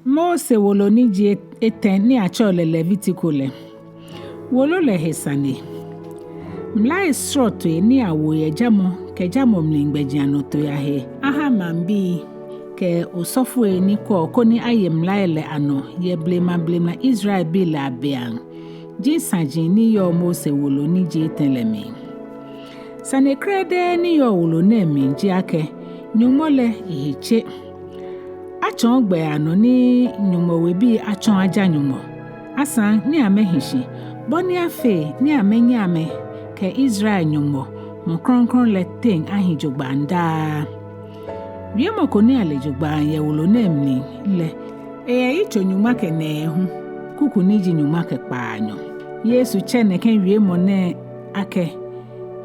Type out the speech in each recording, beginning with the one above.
Mose wolo Yitso Etɛ ni achole Leviticus le. Wolo le he Sane. Mlai sroto ni Ahwoi jamo ke jamo mlingbejiano to ya he. Aha mambi ke usofu ni ko ni aye mlai le ano ye blema Israel bi la beang. Jinsanji ni yo Mose wolo Yitso Etɛ le me. Sane krede ni yo wolo ne minji ake Nyɔŋmɔ le ihiche. Achon gbe ano ni Nyɔŋmɔ webi achon aja Nyɔŋmɔ. Asan ni amehishi. Boni afe ni amenyame ke Israel Nyɔŋmɔ mo kronkron le ten ahijogba nda. Wiemo koni alejogba ye wolo ne mni le. Yitso Nyɔŋma ke Nɛɛhu. Kuku niji Nyɔŋma ke Kpaanyɔ. Yesu chene ken wiemo ne ake.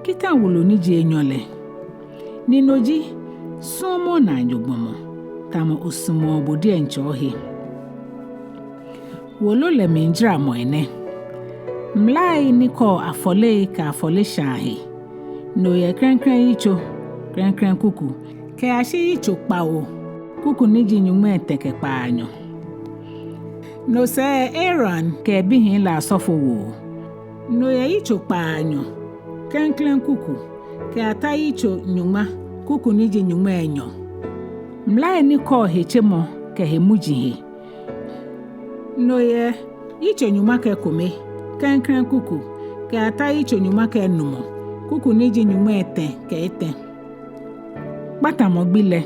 Kita wolo Yitso Enyɔ le. Ninoji somo na njogbomo. Tamo usumo bodi enchohe. Wolo le minjra moene. Mlai niko afole ka afole shahe. No ye klɛŋklɛŋ Yitso, klɛŋklɛŋ kuku. Ke ashe Yitso Kpawo. Kuku niji Nyɔŋma Etɛ ke Kpaanyɔ. No se Aaron ke bihin la sofo wo. No ye Yitso Kpaanyɔ. Klɛŋklɛŋ kuku. Ke ata Yitso Nyɔŋma. Kuku niji Nyɔŋma Enyɔ. Mlai niko hechemo ke hemujihe. No ye Yitso Nyɔŋma ke Ekome. Klɛŋklɛŋ kuku. Ke ata Yitso Nyɔŋma ke Enumɔ. Kuku niji Nyɔŋma Etɛ ke Etɛ. Batamogbile.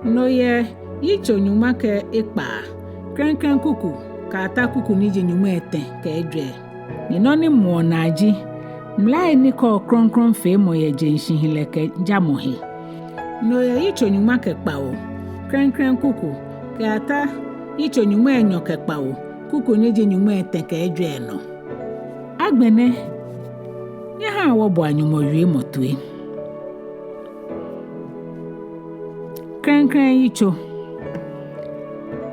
No ye Yitso Nyɔŋma ke Ekpaa. Klɛŋklɛŋ kuku. Ke ata kuku niji Nyɔŋma Etɛ ke Ejwɛ. Ninoni muonaji. Mlai niko kronkron fe mo ye jenshihile ke jamohe. No ye Yitso Nyɔŋma ke Kpawo. Klɛŋklɛŋ kuku. Ke ata Yitso Nyɔŋma Enyɔ ke Kpawo. Kuku niji Nyɔŋma Etɛ ke Ejwɛ no. Agbene. Yaha wobo Nyɔŋmɔ wie motue. Klɛŋklɛŋ Yitso.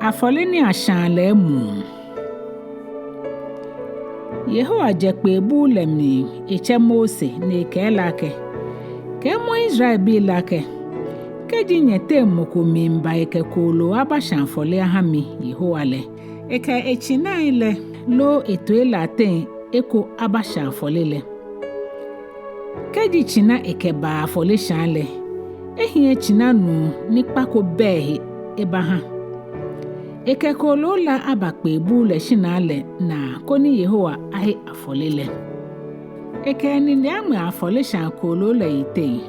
Afole ni ashan le mu. Yehowa jekpe bu lemni eche Mose ne ke lake. Ke mo Israel bi lake. Ke jinyete moko mimba eke kolo abashan fole ahami Yehowa le. Eke echina ile lo etoela ten eko abashan fole le. Ke di china eke ba fole shan le. Ehie china nu nikpako behe ebaha. Eke kolo la abakpe bu le shinale na koni Yehowa ahe afole le. Eke ni ame afole shan kolo le ite.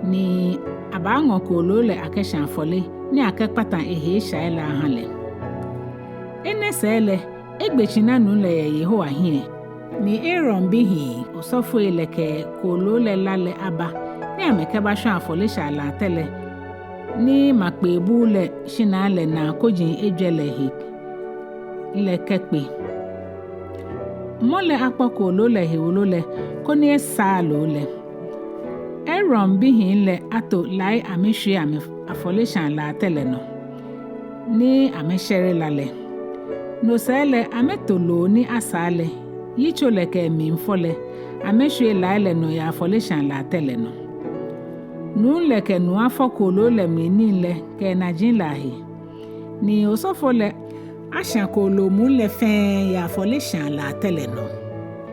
Ni abango kolo le ake shan fole ni ake patan ehe shaila hale. Ene sele egbechina nu le Yehowa hie. Ni Aaron bihi osofo eleke kolo le lale aba. Ni ameke ba shan fole shala tele. Ni makpe bu le shinale na kojin Ejwɛ le he le kekpe. Mole akpako lo le he wolo le koni esa lo le. Aaron bihin le ato lai ameshwe afole shan la tele no. Ni ameshere la le. No sele ametolo ni asale. Yitso le ke minfole. Ameshwe la le no ya afole shan la tele no. Nun le ke nu afọ kolo le mini le ke na jin lahi. Ni osofo le ashan kolo mun le fen ya afole shan la tele no.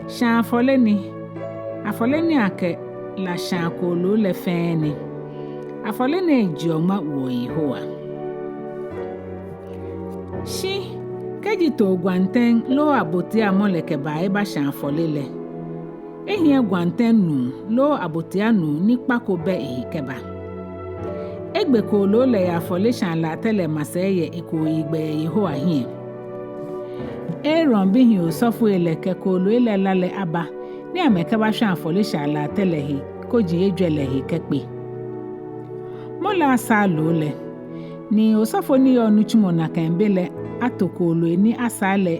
Shan afole ni ake la shan kolo le fen ni. Afole ni Nyɔŋma wo Yehowa. Shi keji to gwanten lo aboti amole ke ba eba shan afole le. Ehie gwanten nu lo abotia nu nikpako be ehikeba. Egbe kolo le ya afole shan la tele maseye eko igbe Yehowa hie. Aaron bihi osofo eleke kolo ele lale aba. Ni amekeba shan afole shan la tele hi koji Ejwɛ le hi kekpe. Mola asa lo le. Ni osofo ni onu chumo na kembele atokolo ni asa le.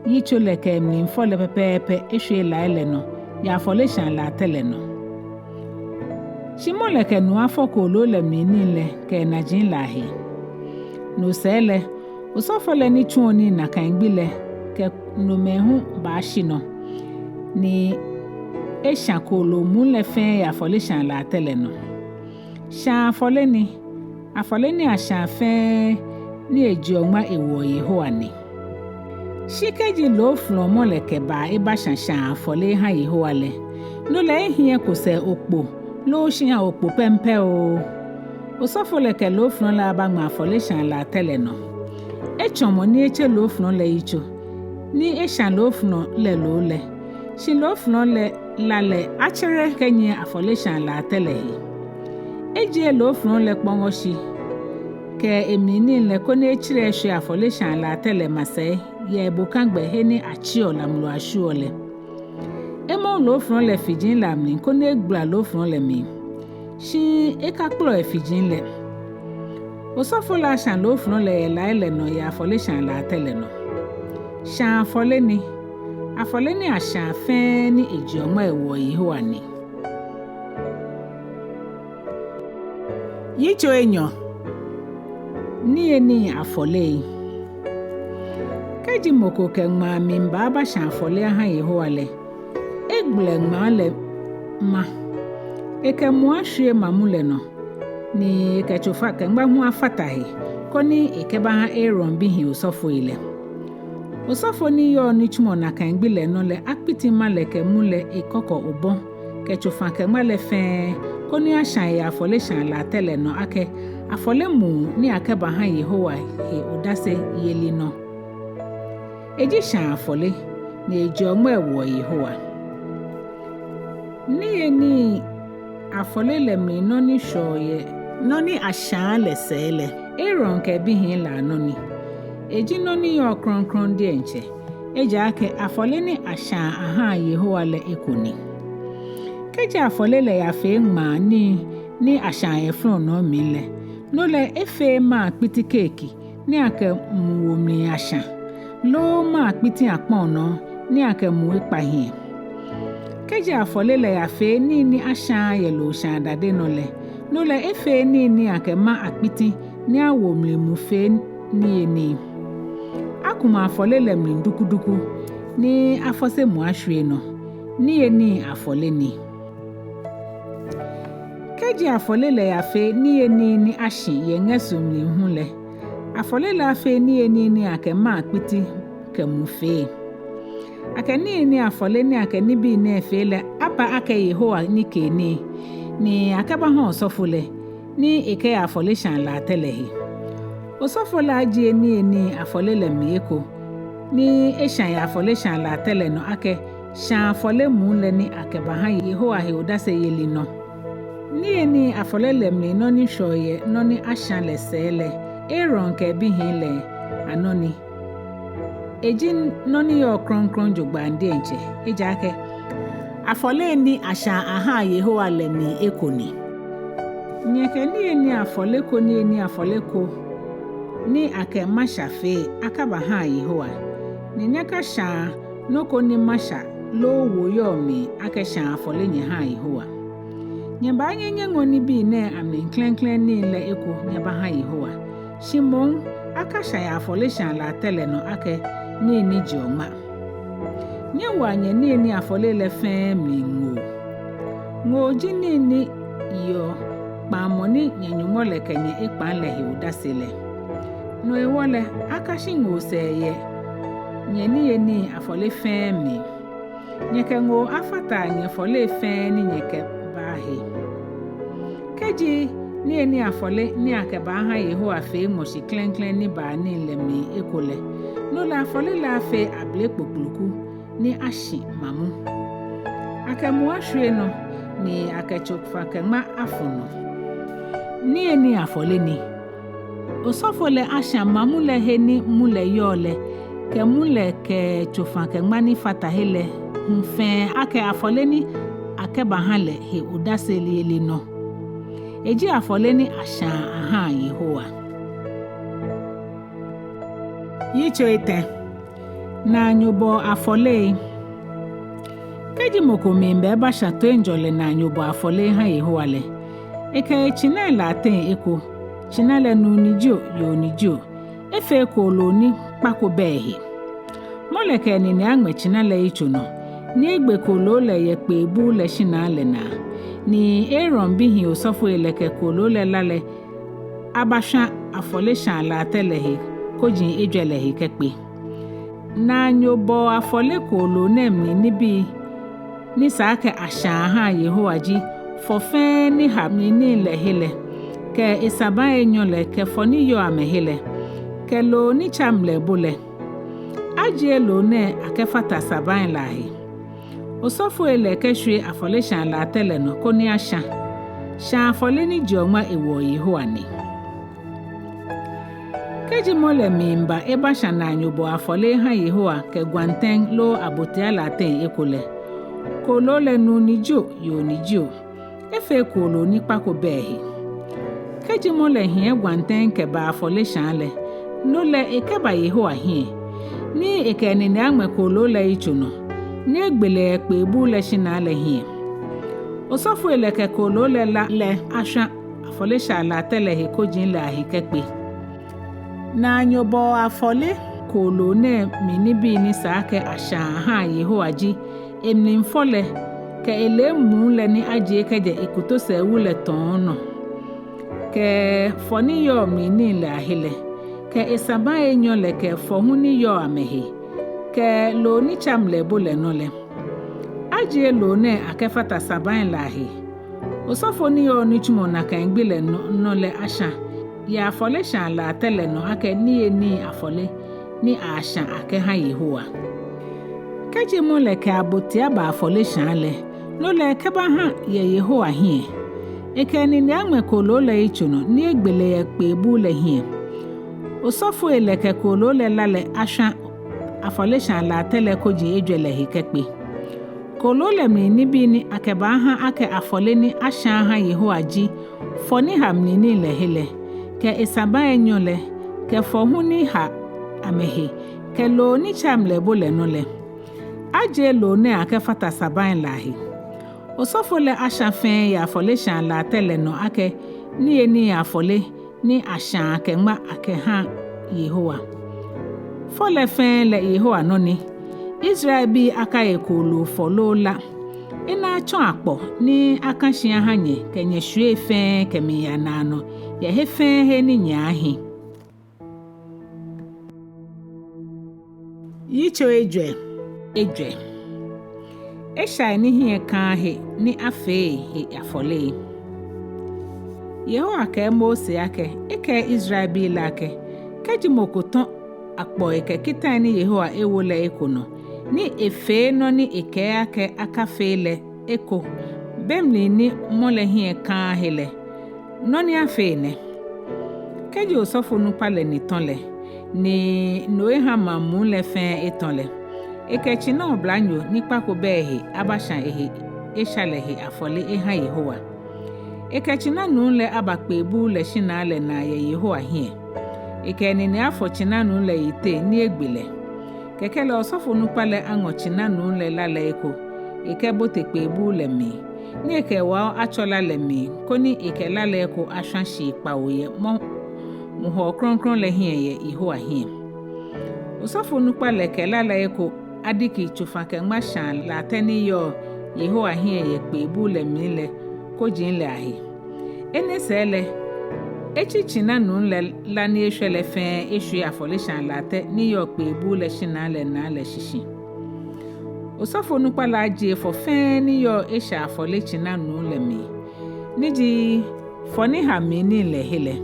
Yitso le ke mfole pepepe ehwe la ele no. Ya afole shan la tele no. Shimole ke nu afọ kolo le mini le ke na jin lahi. No sele usofo le ni chuoni na kangbile ke no mehu ba shino. Ni eshan kolo mun le fen ya afole shan la tele no. Shan afole ni ashan fen ni Nyɔŋma ewo Yehowa ni. Shikeji lo flon mo le keba eba shanshan afole ha Yehowa le. No le ehie ko se okpo lo shian okpo pempe o. Osofo le ke lo flon la ba ma afole shan la tele no. Echomo ni eche lo flon le icho. Ni eshan lo flon le lo le. Shi lo flon le la le achere kenye afole shan la tele hi. Eje lo flon le kpongo shi. Ke emini le kone echire shi afole shan la tele masai. Ye bokangbe heni achio la mlo ashuole. Emo lo flon le fijin la mi kone gbla lo flon le mi. Shi ekakplo e fijin le. Osofo la shan lo flon le la ele no ya afole shan la tele no. Shan afole ni. Afole ni ashan fe ni Nyɔŋma ewo Yehowa ni. Yitso Enyɔ. Ni eni afole. Keji moko ke ngma mimba ba shan afole ha Yehowa le. Egble ngma le ma. Eke mu ahwe mamule no. Ni eke chofa ke ngba hu afata he. Koni eke ba ha Aaron bi hi osofo ile. Osofo ni yo ni chumo na kan gbile no le akpiti male ke mule ikoko obon. Ke chofa ke ngba le fe. Koni ashan ya afole shan la tele no ake. Afole mu ni ake ba ha Yehowa he odase yeli no. Eji shan afole ni Nyɔŋma ewo Yehowa. Ni eni afole le mi no ni shoye no ni ashan le sele. Aaron ke bi hin la no ni. Eji no ni yo kronkron de enche. Eja ake afole ni ashan aha Yehowa le ekoni. Keji afole le ya fe ngma ni ashan efron no mi le. No le efe ma akpiti keki ni ake muwo mi ashan. Lo ma akpiti akpon no ni ake mu Ekpaa hin. Keji afole le ya fe ni ashan ye lo shan dade no le. No le efe ni ake ma akpiti ni awo mle mu fe ni eni. Akuma afole le mle dukuduku ni afose mu ahwe no. Ni eni afole ni. Keji afole le ya fe ni eni ni ashin ye ngesu mle hu le. Afole la fe ni eni ni ake ma akpiti ke mu fe. Ake ni afole ni ake ni bi ne fe le apa ake Yehowa ni ke ni ake ba ho osofo le ni eke afole shan la tele hi. Osofo la ji ni afole le mi eko ni eshan ya afole shan la tele no ake shan afole mu le ni ake ba ha Yehowa he odase yeli no. Ni afole le mi no ni shoye no ni ashan le sele. Aaron ke bi hin le anoni. Eji no ni yo kronkron jogba ndi enche. Eja ake afole ni ashan aha Yehowa le mi ekoni. Nyeke ni afole ko ni afole ko ni ake masha fe akaba ha Yehowa. Ni nyeka sha no ko ni masha lo wo yo mi ake sha afole nye ha Yehowa. Nyeba nyenye ngoni bi ne amen Klɛŋklɛŋ ni le eko nyeba ha Yehowa. Shimon aka sha ya afole shan la tele no ake ni Nyɔŋma. Nye wanye ni afole le fe mi ngo. Ngo ji ni yo Kpawo ni Enumɔ le kenye Ekpaa le hi odase le. No ewole aka shingo se ye. Nye ni afole fe mi. Nyeke ngo afata nye afole fe ni nyeke ba he. Keji ni afole ni ake ba ha Yehowa fe moshi Klɛŋklɛŋ ni ba ni le mi ekole. No la afole la fe able kpokpuluku ni ashi mamu. Ake mu ahwe no ni ake chokfa ke ma afono. Ni afole ni. Osofo le asha mamu le he ni mule yo le. Ke mule ke chokfa ke ma ni fata hele. Mfe ake afole ni ake ba ha le he odase li no. Eji afole ni asha aha Yehowa. Yitso Etɛ. Na nyobo afole. Keji moko mimbe ba shato enjole na nyobo afole ha Yehowa le. Eke chine la ten eko. Chine le nu nijo yo nijo. Efe ko lo ni pako behi. Moleke ni angme chine le icho no. Ni egbe ko lo le yekpe bu le shina le na. Ni Aaron bi hi osofo eleke ko lo le lale. abasha afole shan la telehe kojin Ejwɛ lehe kekpe na nyobo afole kolo nemni nibi ni sake ashan ha Yehowa ji fofe ni hamni ni lehele ke isaba Enyɔ le ke foni yo amehele ke lo ni chamle bole aje lo ne akefata saban lahi osofo ele kehwe afole shan la tele no koni asha shan afole ni Nyɔŋma ewo Yehowa ni keji mole mimba eba shana nyobo afole ha Yehowa ke gwanten lo abotia la ten ekole kolo le nu nijo yo nijo efe kolo ni pako behi keji mole hie gwanten ke ba afole shan le no le ekeba Yehowa hie ni ekeni ni agme kolo le ichuno ni egbele ekpe bu le shina le hie osofo ele ke kolo le la le asha afole shan la tele he kojin la hi kekpe na nyobo afole kolo ne minibi ni sake asha ha Yehowa ji emni mfole ke ele mu le ni aje keje ikuto se wule tono ke foni yo mini le ahile ke isaba Enyɔ le ke fohuni yo amehe ke lo ni chamle bole no le aje lo ne akefata saban lahi osofo ni yo ni chumo na kan gbele no le asha ya afole shan la tele no ake ni afole ni asha ake ha Yehowa keje mo le ke abotia ba afole shan le no le ke ba ha ye Yehowa hie ekeni ni agme kolo le ichuno ni egbele ekpe bu le hie osofo ele ke kolo le la le asha afole shan la tele koji Ejwɛ lehe kekpe kolo le mi ni bi ni ake ba ha ake afole ni asha ha Yehowa ji foni hamni ni lehele ke isaba Enyɔ le ke fohuni ha amehe ke lo ni chamle bole no le aje lo ne akefata saban lahi osofo le asha fen ya afole shan la tele no ake ni afole ni asha ke ngba ake ha Yehowa fole fen le Yehowa no ni Israel bi aka ekolo folo la ina chon akpo ni akanshian hanye kenye hwe fen kemiya nano ye he fen he ni nyahi Yitso Ejwɛ esha ni hie kan he ni afe he afole Yehowa ke Mose ake eke Israel bi lake keji mokoton akpo eke kitan ni Yehowa ewole ekono ni efe no ni eke ake akafe le eko bemli ni mole hie kan hele no ni afe ne keji osofo nu pale ni tonle ni noe hama mu le fen etonle ekechi na oblanyo ni pako behe abashan ehe eshalehe afole eha Yehowa ekechi na nunle abakpe bu le shina le na ye Yehowa hie ekeni ni afochi na nunle ite ni egbele kekele osofo nu pale angochi na nunle lala eko eke botekpe bu le mi ni eke wa achola le mi koni eke lala eko ashanshi Kpawo ye muho kronkron le hie ye Yehowa hie osofo nu pale ke lala eko adiki chufa ke ngma shan la teni yo Yehowa hie ye kpe bu le mi le kojin le ahi ene sele echichi na nunle la ni ehwele fen ehwe afole shan la te ni yo kpe bu le shina le na le shishi osofo nu pala aje fo fen ni yo esha afole china nunle mi niji foni ha mi ni le hele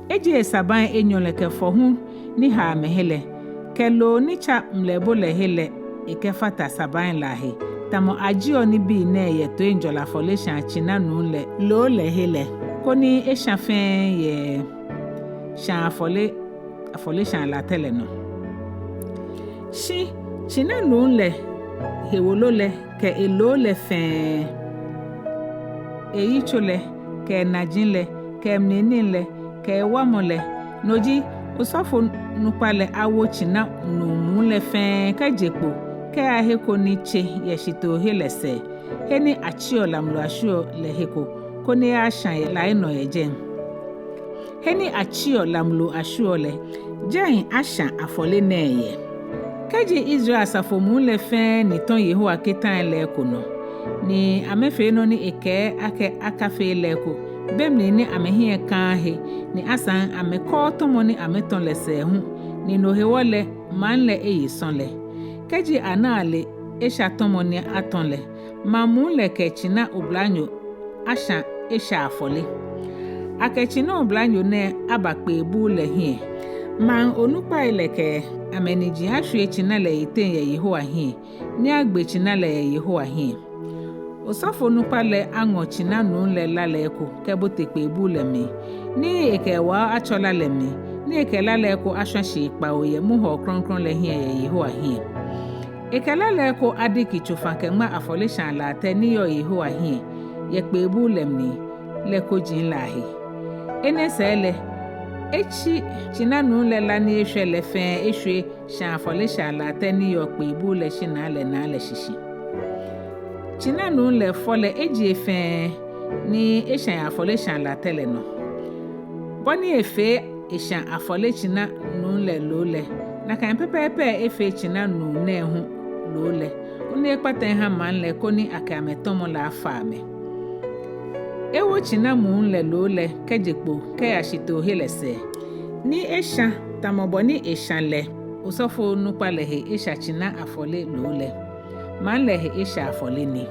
eji saban Enyɔ le ke fo hu ni ha mehele ke lo ni cha mlebo le hele ekefata saban lahi tamo ajio ni bi ne ye to Enjɔ la afole shan china nunle lo le hele koni esha fen ye shan afole shan la tele no shi china nunle hewolo le ke elo le fen Yitso le ke najin le ke mnenin le ke wamo le noji osofo nupale awo china numu le fen ke jekpo ke aheko ni che yeshito helese heni achio lamlo ashio le heko koni ashan la ino ejen heni achio lamlo ashio le jen ashan afole neye keji Israel asafo mu le fen ni ton Yehowa ketan le kono ni amefe no ni eke ake akafe le ko bemli ni amehie kahe ni asan amekɔ tomo ni ameton le sehu ni no hewole man le eyison le keji anale esha tomo ni aton le mamu le kechina oblanyo asha esha afole akechina oblanyo ne abakpe bu le hie man onupa ileke ameniji Ahwoi china le iten ye Yehowa hie ni agbe china le ye Yehowa hie osofo nupa le ango china nu le lale ko kebotekpe bu le mi ni ekewa achola le mi ni ekelale ko ashashi Kpawo ye muho kronkron le hie ye Yehowa hie ekelale ko adiki chufa kema afole shan la te ni yo Yehowa hie ye kpe bu le mi le ko jin lahi ene sele echi china nu le la ni ehwe le fe ehwe shan afole shan la te ni yo kpe bu le shina le na le shishi china nu le fole eji efe ni eshan afole shan la tele no boni efe eshan afole china nu le lo le na kan pepepe efe china nu Nɛɛhu lo le oni ekpata ha man le koni akame tomo la afame ewo china mu le lo le kejekpo ke ashito helese ni eshan tamoboni eshan le osofo nupa le he esha china afole lo le man le he esha afole ni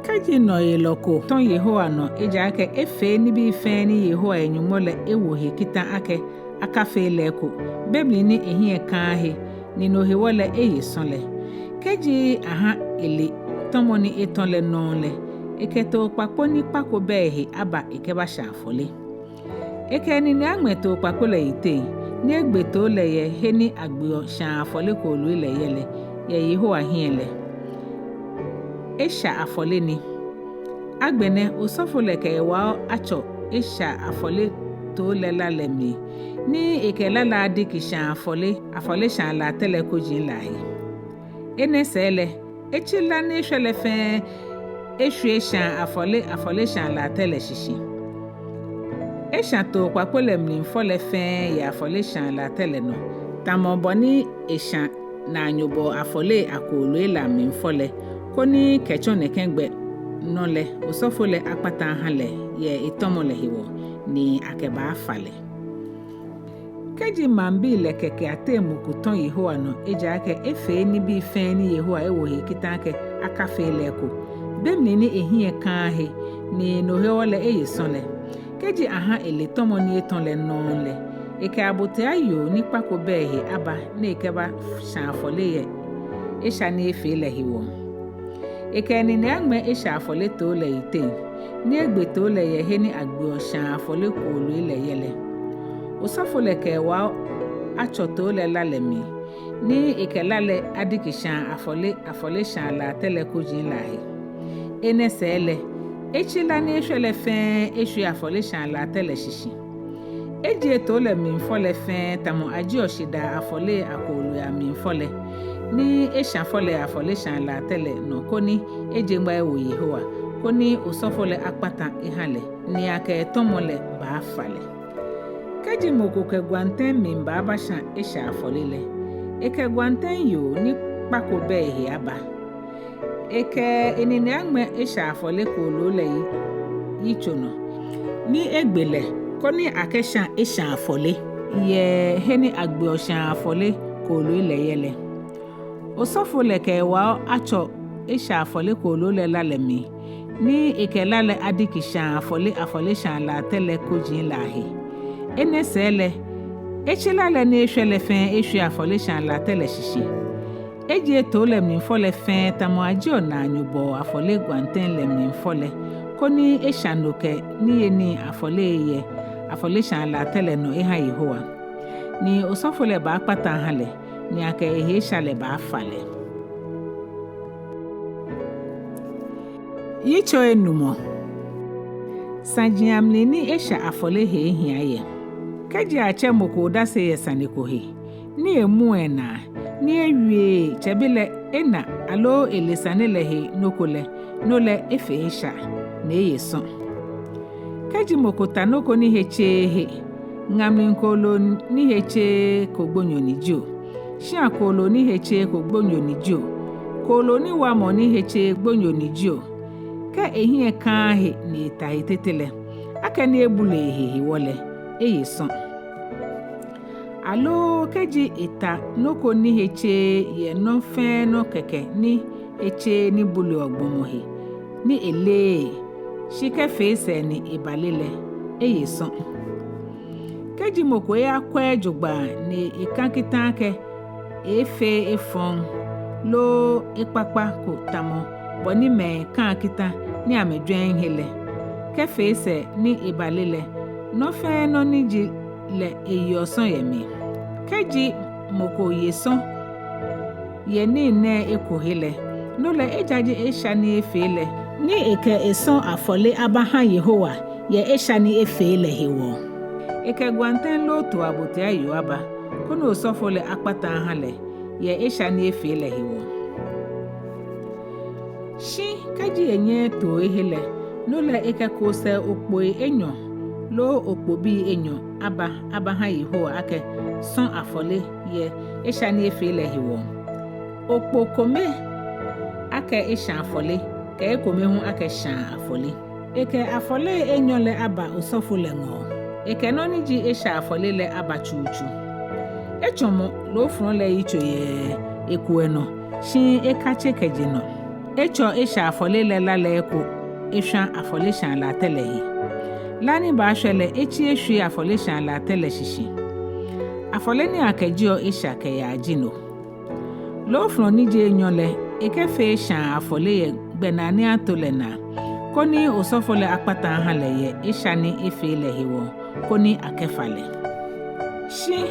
kaji no yeloko ton Yehowa no eja ake efe ni bi fe ni Yehowa Enumɔ le ewo he kita ake akafe le ko bebli ni ehie kan he ni no he wole eyison le keji aha ele tomo ni eton le non le eketo papo ni pako be he aba ekeba sha afole ekeni ni agmeto papo le ite ni egbeto le ye he ni agbo sha afole ko lu le yele ye Yehowa hie le esha afole ni agbene osofo le ke wa acho esha afole to le la le mi ni ekela la diki sha afole sha la tele ko jin lahi ene sele echila ni shele fe ehwe sha afole sha la tele shishi esha to papo le mi fole fe ya afole sha la tele no tamoboni esha na anyobo afole akolo la mi fole koni kecho nekengbe nole osofo le akpata hale ye itomo le hiwo ni akeba afale keji mambi le keke atemu kuton Yehowa no eja ake efe ni bi fe ni Yehowa ewo he kita ake akafe le ko bemni ni ehie kan he ni no he wole eyison le keji aha ele tomo ni eton le non le eke abote ayo ni pako be he aba na ekeba shan afole ye esha ni efe le hiwo ekeni ni agme esha afole to le ite ni egbe to le ye he ni agbo shan afole ko lu le yele osofo le ke wa acho to le la le mi ni ekelale adiki shan afole shan la tele ko jin lahi ene sele echila ni ehwele fe ehwe afole shan la tele shishi eje to le mi fole fe tamo aji oshida afole akolu ya mi fole ni esha fole afole shan la tele no koni eje ngba ewo Yehowa koni osofo le akpata ihale ni ake tomo le ba fale keji moko ke gwanten mi ba basha esha afole le eke gwanten yo ni pako be he aba eke enini agme esha afole ko lo le yicho no ni egbele koni akesha esha afole ye heni agbe osha afole ko lo le yele osofo le ke wa acho esha afole ko lo le la le mi ni ekelale adiki sha afole sha la tele ko jin lahi ene sele echilale ni ehwele fe ehwe afole sha la tele shishi eje to le mi fole fe tamo ajo na anyubo afole gwanten le mi fole koni eshanoke ni eni afole sha la tele no eha Yehowa ni osofo le ba akpata hale ni ake ehe sha le ba afale Yitso Enumɔ sanjiamle ni esha afole he hiaye keji ache moko dase ye Sane ko he ni emu ena ni ewie chebile ena alo elesane le he nokole nole efe esha na eyeson keji moko tanoko ni heche he ngamli nkolo ni heche kogbonyo ni jo shi akolo ni heche kogbonyo ni jo kolo ni wamo ni heche gbonyo ni jo ke ehie kan he ni ta itetele aka ni ebule hehe wole eye son alo keji eta noko ni heche ye no fe no keke ni heche ni bule ogbomohe ni ele shike face ni ibalile eye son keji moko ya kwa jogba ni ikankita ke efe efon lo ipapa ko tamo boni me kan kita ni amedwen hele ke face ni ibalile no fe no ni ji le eyo son yemi keji moko yeson ye ni ne ekohele no le ejaji esha ni efele ni eke eson afole abaha Yehowa ye esha ni efele hewo eke gwanten lo to abote ayo aba kono osofole akpata hale ye esha ni efele hewo shi keji enye to ehele no le eke kose okpo Enyɔ lo okpo bi Enyɔ abaha Yehowa ake son afole ye esha ni efele hewo okpo kome ake esha afole ke Ekome hu ake shan afole eke afole Enyɔ le aba osofole ngo eke no ni ji esha afole le aba chuchu echomo lo fron le Yitso ye ekueno shin ekache keje no echo esha afole le la le eko esha afole shan la telehi lani ba hwele echi ehwe afole shan la tele shishi afole ni akejio esha ke ya jino lo fron ni je Enyɔ le eke fe shan afole ye gbenani atolena koni osofole akpata hale ye esha ni efele hewo koni akefale shi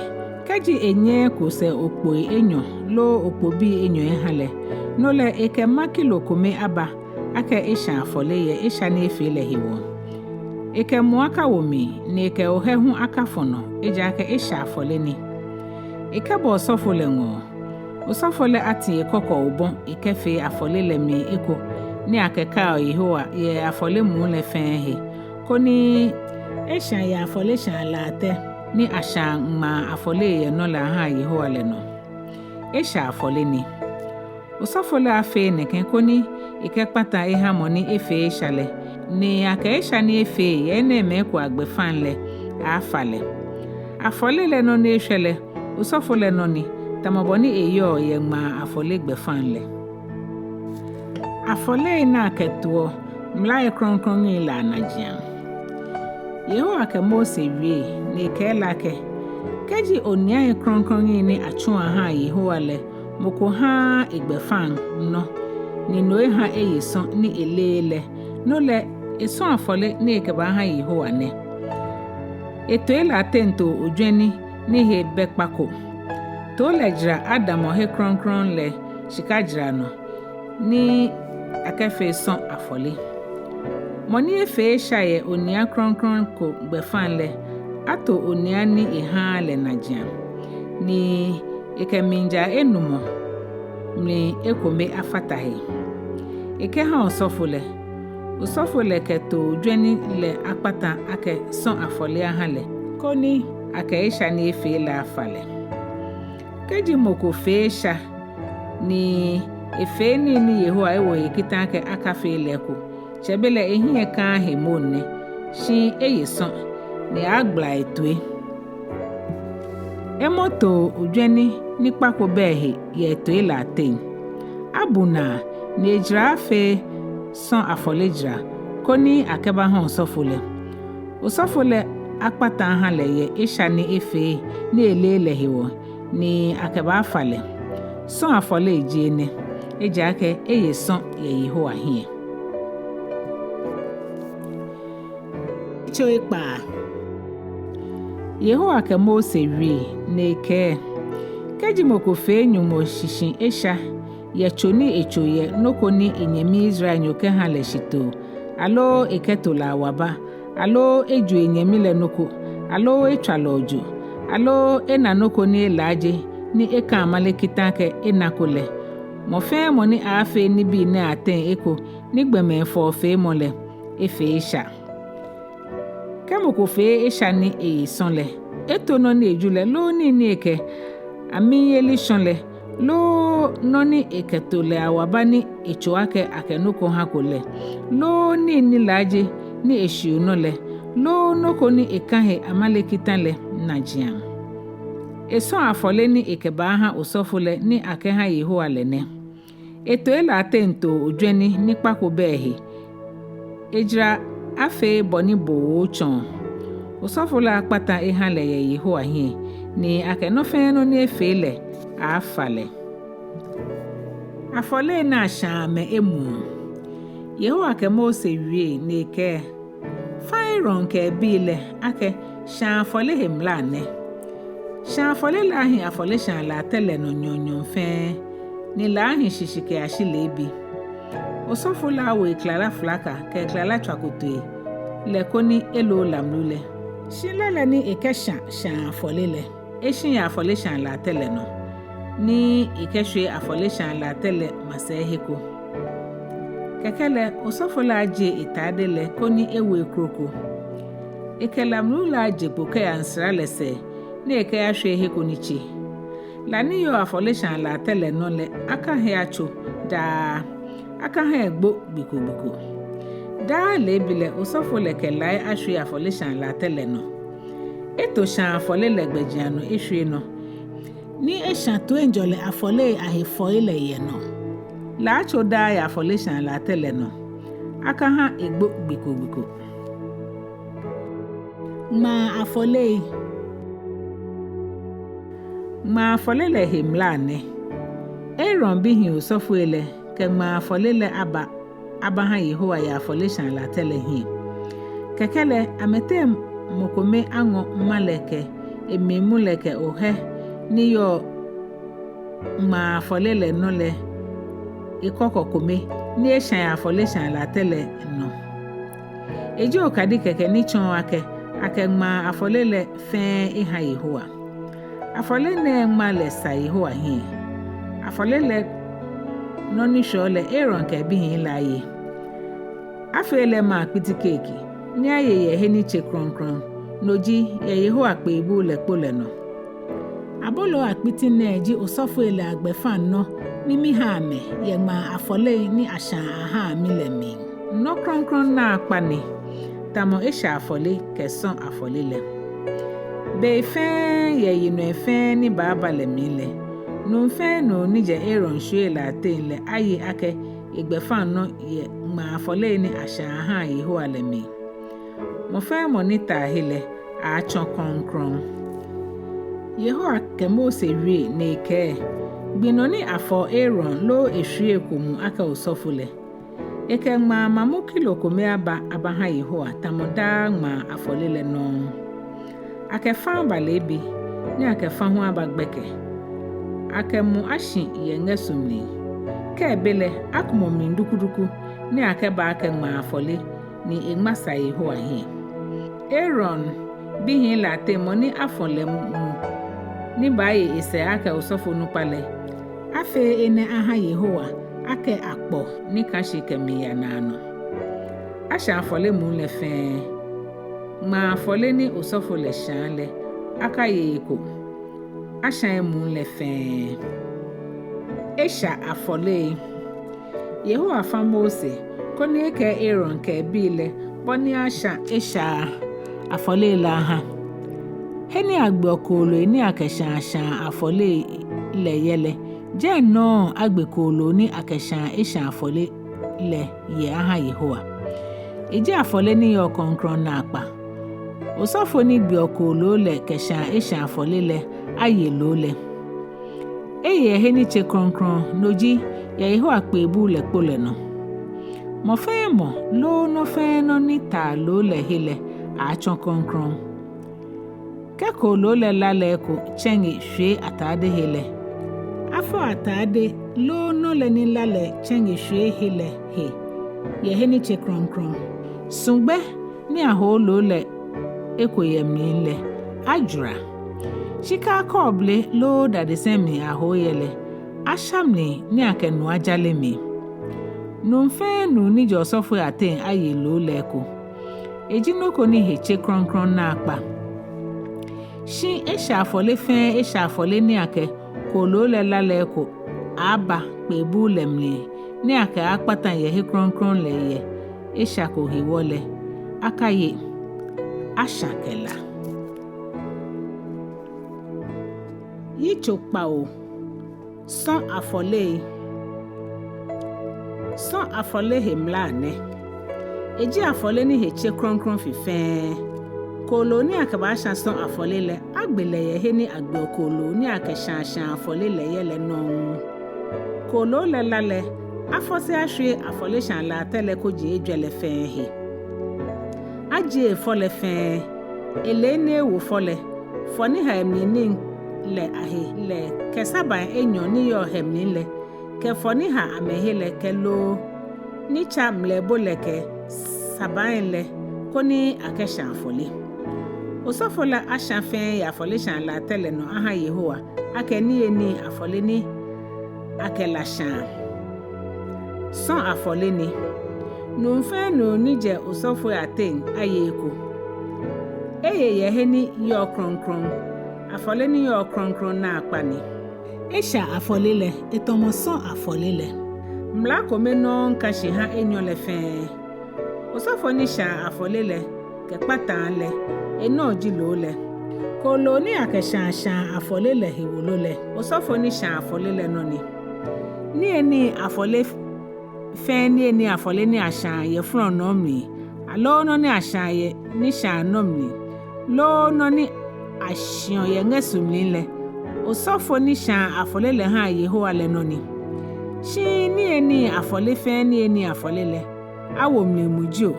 keji enye kose okpo Enyɔ lo okpo bi Enyɔ hale no le eke makilo kome aba ake esha afole ye esha ni efele hewo eke muaka womi ni eke ohehu akafono eja ake esha afole ni eke bo osofole ngo osofole ati ekoko ubon eke fe afole le mi eko ni akeka Yehowa ye afole mu le fenhe koni esha ya afole shan late ni asha ma afole ye no la ha Yehowa le no esha afole ni osofole afe ne ken koni ike pata eha moni efe esha le ni ake esha ni efe ye na eme kwa agbefan le afale afole le no ni ehwele osofole no ni tamoboni eyo ye ma afole gbefan le afole na ketuo mlae kronkron ila najian Yehowa ke Mose wie ni ke lake keji onia kronkron ni achun ha Yehowa le moko ha egbefan no ni no ha eyeson ni elele no le eson afole ni ekeba ha Yehowa ne eto ela tento odwani ni he bekpako to le jira Adam he kronkron le shikajira no ni akefe son afole moni efe shaye onia kronkron ko gbefan le ato onia ni eha le najian ni ekeminja Enumɔ ni Ekome afatahe eke ha osofole keto dweni le akpata ake son afole ahale koni ake esha ni efe la afale keji moko fe esha ni efe ni Yehowa ewo yekita ake akafe leko chebele ehie kan hemone shi eyeson ni agba etwe emoto odwani ni kpako behe ye to ila ten abuna ni ejra fe son afolejra koni akeba hon osofole akpata ha le ye esha ni efe ni elele hewo ni akeba afale son afole ejene eja ake eye son ye Yehowa hie Ekpaa Yehowa ke Mose wi neke keji moko fe Enumɔ shishin esha ye choni echoye noko ni enyemi Israel nyoke ha le shito alo eketo la waba alo eju enyemi le noko alo etwala oju alo ena noko ni elaje ni eka amalekita ke enakole mo fe mo ni afe ni bi ne aten eko ni gbeme fo fe mo le efe esha kemo ko fe esha ni eson le eto no ni ejule lo ni eke ami yeli shon le lo no ni eketo le awaba ni echo ake akenoko ha ko le lo ni laje ni eshiu no le lo noko ni ekahe amalekitale na jiam. Eso afole ni ekeba ha osofule ni akeha Yehowa lene. Eto ela atento ojweni ni kpakobehi. Ejra afe boni bo chon. Osofule akpata ihale ye Yehowa hi ni akenofe no ni efele afale. Afole na shame emu. Yehowa ke Mose wie neke. Fairon ke bile ake shan afole himlane. Shan afole lahi afole shan la tele no nyonyon fe. Ni lahi shishike ashilebi. Osofula we klara flaka ke klara chakutwe. Lekoni elo lamlule. Shilele ni ekesha shan afole le. Eshin ya afole shan la tele no. Ni ikeshwe afole shan la tele masehiko. Kekele osofula je itadele koni ewe kroko. Ekelamlula je boke ansra lese. Ni eke ashwe hiko nichi. Lani yo afole shan la tele no le aka he acho da aka he egbo biko. Da lebile osofole ke lai ashwe afole shan la tele no. Eto shan afole legbejiano ishwe no. Ni eshan to enjole afole ahefo ile ye no. La acho da ya afole shan la tele no. Aka ha egbo biko. Ma afole le himlane. Aaron bihi osofuele ke ma afole le aba ha Yehowa ya afole shan la tele hi. Kekele amete mokome ango maleke ememuleke ohe ni yo ma afole le no le ikoko kome ni eshan ya afole shan la tele no. Eji okadi keke ni chon ake ma afole le fe iha Yehowa. Afole ne ma le sa Yehowa hi. Afole le noni shole Aaron ke bihi la ye. Afele ma akpiti keki ni aye ye he ni che kronkron noji ye Yehowa pe ibu le pole no. Abolo akpiti ne ji osofu ele agbefa no ni mi ha me ye ma afole ni ashan aha mi le mi. No kronkron na akpani tamo esha afole keson afole le. Be fe ye yino efe ni baba le mi le. No fe no ni je Aaron shwe la ten le aye ake igbefa no ye ma afole ni ashan aha Yehowa le mi. Mo fe monita hele a chon kronkron. Yehowa ke Mose wie neke. Binoni afọ Aaron lo ehwie komu aka osofule. Eke ma mamu kilo kome aba ha Yehowa tamoda ma afolele no. Ake fa balebi ni ake fa ho abagbeke. Ake mu ashi ye ngesumni. Ke bele akumo mindukuduku ni ake ba ake ma afole ni egmasa Yehowa hi. Aaron bihi la temoni afole mu ni baye ise aka osofu nupale. Afe ene aha Yehowa ake akpo ni kashi kemi ya nano. Asha afole mu le fe. Ma afole ni osofu le shanle aka yeko. Asha mu le fe. Esha afole. Yehowa fa Mose koni eke Aaron ke bile boni asha esha afole la ha. Heni agbe okolo ni akeshan afole le yele. Je no agbe kolo ni akeshan eshan afole le ye aha Yehowa. Eje afole ni yo konkron na apa. Osofo ni gbe okolo le keshan eshan afole le aye lo le. Eye heni che konkron noji ya Yehowa pe bu le pole no. Mo fe mo lo no fe no ni ta lo le hele a chon konkron. Keko lo le lale ko chengi shwe atade hele. Afo atade lo no le ni lale chengi shwe hele he. Ye heni che kronkron. Sungbe ni aho lo le eko ye mi le. Ajura. Shika koble lo da desemi aho yele. Ashamni ni akenu ajale mi. Nunfe nu ni josofo aten aye lo le ko. Ejinoko ni heche kronkron na akpa. Shi esha afole fe esha afole ni ake kolo le lale ko aba pebu lemle ni ake akpata ye he kronkron le ye esha ko hiwole akaye ashakela. Yitso Kpawo San afɔle hemlane. Eji afɔle ni heche kronkron fifɛn. Kolo ni akabasha san afɔle le agbele ye he ni agbe kolo ni akeshanshan afɔle le ye le non. Kolo le lale afɔse ahwoi afɔle shan la tele koji Ejwɛ le fɛn he. Aji efɔle fɛn elene wo fɔle fɔni ha emni le ahe le kesaban Enyɔ ni yo hemni le ke fɔni ha amehe le ke lo ni cha mlebo le ke saban le koni akesha afɔle. Osofola ashafen ya afɔle shan la tele no aha Yehowa ake ni eni afɔle ni akela shan son afɔle ni numfe no ni je osofo aten ayeko eye ye he ni yo kronkron afɔle ni yo kronkron na akpani esha afɔle le etomo son afɔle le mla kome no nkashi ha Enyɔ le fe osofo ni sha afɔle le ke patan le eno jilo le kolo ni akeshan afɔle le he Wolo le osofo ni sha afɔle le no ni eni afɔle fe ni eni afɔle ni ashan ye fron no mi alo no ni ashan ye ni shan no mi lo no ni ashion ye ngesumli le osofo ni shan afɔle le ha Yehowa le no ni shi ni eni afɔle fe ni eni afɔle le awo mlemujo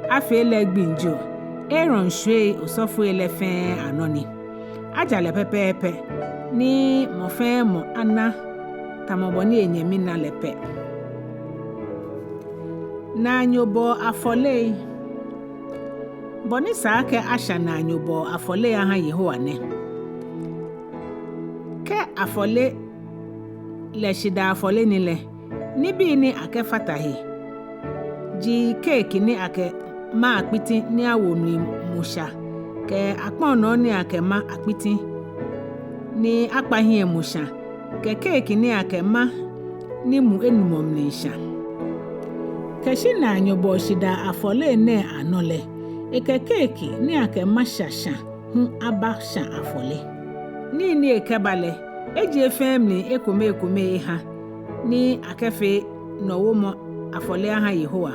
afe le gbinjo Aaron shwe osofo ele fe anoni ajale pepepe ni mo fe mo ana tamoboni enyemi na lepe na nyobo afɔle boni saake asha na nyobo afɔle aha Yehowa ne ke afɔle le shida afɔle ni le ni bi ni ake fatahi ji cake ni ake ma akpiti ni awomli musha ke akpon no ni ake ma akpiti ni akpahi musha ke cake ni ake ma ni mu Enumɔ mlisha keshi na nyobo shida afɔle ne anole eke cake ni ake ma shasha hu aba sha afɔle ni ekebale eji family ekome ha ni akefe no womo afɔle aha Yehowa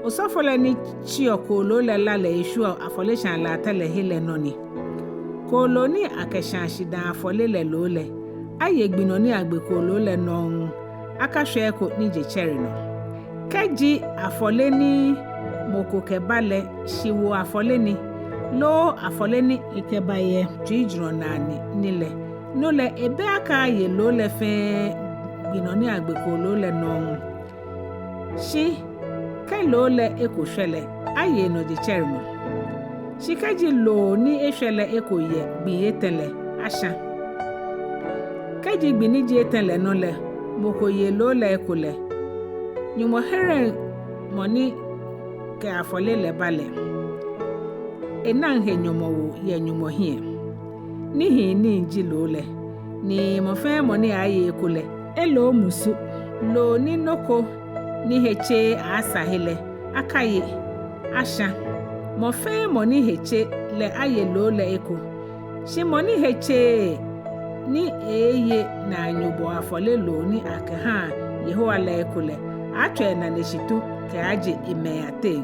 osofole ni chio kolo le la le ishu afɔle shan la tele hele noni kolo ni akeshan shida afɔle le lo le aye gbino ni agbe kolo le non akahwe ko ni je chere no keji afɔle ni moko kebale shiwo afɔle ni lo afɔle ni ikebaye jijro nani nile no le ebe aka ye lo le fe gbino ni agbe kolo le non shi kelo le ekohwele aye no je cherimo shikaji lo ni ehwele ekoye biye tele asha kaji gbini je tele no le mokoye lo le ekole nyumo here moni ke afɔle le bale enan he nyumo wo ye nyumo hie ni hi ni ji lo le ni mo fe moni aye ekole elo musu lo ni noko ni heche asahile akaye asha mo fe moni heche le aye lo le eko shi moni heche ni eye na nyubo afɔle lo ni akaha Yehowa le eko le atwe na neshitu ke aje ime ate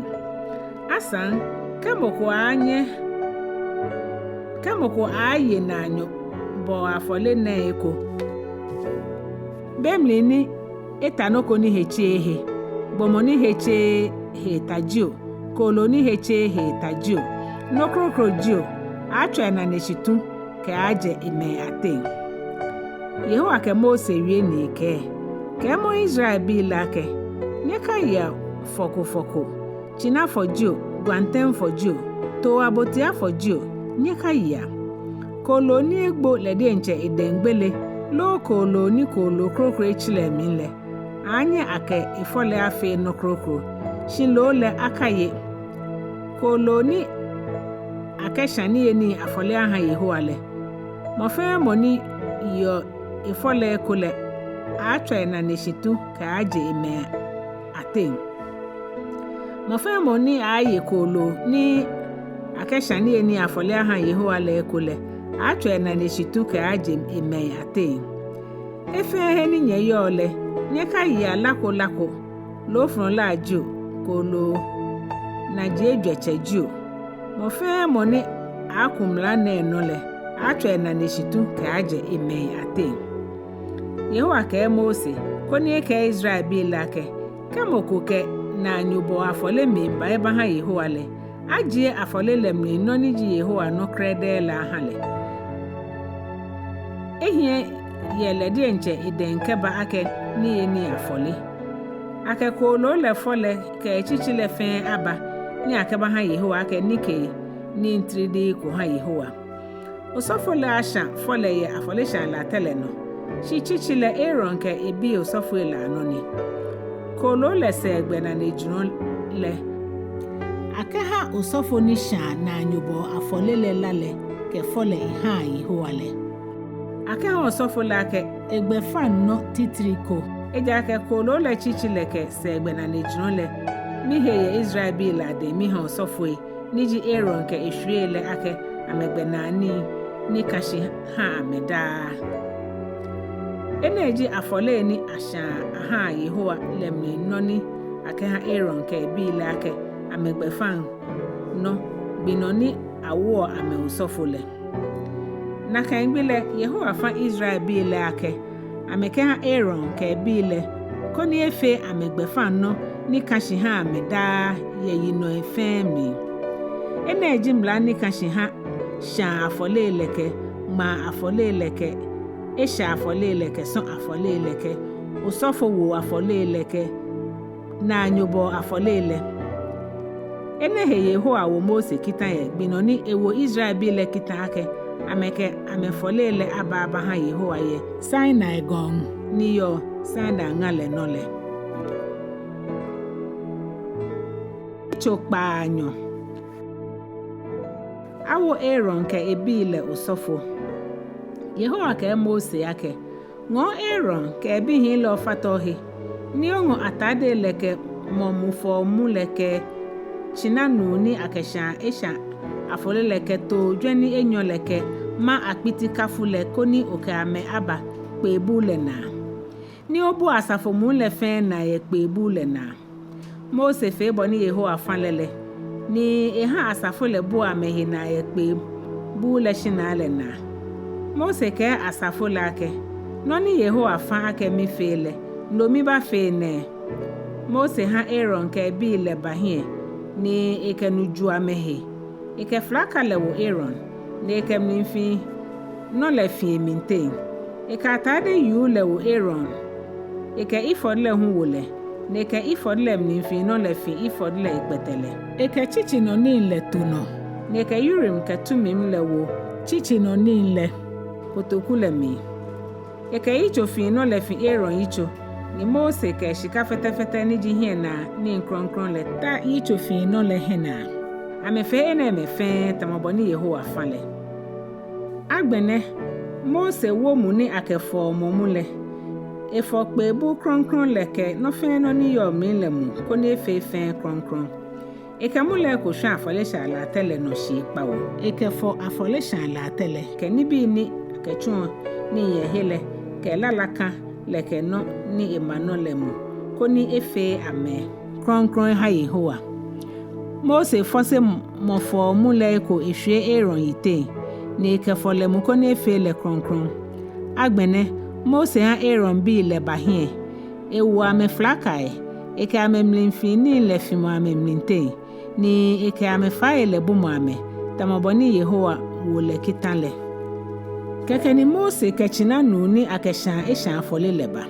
asan kemoko aye na nyubo afɔle na eko bemli ni etanoko ni heche he bomoni heche he tajio koloni heche he tajio nokrokro jio atwa na neshitu ke aje ime ate Yehowa ke Mose wie ni ke mo Israel bi lake nyeka ya foko china fojio gwantem fojio to abotia fojio nyeka ya koloni egbo lede nche idengbele lo koloni kolo krokro echile minle anya ake ifole afe no krokro shilo le akaye koloni akeshani eni afole aha Yehowa le mo fe moni yo ifole kole atwa na neshitu ka aje ime aten mo fe moni aye kolo ni akeshani eni afole aha Yehowa le ekole atwe na neshitu ka ajem eme ate efe he ni nye yole nye ka ya lako lo fron la ju ko lo na je Ejwɛ cheju mo fe mo ni akumla na enole atwe na neshitu ka aje eme ate Yehowa ka Mose koni ka Israel bi lake kamo koke na nyubo afole memba eba ha Yehowa le aje afole lemni no ni ji Yehowa no krede la hale ehie yele de nche idenke ba ake ni eni afole ake ko lo le fole ke echichi le fen aba ni akeba ha Yehowa ake nike ni ntridi ko ha Yehowa osofo le asha fole ye afole sha la tele no shi chichi le Aaron ke ebi osofo la no ni ko lo le se egbe na nejun le akaha osofo ni sha na nyubo afole le lale ke fole ha Yehowa le akaha osofo la ke egbe fan no titriko eja ke ko lo le chichi le ke se egbe na nejun le mi heye Israel bi la de mi ha osofo ni ji Aaron ke ehwie le ake amegbe na ni kashi ha ameda eneji afole ni asha aha Yehowa lemni noni ake ha Aaron ke bi le ake amegbe fan no binoni awo ame usofo le na kan gbile Yehowa fa Israel bi le ake ameke ha Aaron ke bi le koni efe amegbe fan no ni kashi ha ameda ye yino efemi eneji mla ni kashi ha sha afole leke ma afole leke esha afole leke so afole leke usofo wo afole leke na nyubo afole le enehe Yehowa wo Mose kita ye binoni ewo Israel bi le kita ake ameke amefole le aba ha Yehowa ye Sane gong ni yo Sane ngale nole Kpaanyɔ awo Aaron ke ebile usofo Yehowa ka Mose ake ngo Aaron ke ebi hin lo fatohi ni ongo atade leke momufo muleke chinanu ni akesha esha afole leke to dwani Enyɔ leke ma akpiti kafule koni oke ame aba kpebu le na ni obu asafo mu le fe na ye kpebu le na Mose fe boni Yehowa fanlele ni eha asafo le bu amehi na ye kpebu le shina le na Mose ke asafo lake no ni Yehowa fa ake mi fele no mi ba fe ne Mose ha Aaron ke bi le bahie ni ekenuju amehi eke flaka le wo Aaron ni ekemnfi no le fi minten eke atade yu le wo Aaron eke ifod le hu wole ni eke ifod le mnfi no le fi ifod le ikpetele eke chichi no ni le tuno ni eke yurim ke tumim le wo chichi no ni le kotokule mi eke icho fi no le fi Aaron icho ni Mose ke shika fete ni jihie na ni nkronkron le ta icho fi no le hena amefe ene mefe tamaboni Yehowa fale agbene Mose wo mu ni akefo momule efo pe bu kronkron leke no fe no ni yo mi le mu ko ni efe fe kronkron ekamule ko sha afole sha la tele no shi Kpawo ekefo afole sha la tele ke ni bi ni kechun ni ye hele ke lalaka leke no ni Emmanuel mu ko ni efe ame kronkron ha Yehowa Mose fose mofo mule ko ehwe Aaron yite ni ekefo le mu ko ni efe le kronkron agbene Mose ha Aaron bi le bahie ewu ame flakai eke ame mlinfi ni le fimo ame mlinte ni eke ame fae le bumo ame tamaboni Yehowa wo le kitale keke ni Mose kechina nu ni akesha esha afole leba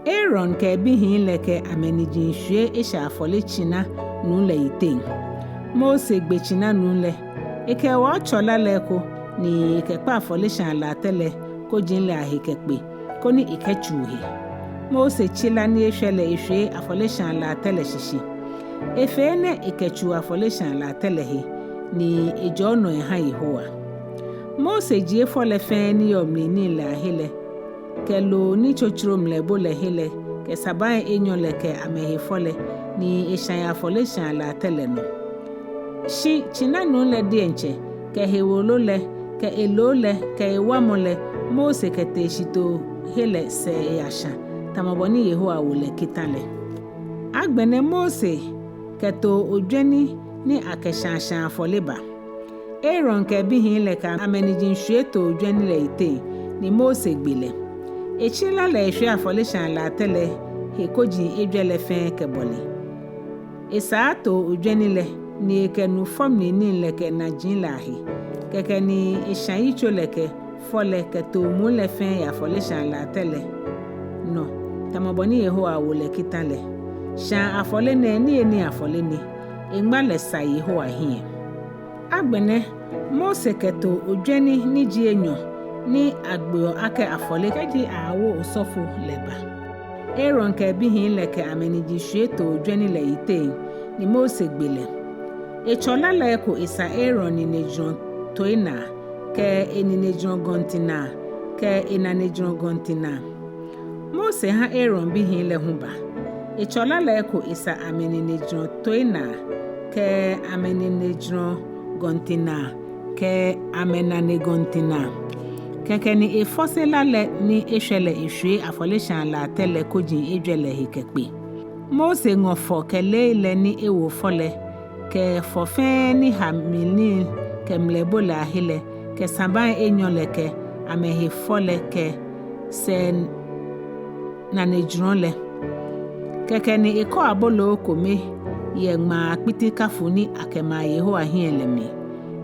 Aaron ke bi hin leke amenijin hwe esha afole china nu le yite Mose gbechina nu le eke wa chola leko ni eke pa afole sha la tele ko jinle ahikekpe ko ni ikechuhe Mose chila ni ehwele ehwe afole sha la tele shishi efe ne ikechu afole sha la tele he ni ejo no ha Yehowa Mose ji efole fe ni omni ni la hele kelo ni chochrom le bo le hele ke saban Enyɔ le ke amehe fole ni eshan afole sha la tele no shi chinanu le dienche ke he wolo le ke elo le ke ewamo le Mose ke te shito hele se yasha tamaboni Yehowa wole kitale agbene Mose ke to odwani ni akeshanshan afoliba Aaron ke bihin le ka amenijin hwe to odwani le ite ni Mose gbele echila le hwe afolishan la tele he koji Ejwɛ le fen ke bole esa to odwani le ni ke nu fom ni le ke na jin la he keke ni eshan yicho le ke fole ke to mu le fen ya afolishan la tele no tamaboni Yehowa wole kitale shan afole ne ni afole ni engba le sa Yehowa hie agbene Mose keto odwani ni ji Enyɔ ni agbo ake afole keji awo osofo leba Aaron ke bihin le ke ameniji hwe to odwani le ite ni Mose gbele echola le ko isa Aaron ni nejon toina ke eni nejon gontina ke enane jon gontina Mose ha Aaron bihin le huba echola le ko isa ameni nejon toina ke ameni nejon gontina ke amenane gontina keke ni efosela le ni ehwele ehwe afolishan la tele kojin Ejwɛ le hikekpe Mose ngofo kele le ni ewo fole ke fofe ni hamini ke mlebo la hile ke saban Enyɔ le ke amehe fole ke sen na nejron le keke ni eko abolo Ekome ye ma akpiti kafuni akema Yehowa hien le mi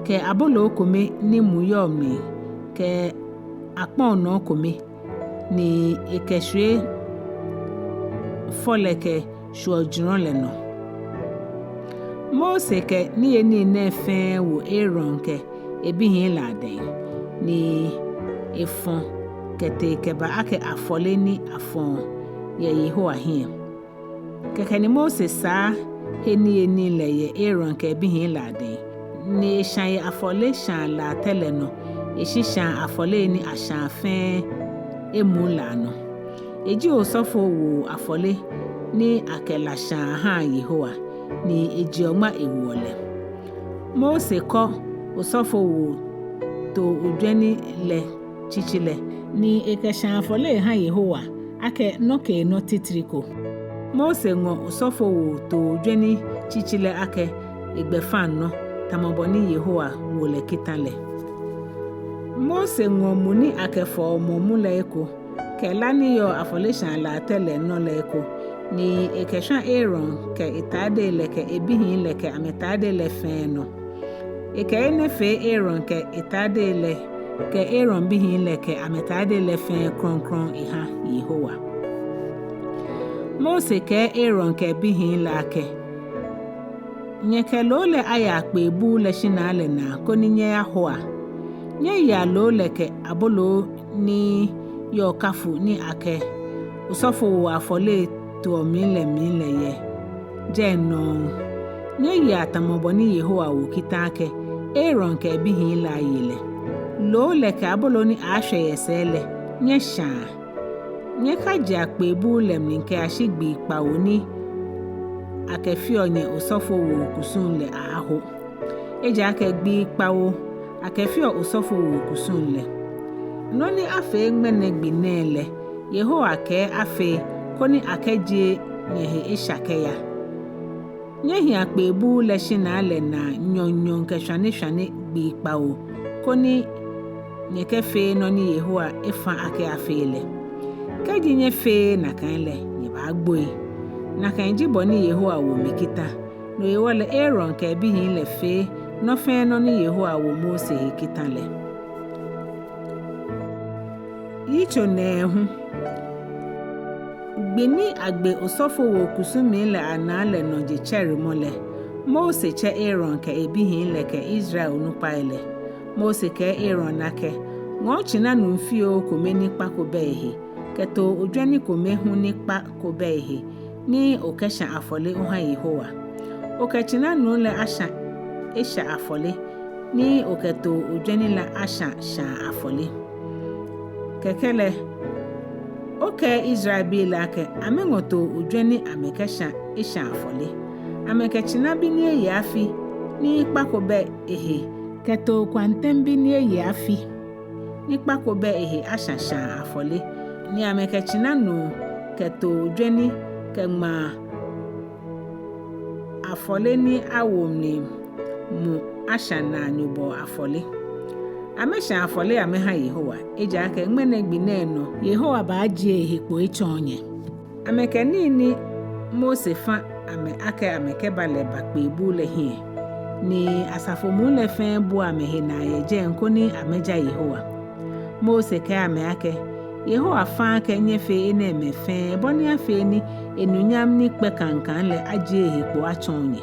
ke abolo Ekome ni muyo mi ke akpon no Ekome ni ekeshwe fole ke shuojron le no Mose ke ni eni nefe wo Aaron ke ebihin la den ni efon ke te ke ba ake afole ni afon ye Yehowa hien keke ni Mose sa eni le ye Aaron ke bihin la den ni shan afole shan la tele no shan afole ni ashan fen emu la no eji osofo wo afole ni akela shan ha Yehowa ni ejioma ewole Mose ko osofo wo to odwani le chichile ni ekeshan afole ha Yehowa ake noke no titriko Mose ngo osofo wo to odwani chichile ake egbefan no tamaboni Yehowa wole kitale Mose ngo muni ake fo momule eko ke lani yo afolishan la tele no le eko ni ekeshan Aaron ke itade le ke ebihin le ke ametade le fen no eke enefe Aaron ke itade le ke Aaron bihin le ke ametade le fen kronkron iha Yehowa Mose ke Aaron ke bihin la ke nyeke lole aya kpebu le shinale na koni nye Ahwoi nye ya lole ke abolo ni yo kafu ni ake usofo wo afole to mile ye jeno nye ya tamoboni Yehowa wo kitake Aaron ke bihin la yile lole ke abolo ni Ahwoi yesele nye shan nye kaja kpebu le mninke ashigbi Kpawo ni akefi onye osofo wo kusun le aho eja akegbi Kpawo akefi osofo wo kusun le noni afe ngmene gbinele Yehowa ke afe koni akeje nyehe eshakeya nyehi akpebu le shinale na nyonyon ke shwane gbi Kpawo koni nyekefe noni Yehowa efa ake afele keji nyefe na kanle yeba agboe na kanji boni Yehowa wo mikita no yewole Aaron ke bihin le fe no fe no ni Yehowa wo Mose kitale Yitso Nɛɛhu gbeni agbe osofo wo kusumi le anale no je chere mole Mose che Aaron ke ebihin le ke Israel nupa ele Mose ke Aaron nake ngo china nu mfio Ekome nipa ko behe keto odwani Ekome hu nipa ko behe ni okesha afole oha Yehowa okechina nu le asha esha afole ni oketo odwani la asha sha afole kekele oke Israel bi lake amengoto odwani amekesha esha afole amekechina bi ni yafi ni kpakobe ehe keto kwantembi ni eyi afi ni kpakobe ehe ashasha afole ni amekechina no keto dweni kema afole ni awomni mu ashana nyubo afole amesha afole ameha Yehowa eja aka ngbene gbine no Yehowa ba aje ehekpo echonye amekeni ni Mose fa ameke bale bakpebu le hie ni asafomu le fen bu amehe na yeje nkoni ameja Yehowa Mose ke ake Yehowa fa ke nyefe ene mefe boni afe ni enunyam ni pe kankan le aje ehekpo achonye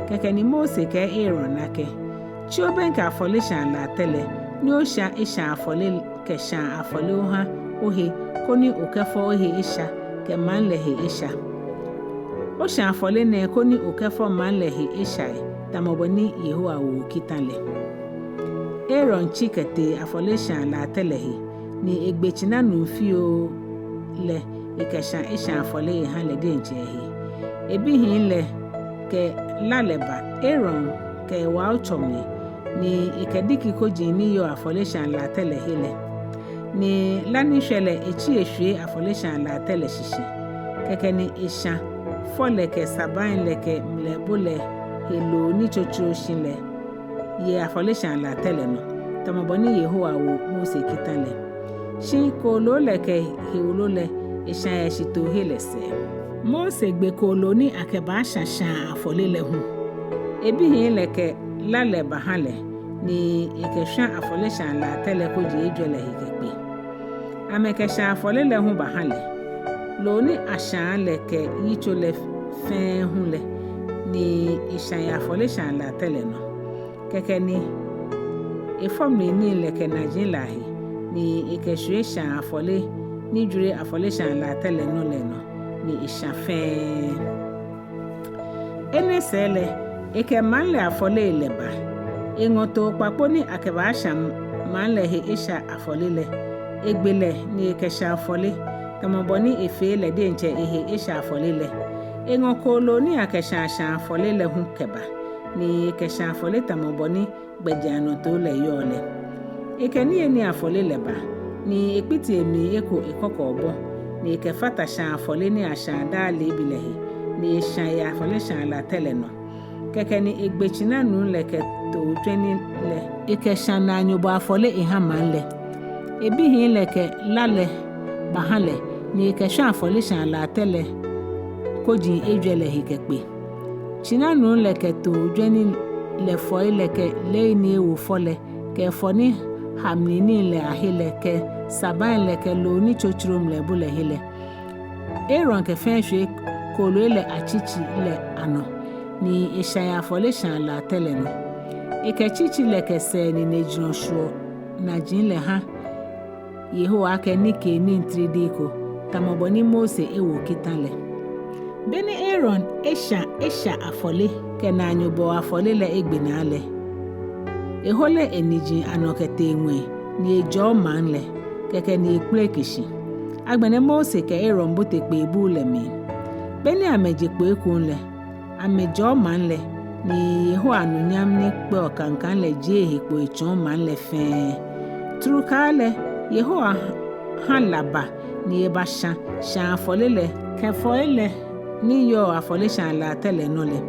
keke ni Mose ke Aaron ake chioben ka afole shan la tele ni o sha isha afole ke shan afole oha ohe koni okefo ohe isha ke man lehe isha o shan afole ne koni okefo man lehe isha tamoboni Yehowa wo kitale Aaron chikete afole shan la tele ni egbechina nufio le ikeshan isha afole ha le denje ebi hin le ke laleba Aaron ke wa ochomni ni ikediki koji ni yo afole shan la tele hele ni lani shele echi ehwe afole shan la tele shishi keke ni isha fole ke saban le ke mlebule helo ni chocho shinle ye afole shan la tele no tamoboni Yehowa wo Mose kitale shi kolo le ke hiulo le isha ya shito hele se Mose gbe kolo ni akeba shashan afole le hu ebi hin le ke lale bahale ni ikeshan afole shan la tele koji Ejwɛ le hikepe amekeshan afole le hu bahale lo ni ashan le ke Yitso le fen hu le ni ishan ya afole shan la tele no keke ni ifom ni le ke najin lahi ni ikeshwe shan afole ni jure afole shan la tele no le no ni ishan fen ene sele ike manle afole leba ingoto papo ni akeba sham manle he isha afole le egbele ni ike sha afole tamoboni efe le de nche ehe isha afole le ingokolo ni akesha sha afole le hu keba ni ike sha afole tamoboni gbejano to le yole ike ni afole leba ni ekpiti emi eko ikoko obo ni ike fata sha afole ni asha dale bilehi ni sha ya afole sha la tele no keke ni egbechina nu le ke to training le ike shana nyubo afole ihaman le ebi hin le ke lale bahale ni ike sha afole sha la tele koji Ejwɛ le hikepe china nu le ke to training le fo le ke le ni ewo fole ke foni hamni ni le ahile ke saban le ke lo ni chochrom le bule hele Aaron ke fenhwe kolo le achichi le ano ni ishaya afole shan la tele no ikechichi le kese ni nejino shuo na jin le ha Yehowa ke ni ke ni ntridiko tamoboni Mose ewo kitale beni Aaron esha afole ke na nyubo afole le egbenale ehole eniji anokete enwe ni ejo manle keke ni ekplekishi agbene Mose ke Aaron botekpe ebu le mi beni amejekpo ekunle amejo manle ni Yehowa nunyam ni pe okankan le je ehekpo echon manle fe trukale Yehowa halaba ni ebasha shan afole le ke foile ni yo afole shan la tele no le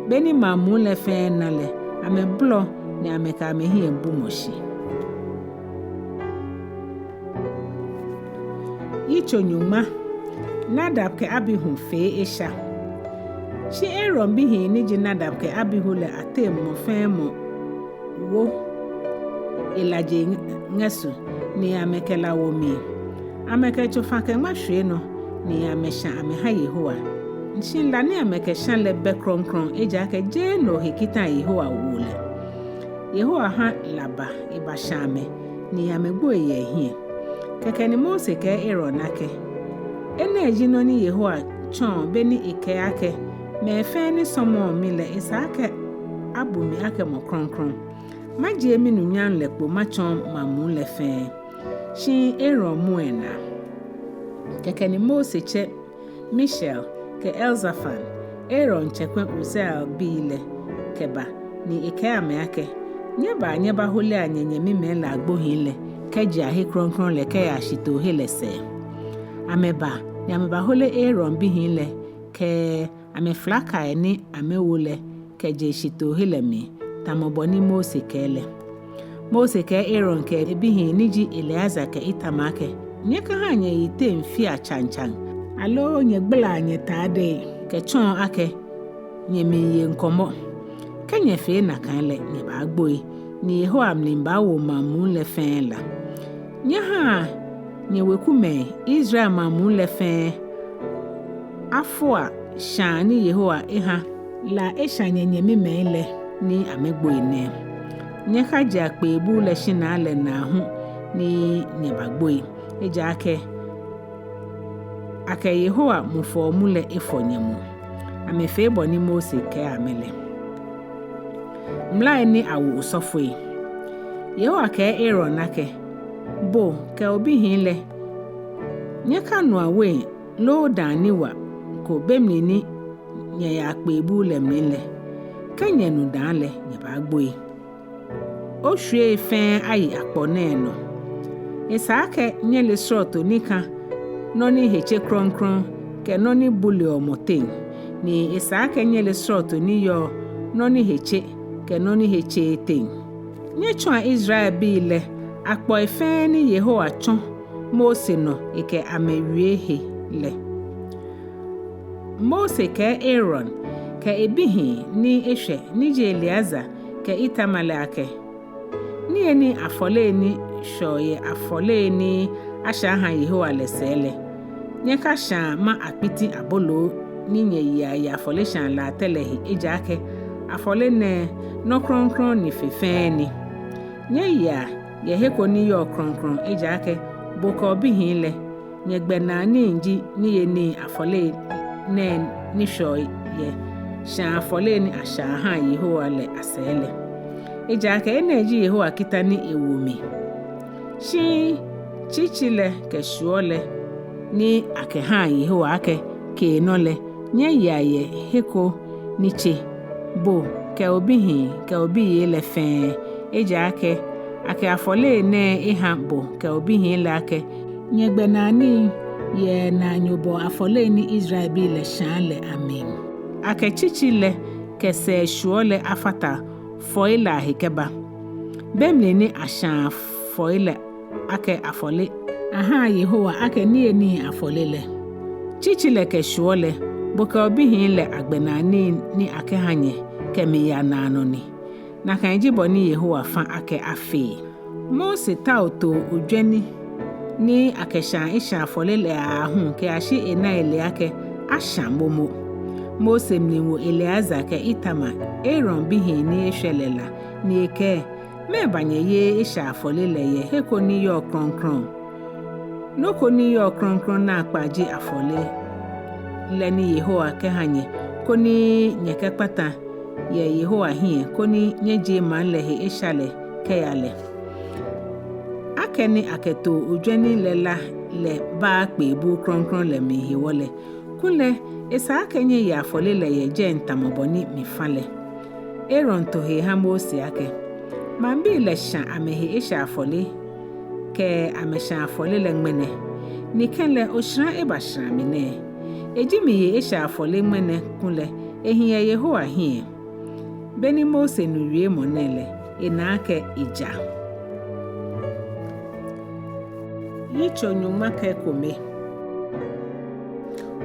beni mamu le fe na le ame blo ni ameka mehi embu moshi Yitso Nyɔŋma Nadab ke Abihu fe esha shi Aaron bihi ni ji Nadab ke Abihu le atem mo fe mo wo ilaje ngesu ni amekela wo mi ameke chofa ke mahwe no ni amesha ameha Yehowa nshinla ni ameke shan le be kronkron eja ke je no hekita Yehowa wo le Yehowa ha laba ibashame ni amegbo ye hie keke ni Mose ke Aaron ake ene jino ni Yehowa chon beni ike ake me fe ni somo mi le isake abumi ake mo kronkron maje mi nunyan le po machon mamu le fe shi Aaron muena keke ni Mose che Michel ke Elzaphan Aaron chekwe Uzel bile keba ni eke ameake nyeba hole anyenye mime la agbohile keji ahi kronkron le ke ashito hele se ameba ni ameba hole Aaron bihile ke ame flaka ni amewule keje shito hele mi tamoboni Mose kele Mose ke Aaron ke bihi niji Eleazar ke itamake nyeka hanye ite mfi achanchan alo nyegbla nye tade ke chon ake nyemiye nkomo kenye fe na kanle nyeba agboi ni ho amlimba wo mamun le fen la nyaha nyewekume Israel mamun le fen afua shani Yehowa eha la eshanye nyemime le ni amegboi ne nyeka ja pe bu le shina le na hu ni nyebagboi eja ake Yehowa mufo mule efonyemu amefe boni Mose ke amele mla ni awu usofwe Yehowa ke Aaron ake bo ke obi hinle nyeka no awe lo daniwa ko bemni nye ya pe bu le mle kenye nu danle nyebagboi o hwe fen ayi akpone no Isake nye le sroto nika noni heche kronkron ke noni buli omoten ni Isake nye le sroto ni yo noni heche ke noni heche ten nye chwa Israel bile akpo ife ni Yehowa chon Mose no ike amewie he le Mose ke Aaron ke ebihi ni ehwe ni je Eleazar ke itamale ake ni eni afole ni shoye afole ni asha Yehowa lesele nyeka sha ma akpiti abolo ni nye ya afole sha la telehi ejake afole ne no kronkron ni fefeni nye ya heko ni yo kronkron ejake boko bihile nye gbena ni nji ni ni afole ne ni shoye sha afole ni asha Yehowa le asele ejake eneji Yehowa kita ni ewumi chichile ke shuole ni ake Yehowa ake ke nole nye yaye heko niche bo ke obihi le fen ejake ake afole ne iha bo ke obihi le ake nye gbenani ye na nyobo afole ni Israel bi le shanle amen ake chichile ke se shuole afata foila hekeba bemle ni ashan foile ake afole Yehowa ake ni afole le chichile ke shuole boka obihi le agbenani ni ake hanye ke me ya na anoni na kan jibo ni Yehowa fa ake afi Mose tauto ojweni ni ake shan isha afole le ahun ke ashi ena ele ake ashan momo Mose mniwo Eleazar ke itama Aaron bihi ni eshelela ni eke me banye ye isha afole le ye heko ni yo kronkron noko ni yo kronkron na akpaji afole le ni Yehowa ke hanye koni nyeke pata ye Yehowa hie koni nyeje man le he ishale ke yale akeni aketo ojweni lela le ba pe bu kronkron le mi hiwole kule Isake nye ya afole le ye je ntamoboni mifale Aaron to he ha Mose ake mambi le shan amehe isha afole ke amesha afole le ngmene nikenle oshran ebashran mine ejimi ye isha afole ngmene kule ehiye Yehowa hie beni Mose nuwie monele inake ija Yitso Nyɔŋma ke Ekome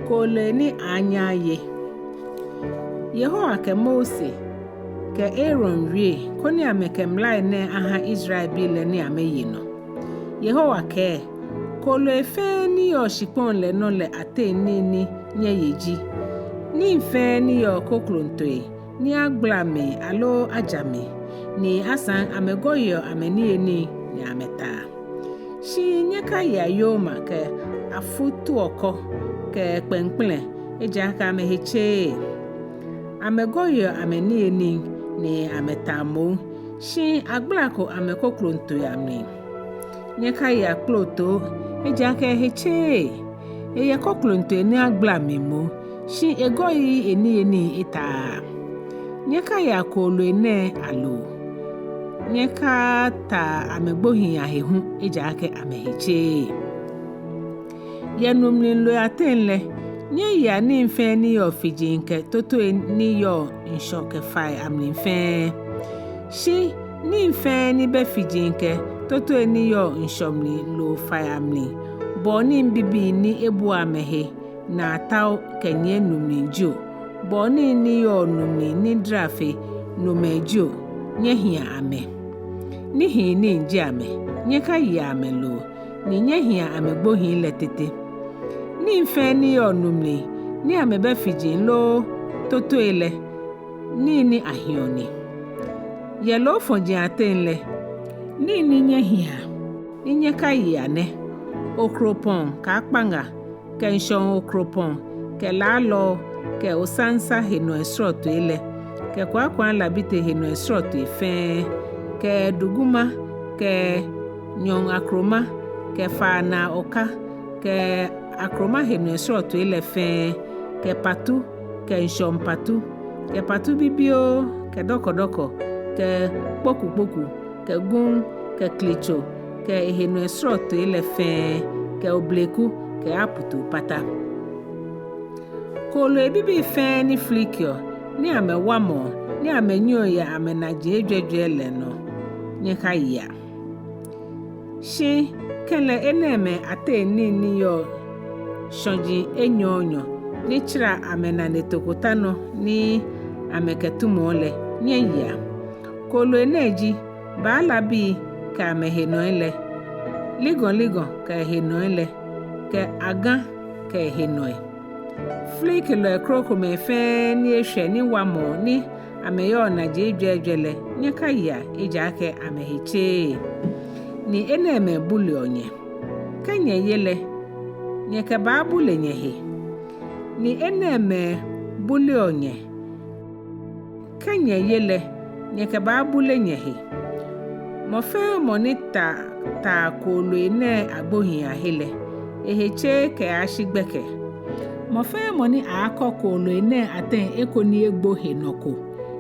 kole ni anya ye Yehowa ke Mose ke Aaron wie koni ameke mlai ne Israel bi le ni ameyi no Yehowa ke kolo efe ni yo shipon le no le ate ni nye yeji ni mfe ni yo koklontoe ni agbame alo ajame ni asan amegoyo ameni ni ameta shi nyeka ya yoma ke afutu oko ke Klɛŋklɛŋ ejaka meheche amegoyo ameni ni ametamo shi aglako amekoklonto yami nyeka ya kloto ejaka heche eye koklonto ni aglame mo shi egoyi eni ita nyeka ya kolo ene alo nyeka ta amegbohi ahehu ejake amehiche yanumlin lo atenle nye ya ni mfe ni yo fijinke toto ni yo nshoke fai amlin fe shi ni mfe ni be fijinke toto ni yo nshomli lo fai amlin bo ni mbibi ni ebu amehe na taw kenye numlin jo bo ni yo numlin ni drafe numejo nye hia ame ni hi ni nji ame nye ka yi ame lo ni nye hia amegbohi letete ni mfe ni yo numli ni amebe fijin lo toto ele ni ahioni ye lo fonji atenle ni nye hia ni nye ka yi ane okropon ka akpanga ke nshon okropon ke lalo ke osansa heno esroto ele ke kwa labite heno esroto ife ke duguma ke nyong akroma ke fana oka ke akroma heno esroto ele fe ke patu ke nshon patu ke patu bibio ke doko ke poku ke gun ke klicho ke heno esroto ele fe ke obleku ke aputu pata kolo ebibi fe ni flikio ni ame wamo ni ame nyo ya ame na Ejwɛ le no nyeka ya shi kele eneme ate ni yo shonji Enyɔ ni chira ame na netokota no ni ame ketumole nye ya kolo eneji ba labi ka ame heno ele ligon ka heno ele ke aga ka heno flik lo Ekome fe ni ehwe ni wamo ni ameyo na Ejwɛ le nyeka ya ejake amehiche ni eneme buli onye kenye yele nyeka ba buli nyehe ni eneme buli onye kenye yele nyeka ba buli nyehe mofe monita ta kolo ene agbohi ahile eheche ke ashigbeke mofe moni akokolo ene aten ekoni egbo henoko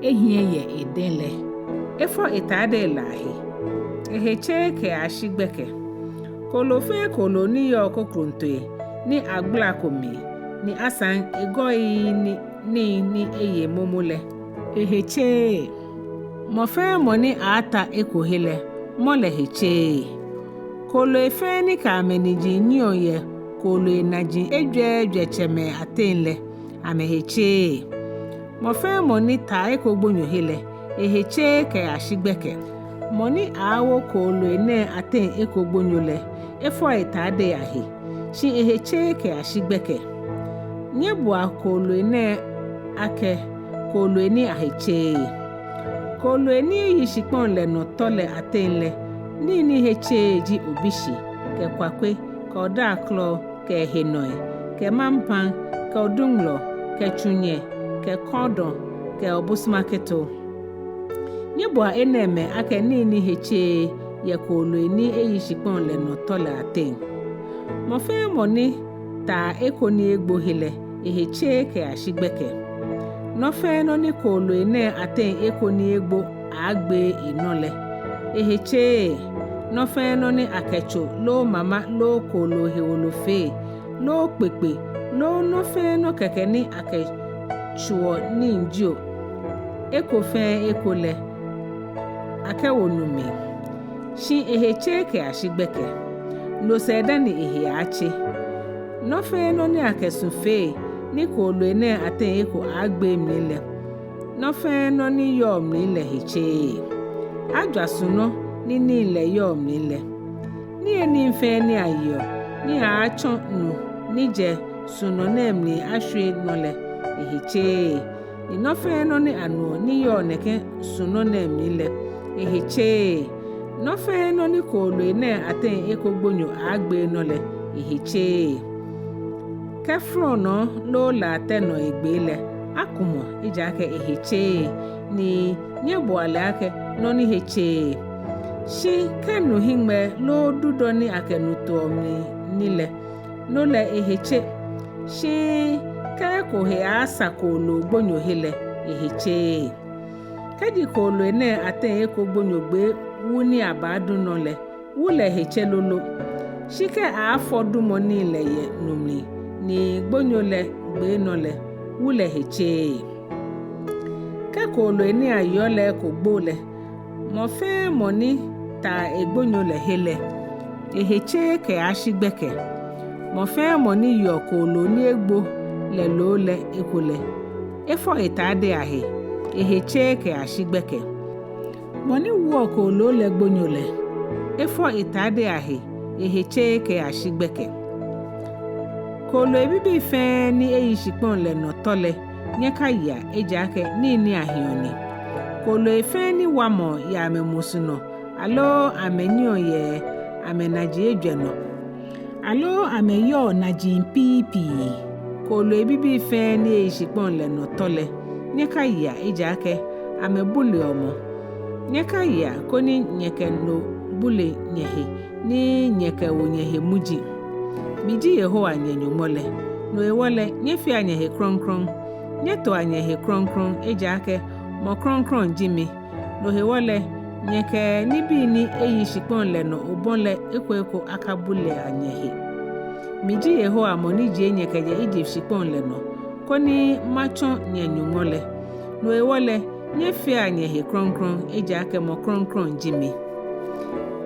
ehie ye edele efo itade lahi eheche ke ashigbeke kolo fe kolo ni yo kokruntoe ni agbla komi ni asan egoi ni eye momole eheche mofe moni ata ekohile mole heche kolo efe ni ka ameniji nyo ye kolo enaji Ejwɛ cheme atenle ameheche mofe moni ta ekogbonyo hele eheche ke ashigbeke moni awo kolo ene aten ekogbonyo le efo itade yahi shi eheche ke ashigbeke nyebua kolo ene ake kolo eni aheche kolo eni yishikpon le no tole atenle ni heche ji obishi ke kwakwe ke odaklo ke henoi ke mampan ke odunglo ke chunye ke kodon ke obusmaketo nyebua eneme ake ni heche ye kolo eni eyishikpon le no tole aten mofe moni ta ekoni egbo hele eheche ke ashigbeke nofe no ni kolo ene aten ekoni egbo agbe inole eheche nofe no ni akecho lo mama lo kolo heolofe lo pepe lo nofe no keke ni akechuo ni njio ekofe ekole akewonume shi eheche ke ashigbeke lo seda ni ehe achi nofe no ni akesufe ni kolo ene aten eko agbe mile nofe no ni yo mile heche ajwasuno ni ile yo mile ni eni mfe ni ayo ni achon nu ni je suno nemni ahwoi nole eheche ni nofe no ni anu ni yo neke suno nemile eheche nofe no ni kolo ene aten ekogbonyo agbe nole eheche kefro no lo la teno egbele akumo ijake eheche ni nyeboale ake no ni heche shi kenu hingme lo dudo ni akenuto mi nile no le eheche shi ke ko he asa ko lo gbonyo hele eheche Keji kolo ene ate eko gbonyogbe wuni abadu nole wule hechelolo shike afodu moni le ye numli ni gbonyole gbe nole wule heche ke kolo ene ayole ko gbole mo fe moni ta egbonyole hele eheche ke ashigbeke mo fe moni yo kolo ni egbo le lo le ekole efo itade ahe eheche ke ashigbeke moni wo kolo le gbonyole efo itade ahe eheche ke ashigbeke kolo ebibi fe ni eyishipon le no tole nyeka ya ejake ni ahioni kolo efe ni wamo ya memusuno alo amenyo ye amenaji Ejwɛ no alo ameyo naji pipi kolo ebibi fe ni eyishipon le no tole nyeka ya ejake amebuli omo nyeka ya koni nyeke no bule nyehe ni nyeke wonyehe muji miji Yehowa Nyɔŋmɔ le no ewole nyefi anyehe kronkron nyeto anyehe kronkron ejake mo kronkron jimi no hewole nyeke nibi ni eyishipon le no obonle ekweko akabule anyehe miji Yehowa moniji nyeke je ejishipon le no koni macho Nyɔŋmɔ le no ewole nyefi anyehe kronkron ejake mo kronkron jimi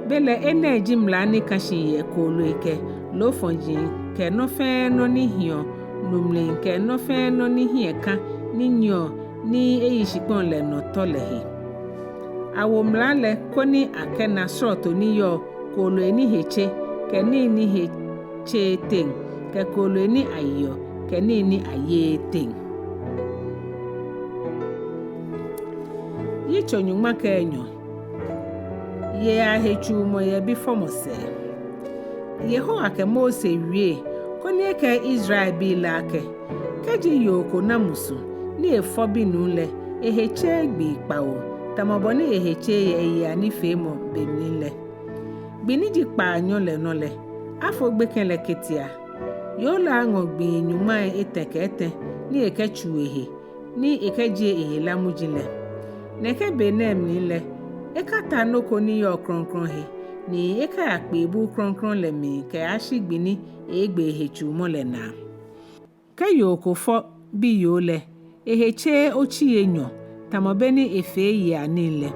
bele ene jimla ni kashi ye kolo ike lo fonji ke no fe no ni hio numli ke no fe no ni hieka ni nyo ni eyishipon le no tolehi awo mlale koni akena soto ni yo kolo eni heche ke ni heche ten ke kolo eni ayo ke ni aye ten Yitso Nyɔŋma ke Enyɔ ye ahechu mo ye before mo se Yehowa ke Mose wie koni ke Israel bi la ke keji yoko na musu ni efobi nule eheche gbi Kpawo tamobo ni eheche ye ya ni femo benile gbini ji Kpaanyɔ le no le afo gbekele ketia yo la ngo gbi Nyɔŋmai etekete ni ekechu ehe ni ekeje ehe la mujile neke benem ni le ekata noko ni yo kronkron he ni eka akpebu kronkron le mi ke ashigbini egbe hechu mo le na ke yo ko fo bi yo le eheche ochi Enyɔ tamobe ni efe ya ni le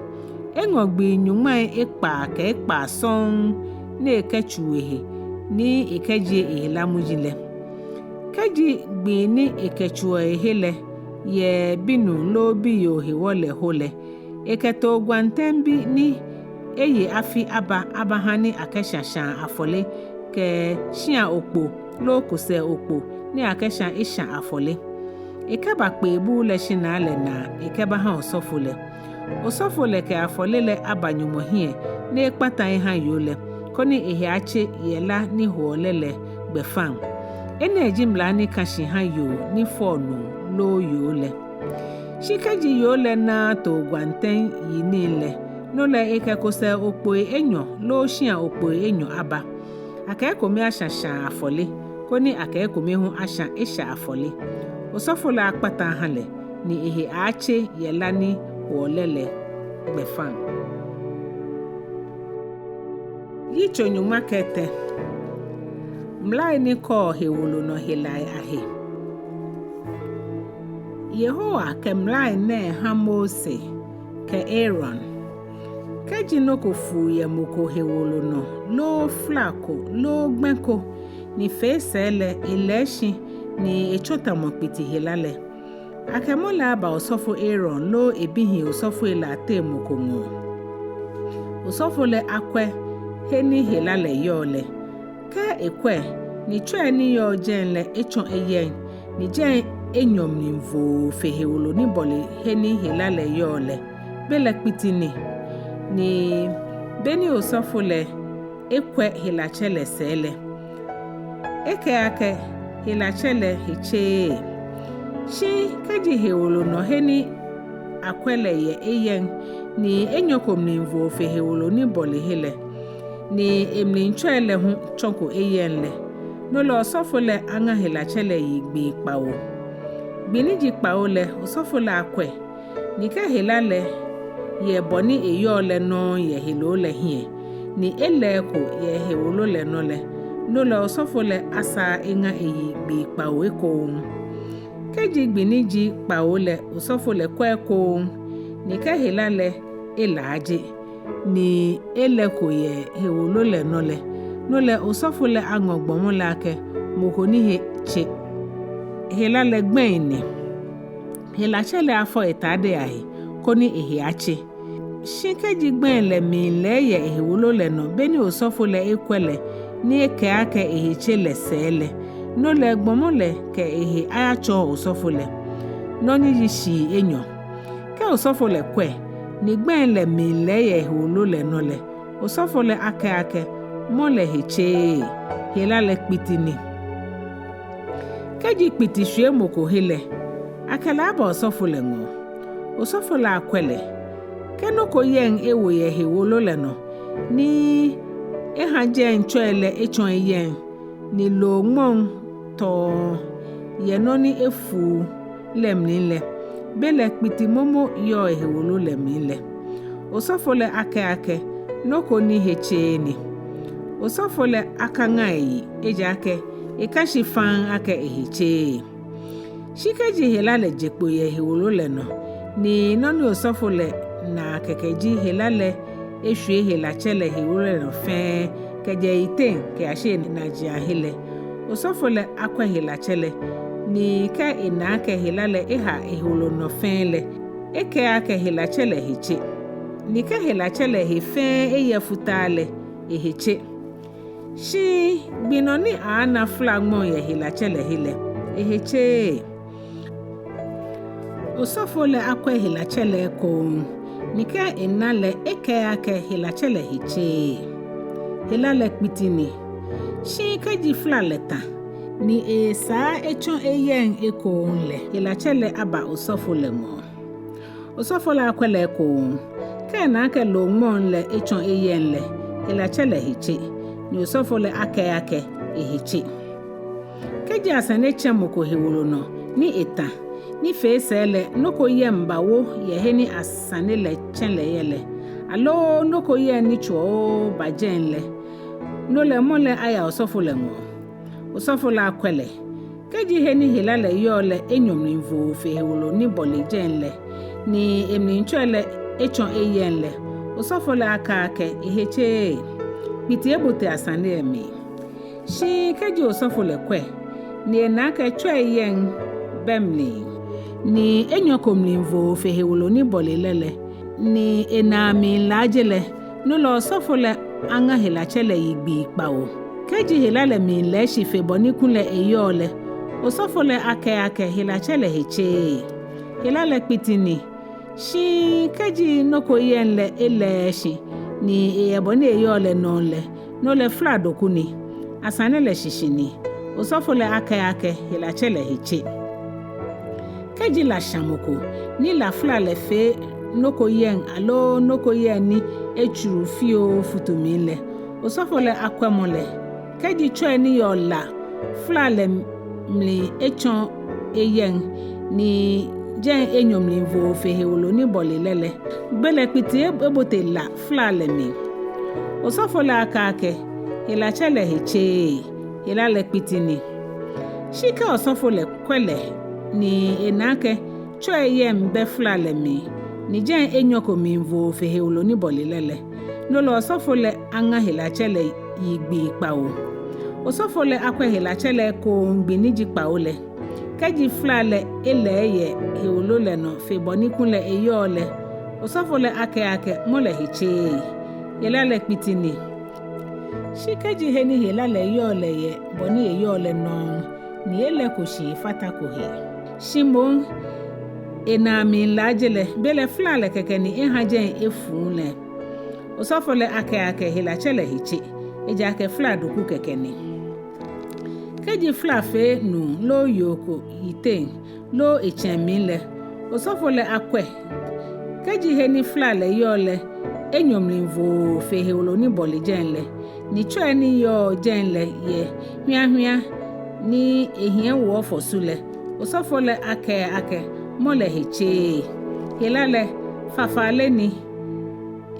engogbi Nyɔŋmai Ekpaa ke Ekpaa son ni ekechu ehe ni ekeje ehe la mujile keji gbi ni ekechu ehe le ye binu lo bi yo he wole hole eketo gwantembi ni eye afi abahani akeshashan afole ke shia okpo lo kuse okpo ni akesha isha afole ekeba kpebu le shina le na ekeba ha osofole ke afole le abanyumohie ni ekpata ha yole koni ehe ache yela ni huolele gbefam ene jimla ni kashi ha yo ni fonu lo yole shikeji yole na to gwanten yinile no le ekekose okpo Enyɔ lo shia okpo Enyɔ aba Ekome ashasha afole koni Ekome hu asha isha afole osofola akpata hale ni ehe ache yelani wolele gbefan Yitso Nyɔŋma kete mlai ni ko he wolo no helai ahe Yehowa ke mlai ne ha Mose ke Aaron keji no ko fu ye moko he wolo no lo flako lo gbenko ni fesele eleshi ni echota mokpiti helale akemola ba osofo Aaron lo ebihi osofo elate moko ngo osofo le akwe heni helale yole ke ekwe ni twa ni yo jenle echon eyen ni jen enyom ni mvo fehewolo ni bole heni helale yole bele kpitini ni beni osofole ekwe helachele sele eke ake helachele heche shi keji hewolo no heni akwele ye eyen ni enyokom ni mvo fehewolo ni bole hele ni emni nchwele hu chonko eyen le no lo osofole anga helachele yigbe Kpawo gbini ji Kpawo le osofole akwe ni ke helale ye boni Enyɔ le no ye helo le hie ni ele ko ye hewolo le no le no le osofo le asa enga eyi gbi Kpawo eko keji gbini ji Kpawo le osofo le kwa eko ni ka hela le elaje ni ele ko ye hewolo le no le osofo le angogbon la ke moko ni he che hela le gbeni hela chele afọ itade ahi koni ehi achi shikeji gben le mi le ye hewolo le no beni osofo le ekwele ni eke ake ehi chele sele no le gbomo le ke ehi ayacho osofo le no ni yishi Enyɔ ke osofo le kwe ni gben le mi le ye hewolo le no le osofo le ake mo le heche hela le kpitini keji kpiti hwe moko hele akala aba osofo le ngo osofo le akwele keno ko yen ewo ye hewolo le no ni ehaje nchoele echon yen ni lo mon to ye no ni efu lemnile bele kpiti momo yo hewolo lemnile osofo le ake no ko ni heche ni osofo le akanga yi ejake ikashi fan ake eheche shikeji hela le jekpo ye hewolo le no ni noni osofo le na kekeji hela le ehwe hela chele hewolo le no fe keje ite ke ashe na ji ahile osofo le akwa hela chele ni ka ina ke hela le eha hewolo no fe le eke ake hela chele heche ni ka hela chele he fe eye futale eheche shi binoni ana flagmo ye hela chele hele eheche osofo le akwa hela chele ko nika enale eke ake hela chele heche hela le kpitini shi kaji flaleta ni esa echon eyen eko nle hela chele aba osofo le mo osofo le akwa le ko ke na ke lo mon le echon eyen le hela chele heche ni osofo le ake eheche keji asane chemoko hewolo no ni eta ni fesele noko ye mbawo ye heni asane le chenle yele alo noko ye ni chuo bajenle no le mole aya osofo le ngo osofo la akwele keji heni hilale yo le enyomni mvo fe hewolo ni bole jenle ni emni nchwele echon eyenle osofo la ake eheche biti ebote asane emi shi keji osofo le kwe ni enake chwe yen bemli ni Enyɔ komlimvo fe hewolo ni bole lele ni enami lajele no lo osofo le anga hela chele igbi Kpawo keji hela le mi le shife boni kunle Enyɔ le osofo le ake hela chele heche hela le kpitini shi keji noko yen le ele shi ni eboni Enyɔ le no le flado kuni asane le shishini osofo le ake hela chele heche keji la shamoko ni la fla le fe noko yen alo noko yen ni echuru fio futumile osofo le akwemole keji chwe ni yo la fla le mli echon eyen ni jen enyomli vo fe hewolo ni bole lele gbele piti ebote la fla le mi osofo le ake hela chele heche hela le pitini shike osofo le kwele ni enake chwe ye mbe fla le mi ni jen Enyɔ komimvo fe hewolo ni bole lele no lo osofo le anga hela chele igbi Kpawo osofo le akwa hela chele ko ngbini ji Kpawo le keji fla le ele ye hewolo le no fe boni kunle Enyɔ le osofo le ake mole heche hela le pitini shikeji heni hela le Enyɔ le ye boni Enyɔ le no ni ele ko shi fata ko he shimon enami lajele bele fla le keke ni ehajen efu le osofo le ake hela chele hiche eja ake fla doku keke ni keji fla fe nu lo yoko ite lo echemi le osofo le akwe keji heni fla le yo le enyomli vo fe hewolo ni boli jenle ni chwe ni yo jenle ye hwia ni ehien wo fosule osofo le ake mole heche hela le fafale ni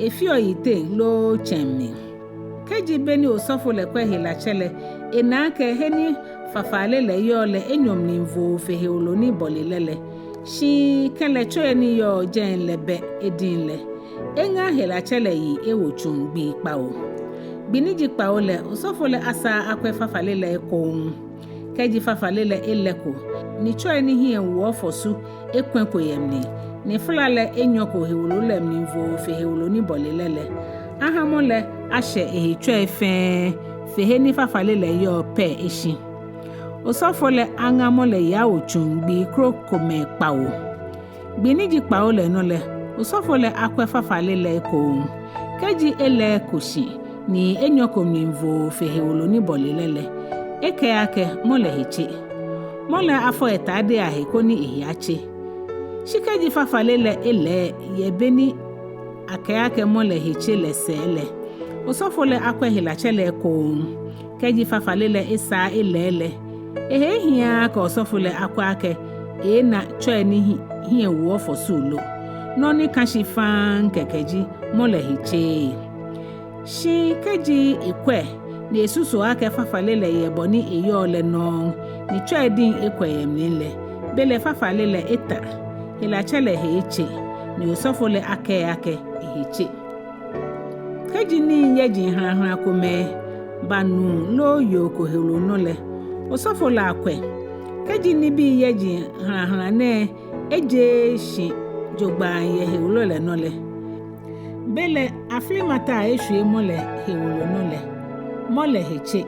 efio yite lo chemmi keji beni osofo le kwe hilachele enake heni fafale le yo le enyom ni mvo fehe oloni bolilele shi kele choye ni yo jen lebe edin le enga hilachele yi ewochun gbi Kpawo biniji Kpawo le osofo le asa akwe fafale le ekon keji fafale le eleko ni choye ni hie wo fosu ekwenko yemni ni fulale Enyɔ ko hewolo le mnivo fe hewolo ni bolilele ahamole ashe ehitwe fe fehe ni fafale le yo pe eshi osofo le angamole ya ochungbi Ekome Kpawo biniji Kpawo le no le osofo le akwe fafale le ko keji ele koshi ni Enyɔ ko mnivo fe hewolo ni bolilele eke ake mole hichi mole afọ etade ahekoni ehiache shikeji fafale le ele yebeni ake mole hichi le sele osofo le akwe hilachele ko keji fafale le isa ele ehihia ka osofo le akwa ake na choe ni hie wo fosulo no ni kashi fan kekeji mole hichi shi keji ikwe ni esusu ake fafale le yeboni eyo le no ni choe din ekwe yemnile bele fafale le eta hilachele heche ni osofo le ake heche keji ni yeji hran kome banu lo yoko helo no le osofo le akwe keji ni bi yeji hran ne eje shi jogba ye helo le no le bele aflimata ehwe mole helo no le mole heche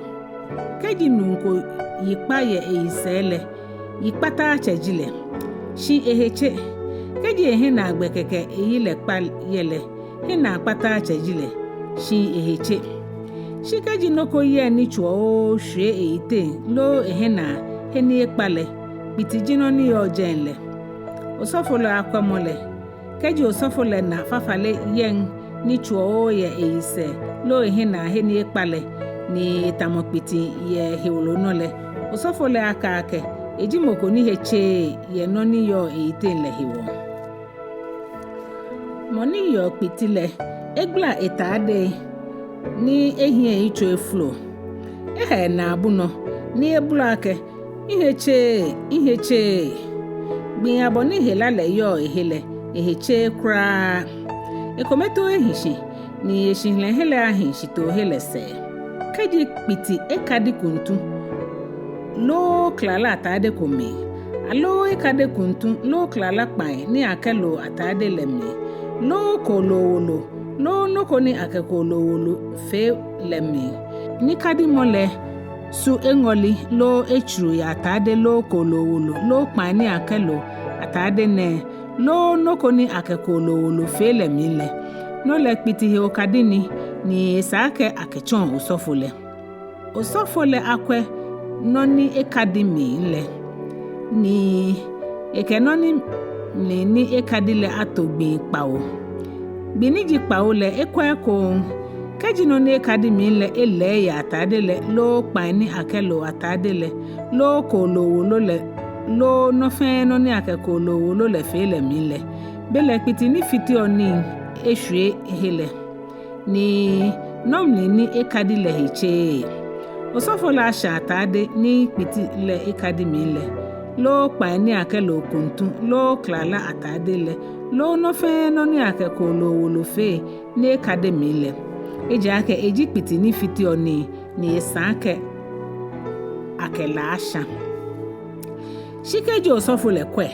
keji nunko yipaye eisele yipata chejile shi eheche keji ehe na agbekeke eyile kpal yele he na akpata chejile shi eheche shi keji noko ye ni chuo hwe eite lo ehe na he ni ekpale bitijino ni yo jenle osofo le akwamole keji osofo le na fafale yen ni chuo ye eise lo ehe na he ni ekpale ni tamokpiti ye hewolo nole osofo le ake ejimoko ni heche ye no ni yo eite le hiwo moni yo pitile egla etade ni ehie icho eflo ehe na abuno ni ebula ake iheche gbin abo ni helale yo ehele eheche kra ekometo ehishi ni eshinle hele ahishi to hele se keji piti ekadi kuntu lo klala atade kome alo ekade kuntu lo klala kpai ni akelo atade lemi lo kolowolo lo noko ni akekolowolo fe lemi ni kadi mole su engoli lo echuru ya atade lo kolowolo lo kpai ni akelo atade ne lo noko ni akekolowolo fe lemi le no le piti he okadini ni sake akechon osofole akwe noni ekadimi le ni ekenoni ni ekadile atogbi Kpawo biniji Kpawo le ekwe ko keji noni ekadimi le ele ya atadele lo pani akelo atadele lo kolowolo le lo nofe noni akekolowolo le fele mi le bele piti ni fiti oni ehwe hele ni nomni ni ekadile heche osofo la shatade ni piti le ekadimi le lo pa ni akelo kuntu lo klala atade le lo no fe no ni akekolo wolo fe ni ekadimi le eji ake eji piti ni fiti oni ni esake akela asha shikeji osofo le kwe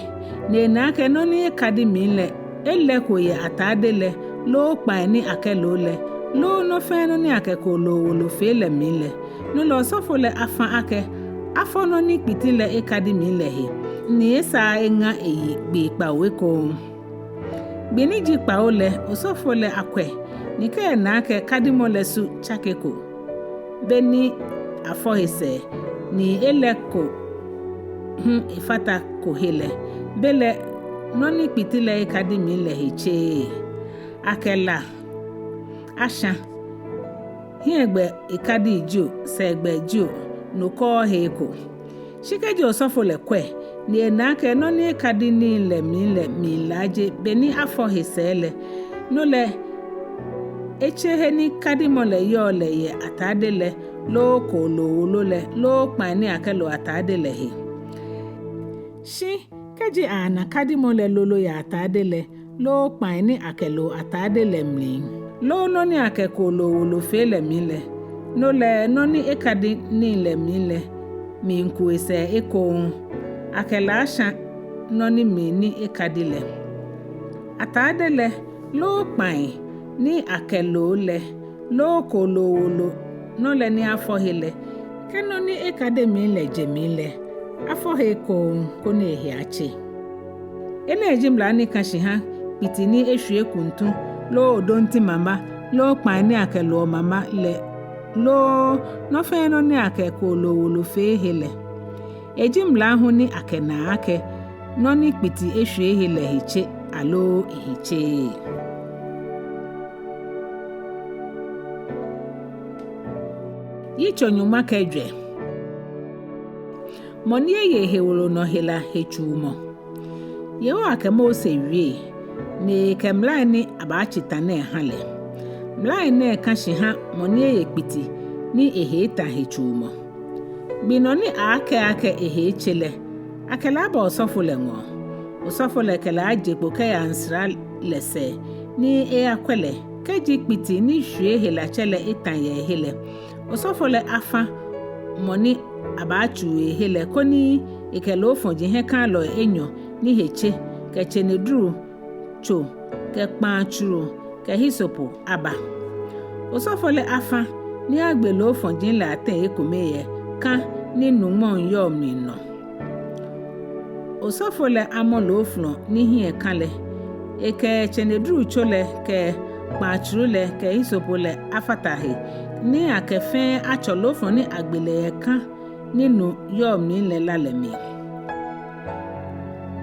ni na ake no ni ekadimi le ele ko ye atade le lo pa ni akelo le lo no fe no ni akekolo wolo fe le mi le no lo sofo le afa ake afọ no ni piti le ekadimi le he ni esa enga eyi gbe Kpawo ko biniji Kpawo le osofo le akwe ni ke na ake kadimo le su chakeko beni afọ hese ni eleko ifata ko hele bele no ni piti le ekadimi le heche akela asha hiegbe ikadi jo segbe jo nuko heko shikeji osofo le kwe ni enake no ni ikadi ni le mi laje beni afọ hesele no le eche ni kadimo le yo le ye atade le lo ko lo wolo le lo kpan ni akelo atade le he shi keji ana kadimo le lolo ya atade le lo kpan ni akelo atade le mli lo no ni akeko lo wolo fe le mi le no le no ni ekadi ni le mi le mi nku ese eko akela asha no ni mi ni ekadi le atade le lo kpan ni akelo le lo ko lo wolo no le ni afọ hele keno ni ekademi le jemile afọ he ko na ehi achi ene ejimla ni kashi ha pitini ehwu ekuntu lo odonti mama lo kpan ni akelo mama le lo no fe no ni akeko lo wolo fe hele ejimla hu ni akena ake no ni piti ehwu hele hiche alo ehiche Yitso Nyɔŋma ka Ejwɛ moni ye hewolo no hela hechumo yewo akemo se wie ne kemla ni abachita na hale mla ne kashi ha moni ye kpiti ni eheta hechumo bino ni ake ehechele akela ba osofo le ngo osofo le kela ajepo ka ya nsra lese ni akwele keji kpiti ni hwie hela chele itan ye hele osofole afa moni abachu hele koni ikelo fonji he kan lo Enyɔ ni heche ke chenedru cho ke Ekpaa churu ke hisopo aba osofole afa ni agbelo fonji la ate Ekome ye kan ni Enumɔ yo mi no osofole amolo oflo ni hie kanle eke chenedru cho le ke Ekpaa churu le ke hisopo le afatahe ni akefe acholofo ni agbele kan ninu yo mi le lalemi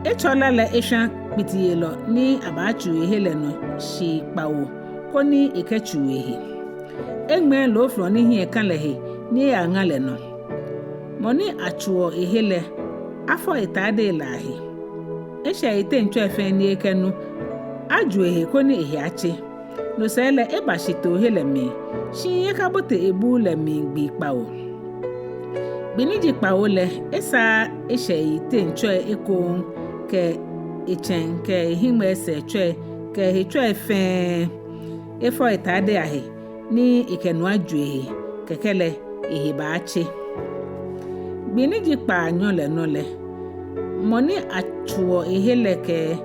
echola le esha pitiyelo ni abachu ehele no shi Kpawo koni ikechu ehe egme loflo ni hie kan lehe ni angale no moni achuo ehele afọ itade lahe esha ite ncho efe ni ekenu aju ehe koni ehe achi no sele ebashito hele mi shi yekabote ebu le mi gbi Kpawo biniji Kpawo le esa eshe ite ncho eko ke echen ke himwe ese chwe ke hecho efe efo itade ahe ni ikenu aju ehe kekele ehe baachi biniji Kpaanyɔ le no le moni achuo ehele ke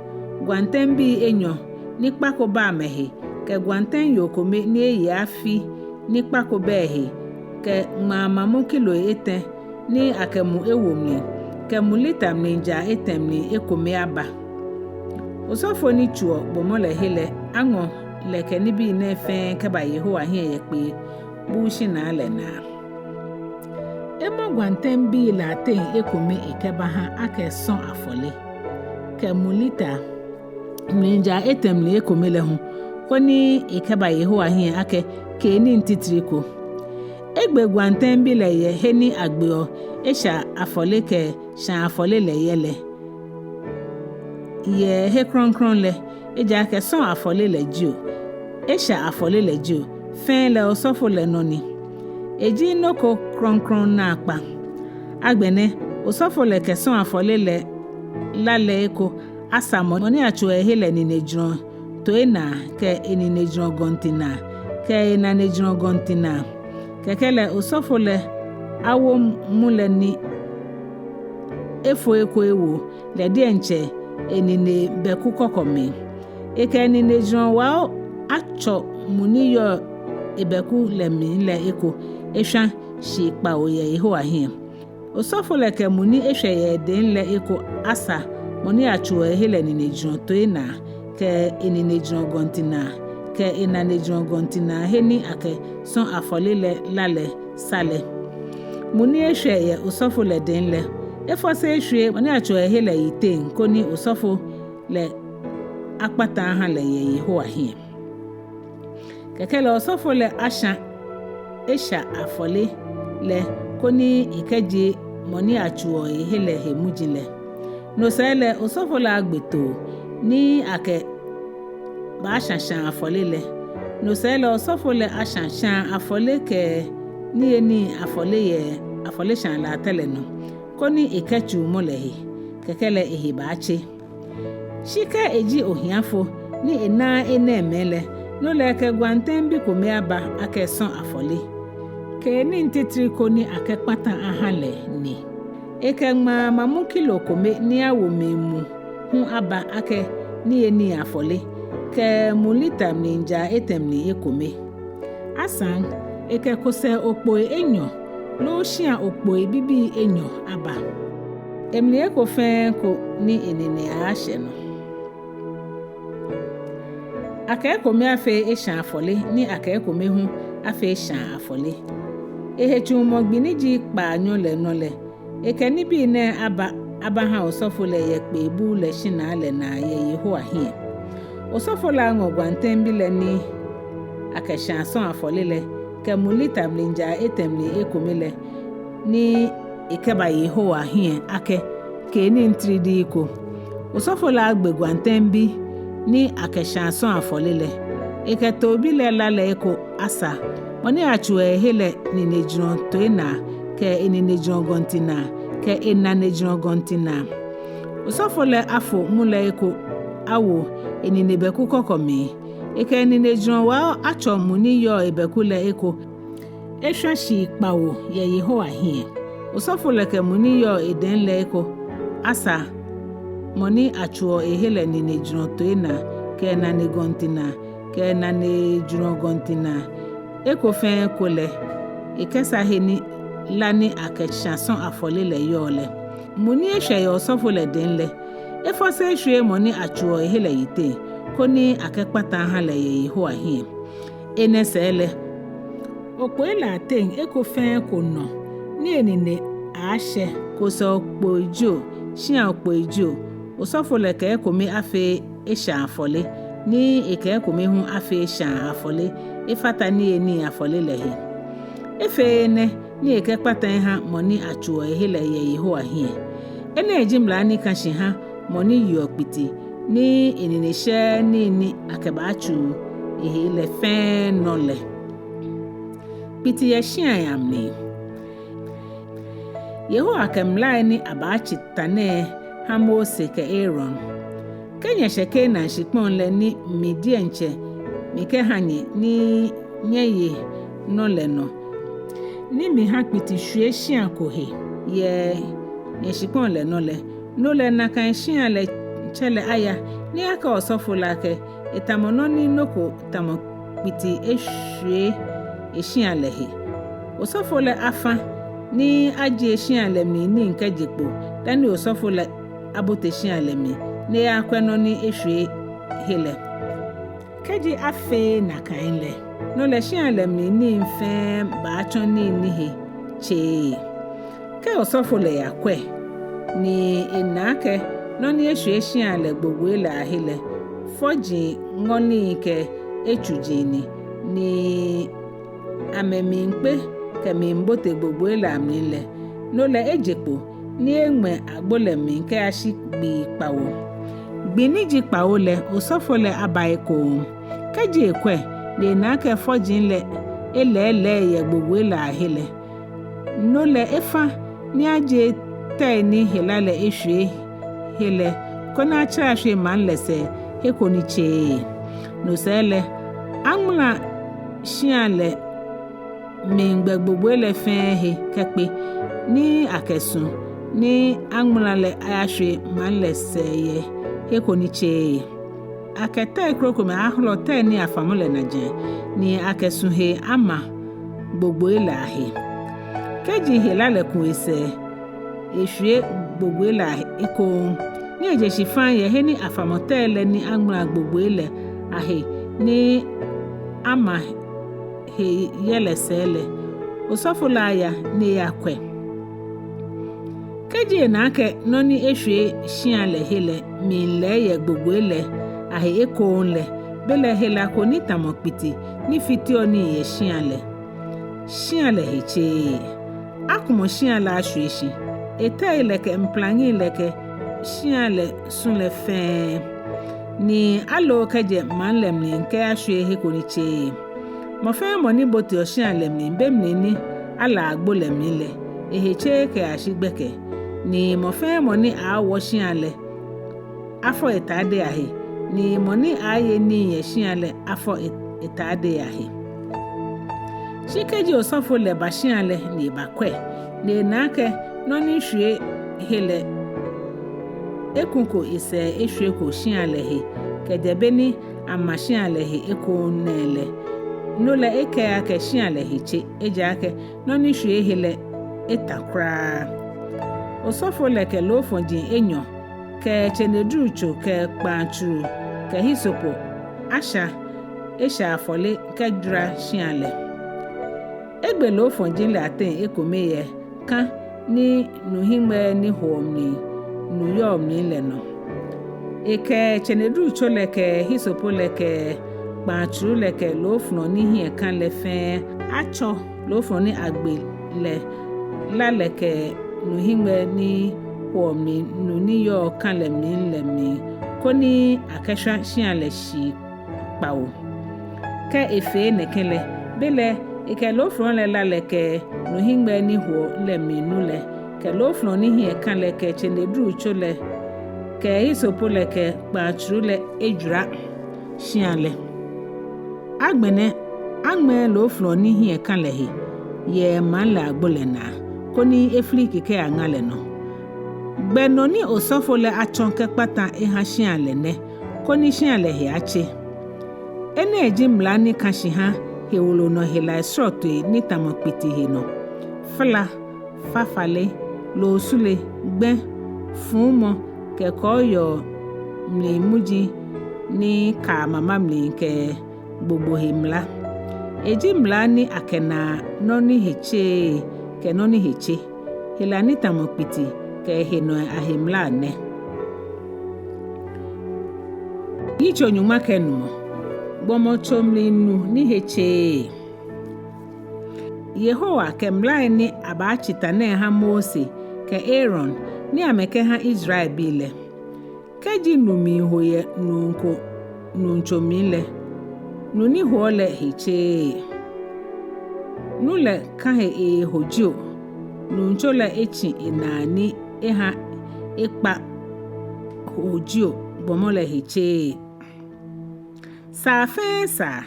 gwantembi Enyɔ ni kpako ba mehe ke gwanten Ekome ni yafi ni kpako behe ke mama kilo ete ni akemu ewomni ke mulita mninja etemni Ekome aba osofo ni chuo bomole hele ango leke ni bi na efe ke ba Yehowa hie yekpe bushi na ale na emo gwanten bi la ten Ekome ekeba ha ake son afole ke mulita mninja etemni Ekome le hu koni ikeba Yehowa hie ake keni ntitriko egbe gwanten bi le ye heni agbeo esha afole ke sha afole le yele ye he kronkron le eja ke son afole le jio esha afole le jio fen le osofo le noni eji noko kronkron na akpa agbene osofo le ke son afole le lale eko asamo ni acho ehele ni nejron to ena ke eni nejron gontina ke ena nejron gontina kekele osofo le awo mule ni efo eko ewo le die nche eni ne beku kokome eke eni nejron wa acho muniyo ebeku le mi le eko esha shi Kpawo ye Yehowa hie osofo le ke muni ehwe ye den le eko asa moni acho ehele ni nejron to ena ke eni nejron gontina ke ena nejron gontina heni ake son afole le lale sale muni ehwe ye osofo le den le efo se ehwe moni acho ehele ite koni osofo le akpata ha le ye Yehowa hie kekele osofo le asha esha afole le koni ikeji moni acho ehele hemujile no sele osofo le agbeto ni ake ba shashan afole le no sele osofole ashanshan afole ke ni eni afole shan la tele no koni ekechu molehi kekele ehibachi shika eji ohiafo ni ena enemele no leke gwantembi kome aba akeson afole ke ni ntitri koni akekpata ahale ni ekengma mamu kilo kome ni awomemu hu aba ake ni eni afole ke mulita mninja etemni ekome asan eke kose okpo Enyɔ lo shia okpo bibi Enyɔ aba emni eko fen ko ni enene ashe no akekome afe eshan afole ni akekome hu afe eshan afole ehechu mogbini ji Kpaanyɔ le nole eke ni bi ne aba ha osofo le yekpe bu le shina le na ye Yehowa hie osofo la ngogwantembi le ni akeshan son afole le ke mulita mlinja etemli ekome le ni ikeba Yehowa hie ake ke ni ntridi iko osofo la gbegwantembi ni akeshan son afole le ike tobi le la le eko asa oni achue hele ni nejron toina ke enenejron gontina ke enanejron gontina osofo le afo mule eko awo eninebeku kokomi ike enenejron wa acho muni yo ebeku le eko eshashi Kpawo ye Yehowa hie osofo le ke muni yo eden le eko asa moni achuo ehele nenejron toina ke nanegontina ke nanejron gontina eko fen kole ikesa heni lani akechanson afole le yole muni ehwe yo osofo le den le efose ehwe moni achuo ehele yite koni akekpata ha le Yehowa hie enesele okpo ela ten eko fen ko no ni enine ashe ko so okpo ijo shia okpo ijo osofo le ke ekome afe eshan afole ni eke ekome hu afe eshan afole ifata ni eni afole lehi efe ne ni eke kpata ha moni achuo ehele ye Yehowa hie ene ejimla ni kanshi ha moni yo piti ni enine she ni akeba achu ehele fe nole piti ye shia yamni Yehowa kemla ni abachi tane ha Mose ke Aaron kenya sheke na shikpon le ni midienche mike hanye ni nyeye no le no ni mi ha piti hwe shia kohe ye shikpon le no le na kan shia le chele aya ni aka osofo la ke etamono ni noko tamo piti ehwe eshia lehe osofo le afa ni aje eshia le mi ni nkejekpo dani osofo le abote shia le mi ne akweno ni ehwe hele keji afe na kainle no le shia le mi ni mfe ba chon ni nihe che ke osofo le yakwe ni enake no ni ehwe shia le gbogbo ile ahile foji ngoni ke echujini ni amemimpe ke mimbote gbogbo ile amile no le ejekpo ni enwe agbole mi ke ashigbi Kpawo gbini ji Kpawo le osofo le abaiko keji ekwe le na ke foji le ele ye gbogbo ile ahile no le efa ni aje te ni helale ehwe hele kona cha hwe man lese hekoni che no sele amula shiale mingbe gbogbo ile fen he kepe ni akesun ni amula le ayahwe man lese ye hekoni che akete Ekome ahlo te ni afamule naje ni akesun he ama gbogbo ile ahe keji helale kun ise ehwe gbogbo ile iko ni eje shifan ye he ni afamotele ni amula gbogbo ile ahe ni ama he yele sele osofo la ya ni yakwe keji na ke no ni ehwe shian le hele mi le ye gbogbo ile ahe eko le bele hela ko ni tamokpiti ni fiti oni ye shian le heche akumo shian la ashweshi ete ile ke mplangi ile ke shian le sun le fin ni alo keje man lemni nke Ahwoi hekoni che mofe moni boti oshian lemni bemni ni ala agbo lemni le eheche ke ashigbeke ni mofe moni a washian le afọ etade ahe ni moni aye ni yeshian le afọ etade ahe shikeji osofo le bashian le ni bakwe ni nake noni hwie hele ekunko ise ehwie ko shian le he kedebeni amashian le he ekonele nole eke ake shian le he che ejake noni hwie hele etakra osofo le ke lofonjin Enyɔ ke chenedrucho ke kpanchuru ke hisopo asha esha afole ke dra shian le egbe lofonjin le aten Ekome ye kan ni nuhimbe ni homni nuyom ni le no eke chenedrucho le ke hisopo le ke kpanchuru le ke lofno ni hie kan le fe acho lofno ni agbe le la le ke nuhimbe ni homni nuni yo kan le mi koni akesha shian le shi Kpawo ke efe nekele bele eke lofno le la le ke nuhimbe ni ho le mi nule ke lofno ni hie kan le ke chenedrucho le ke hisopo le ke kpanchuru le Ejwɛ shian le agme lofno ni hie kan le he ye man la agbole na koni efliki ke angale no gbeno ni osofo le achonke pata eha shian le ne koni shian le he ache ene eji mlani kashi ha he wolo no he la sroto ni tamokpiti he no fla fafale lo sule gbe fumo ke koyo mli muji ni ka mama mli ke gbogbo he mla eji mlani akena noni heche ke noni heche helani tamokpiti ke heno ahimla ne Yitso Nyɔŋma ke Enumɔ gbomo chomli nu ni heche Yehowa ke mla ni abachita ne ha Mose ke Aaron ni ameke ha Israel bile keji numi hoye nunko nunchomile nuni hole heche nule kahe hojio nunchola echi inani eha ekpa hojio bomole heche sa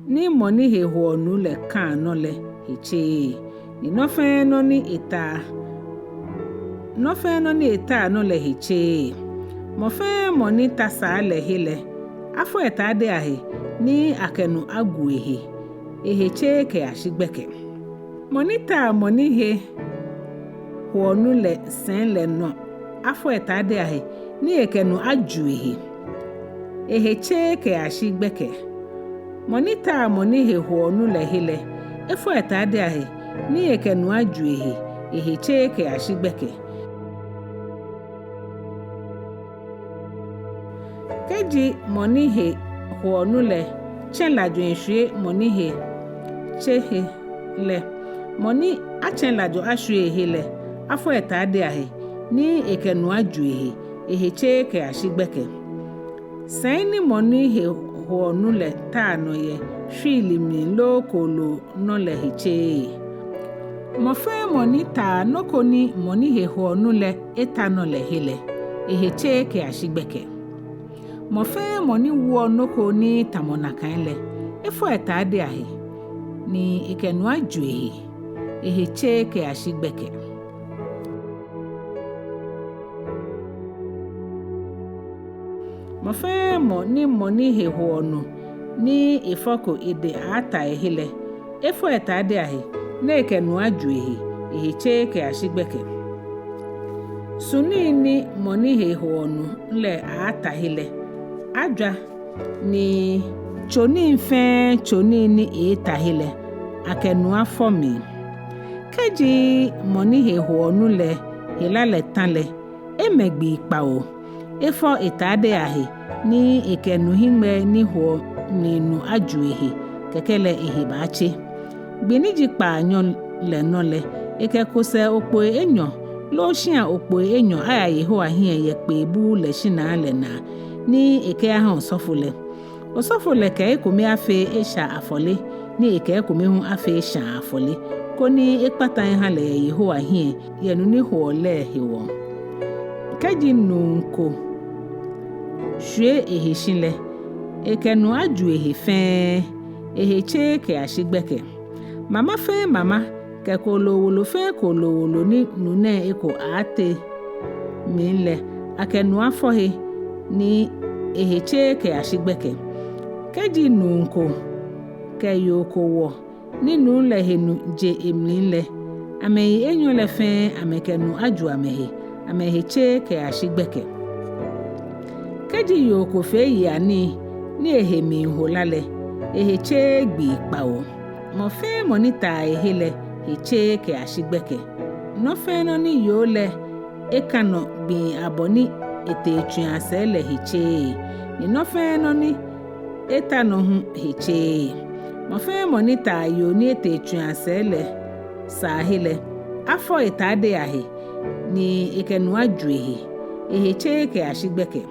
ni moni he ho nule kan nole heche ni nofe no ni eta nole heche mofe moni tasa le hele afọ etade ahe ni akenu agwehe eheche ke ashigbeke monita moni he wonu le sen le no afọ etade ahe ni ekenu ajuehe eheche ke ashigbeke monita moni he wonu le hele afọ etade ahe ni ekenu ajuehe eheche ke ashigbeke keji moni he wonu le chenlajo ehwie moni he chehe le moni achenlajo Ahwoi he le afọ etade ahe ni ekenu ajuehe eheche ke ashigbeke Sane moni he wonu le ta no ye hwili mi lokolo no le heche mofe moni ta nokoni moni he wonu le eta no le hele eheche ke ashigbeke mofe moni wo noko ni tamona kanle efo etade ahe ni ekenu ajuehe eheche ke ashigbeke mofe moni he hono ni ifoko ide ata ehele efo etade ahe na ekenu ajuehe eheche ke ashigbeke suni ni moni he hono le ata hele Adwa ni choni ni etahile akenu afomi keji moni he hoonu le hilale tanle emegbi Kpawo efo etade ahe ni ekenu hime ni ho ninu ajuehe kekele ehibachi biniji Kpaanyɔ le nole ekekose okpo Enyɔ lo shia okpo Enyɔ aya Yehowa hie ye pe bu le shina le na ni eke aha osofole osofole ka Ekome afe esha afole ni eke Ekome hu afe esha afole koni ekpata ha le Yehowa hie yenu ni ho le hewo kaji nunko hwe ehishile ekenu aju ehefe eheche ke ashigbeke mama fe mama ke kolowolo fe kolowolo ni nune eko ate minle akenu afohe ni eheche ke ashigbeke kaji nunko ke yoko wo ni nule henu je emlinle ameyi Enyɔ le fe amekenu aju ameheche ke ashigbeke kaji yoko fe yani ni ehemi holale eheche gbi Kpawo mo fe monita ehele heche ke ashigbeke no fe no ni yole ekano gbi aboni etetun asele heche ni no fe no ni etano hu heche mo fe monita yo ni etetun asele sahile afọ etade ahe ni ekenu ajuehe eheche ke ashigbeke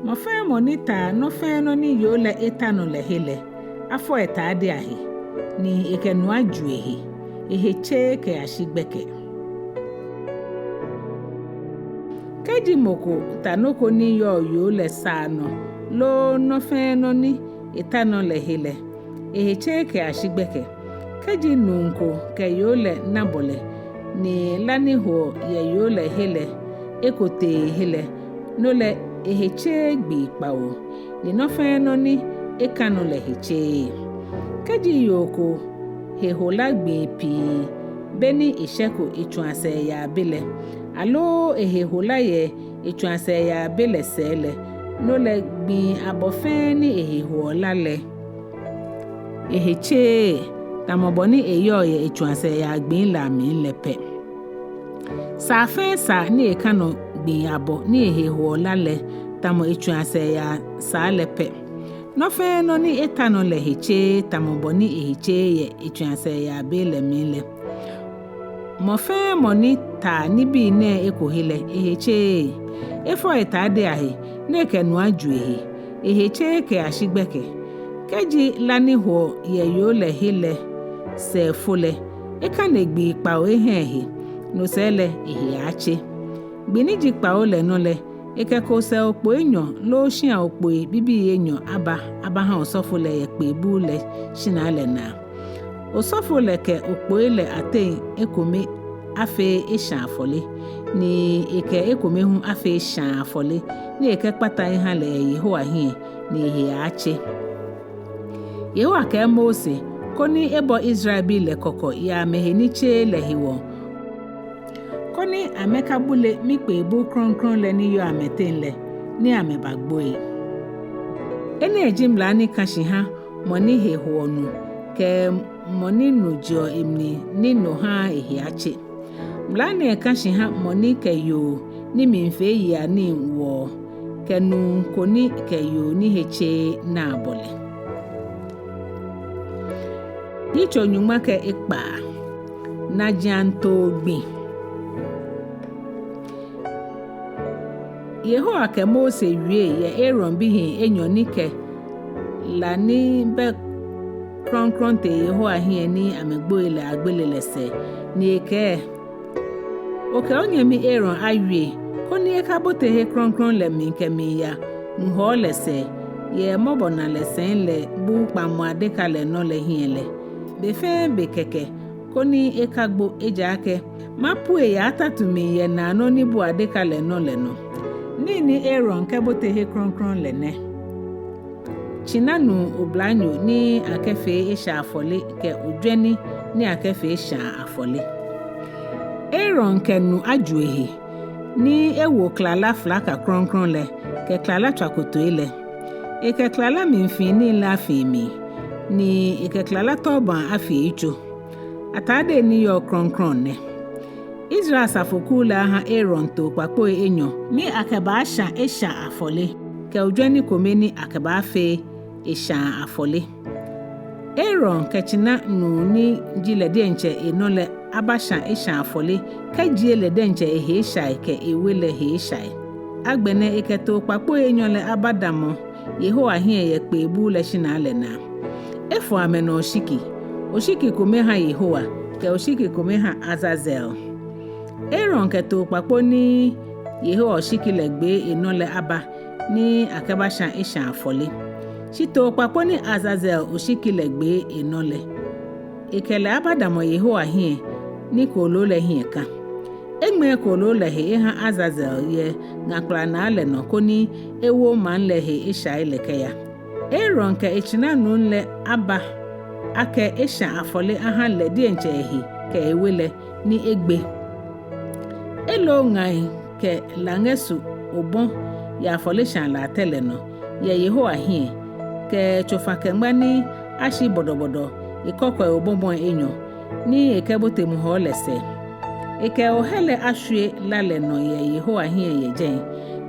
mo fe monita no fe no ni yole etano lehele afọ etade ahe ni ekenu ajuehe eheche ke ashigbeke keji moko tanoko ni yole sano lo no fe no ni etano lehele eheche ke ashigbeke keji nunko ke yole nabole ni lani ho ye yole hele ekote hele nole eheche gbi Kpawo ni no fe no ni ekano le heche keji yoko he hola gbi pi beni isheko etuanse ya bele alo ehe hola ye etuanse ya bele sele nole gbi abofe ni ehe hola le eheche tamoboni Enyɔ ye etuanse ya gbi la mi lepe sa fe sa ni ekano gbi abo ni ehe hola le tamo etuanse ya sa lepe no fe no ni etano le heche tamoboni eheche ye etuanse ya bele mi le mo fe moni ta ni bi ne ekohile eheche efo etade ahe ne kenu ajuehe eheche ke ashigbeke keji lani ho ye yole hele se fole eka na gbi Kpawo ehe no sele ehe ache gbini ji Kpawo le no le eke ko se opo Enyɔ lo shin opo bibi Enyɔ aba ha osofole ye pe bu le shina le na osofole ke opo le ate Ekome afe esha afole ni eke Ekome hu afe esha afole ni eke kpata ha le Yehowa hie ni ehe ache Yehowa ke Mose koni ebo Israel bi le koko ya meheniche le hiwo koni ameka bule mikpe bu kronkron le ni yo ameten le ni amebagboe eni ejimla ni kashi ha moni he huonu ke moni nujo imni ni no ha ehi ache mla ni kashi ha moni ke yo ni minfe ya ni wo kenu koni ke yo ni heche na abole Yitso Nyɔŋma ke Ekpaa na janto gbi Yehowa ke Mose wie ye Aaron bihi Enyɔ ni ke la ni be kronkron te Yehowa hie ni amegbo ile agbele lese ni eke oke onye mi Aaron awie koni eka bote he kronkron le mi ke mi ya mho lese ye mobona lese le bu pamwa de kale no le hie le befe bekeke koni ekagbo ejake mapu ya atatumi ye na no ni bu adeka le no nini Aaron kebote he kronkron le ne chinanu oblanyo ni akefe esha afole ke odweni ni akefe esha afole Aaron kenu ajuehe ni ewo klala flaka kronkron le ke klala twakoto ile eke klala minfini la femi ni eke klala toban afi icho atade ni yo kronkron ne Israel safokula ha Aaron to papo Enyɔ ni akaba asha esha afole ke odweni komeni akaba afe esha afole Aaron kechina nu ni jile denche enole abasha esha afole ke jiele denche ehe esha ke ewele he esha agbene iketo kpakpo Enyɔ le abadamo Yehowa hie ye kpebu le shina le na efo ameno oshiki kome ha Yehowa ke oshiki kome ha Azazel Aaron keto kpakpo ni Yehowa oshiki le gbe eno le aba ni akebasha isha afole Shito kpakpo ni Azazel oshiki le gbe eno le Ikele abadamo Yehowa hie ni kolo le hie ka Egme kolo le he ha Azazel ye ngakla na le no koni ewo man le he isha ileke ya Aaron ke ichina nun le aba ake isha afole aha le di enche ehi ke ewele ni egbe Elo ngai ke langesu obon ya afole shan la tele no ye Yehowa hie ke chofa ke ngani ashi bodobodo ikoko obonbon Enyɔ ni ekebote mu ho lese Ike ohele Ahwoi lale no ye Yehowa hie ye jen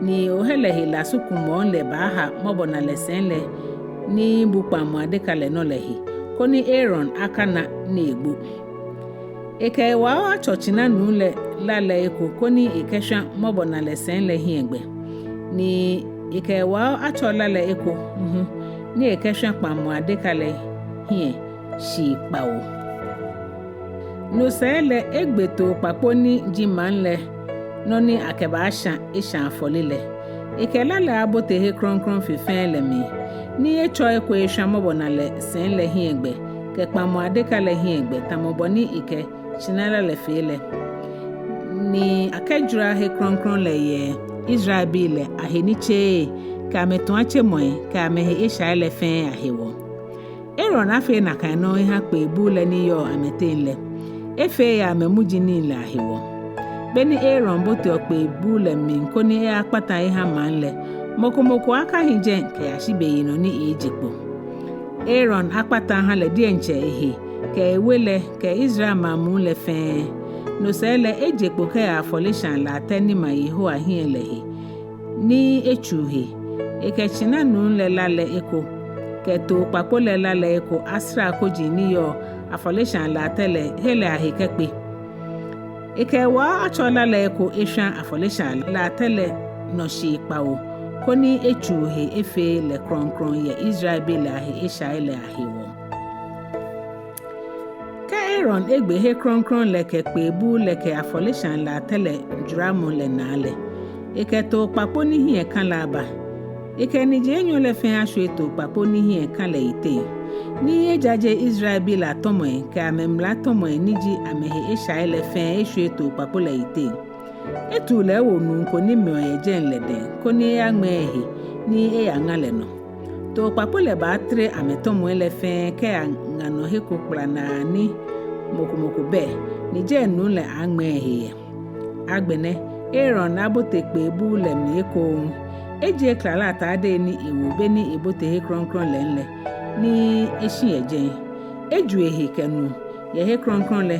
ni ohele he la sukumo le baha mobona lesenle ni bukpa mu adeka le no lehi koni Aaron akana na egbu Ike wa achochina nu le lale eko koni ikesha mobona lesenle hie egbe ni ike wa acho lale eko ni ikesha pa mu adeka le hie shi Kpawo No sele egbeto kpakpo ni jimanle noni akebasha isha afolile Ikelale abote he kronkron fifen le mi ni echo ekwe isha mobona le sen le hiegbe ke kpamo adeka le hiegbe tamoboni ike chinala le fele ni akejura he kronkron le ye Israel bi le aheniche ka meton ache moy ka me he isha le fen ahewo Aaron afe na kano ha pe bu le ni yo ametenle Efe ya memuji niile ahiwo Beni Aaron bote okpe bule min koni akpata ihe manle mokomoko aka hije ke ashibeghị no ni ejikpo Aaron akpata ha le dienche ehe ke ewele ke Israel mamu le fe no sele ejikpo ke afolishan la teni ma Yehowa hielehe ni echuhe ekechina nun le lale eko ke to papo le lale eko asra koji ni yo afolishan la tele hele ahikekpe Ike wa achola le eko eshan afolishan la tele no shi Kpawo koni echuhe efe le kronkron ye Israel be la he esha ele ahiwo Ka Aaron egbe he kronkron le ke kpebu le ke afolishan la tele juramu le nale Ike to papo ni hie kan la ba Ike ni je Enyɔ le fe Ahwoi to papo ni hie kan le ite Ni ejaje Israel bi la tomoe ke amemla tomoe niji amehe esha ele fe Ahwoi to papo le ite Etu le wonu ko ni me ejen le den ko ni agmehe ni e angale no To papo le ba tre ametomo ele fe ke ngano he ko plana ni mokomoko be ni je nu le agmehe Agbene Aaron abote pe bu le mi ko Eje klala ta de ni ewo be ni ebote he kronkron lenle ni eshi ejen Ejwɛ he kenu ye he kronkron le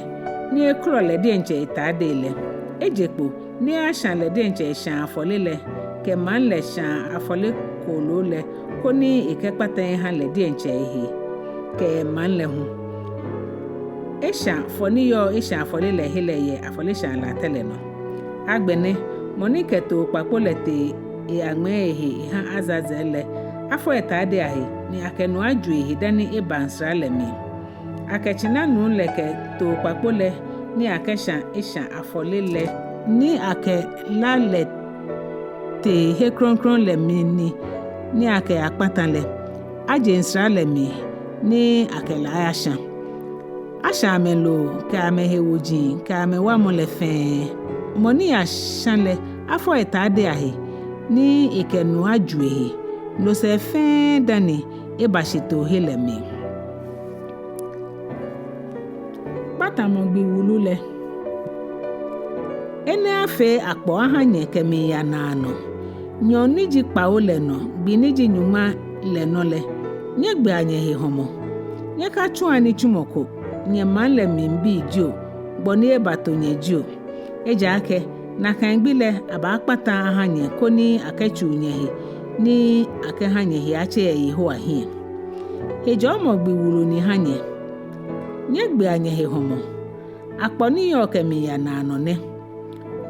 ni ekro le de nche ta de le Ejekpo ni ashan le de nche shan afole le ke man le shan afole kolo le koni ikekpata ha le de nche he ke man le hu Esha foni yo esha afole le hele ye afole shan la tele no Agbene monike to papo le te agmehe ha Azazele afọ eta de ahe ni akenu Ahwoi dani ebansra le mi akechina nu leke to papo le ni akesha isha afole le ni ake la le te he kronkron le mi ni ake akpata le aje nsra le mi ni ake la asha melo ka me he woji ka me wa mo le fe moni asha le afọ eta de ahe ni ikenu Ahwoi lo se fe dani ebashito helemi patamo gbi wulu le ene afe akpo ahanye kemi ya na ano nyo niji Kpawo le no gbi niji Nyɔŋma le no le nye gbe anye he homo nye ka chu ani chumoko nye man le mimbi jo gboni ebato nye jo eja ake na kan gbi le aba akpata ahanye koni akechu nye he ni ake hanye hi ache Yehowa hie hejo mo gbi wulu ni hanye nye gbe anye he homo akpo ni yo kemi ya na ano ne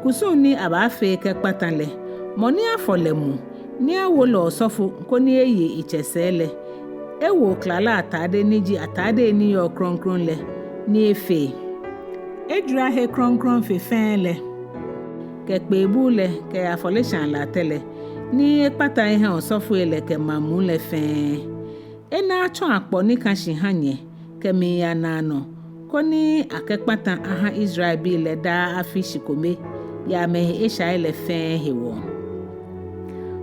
kusu ni aba fe ke patanle Moni afolemu ni Wolo sofo koni eye ichesele ewo klala atade niji atade ni yo kronkron le ni efe Ejwɛ he kronkron fefen le ke Kpawo le ke afolishan la tele ni Ekpaa ihe osofo ele ke mamu le fen ena acho akpo ni kanshi hanye ke mi ya na no koni akekpata aha Israel bi le da afishi Ekome ya me esha ele fen hewo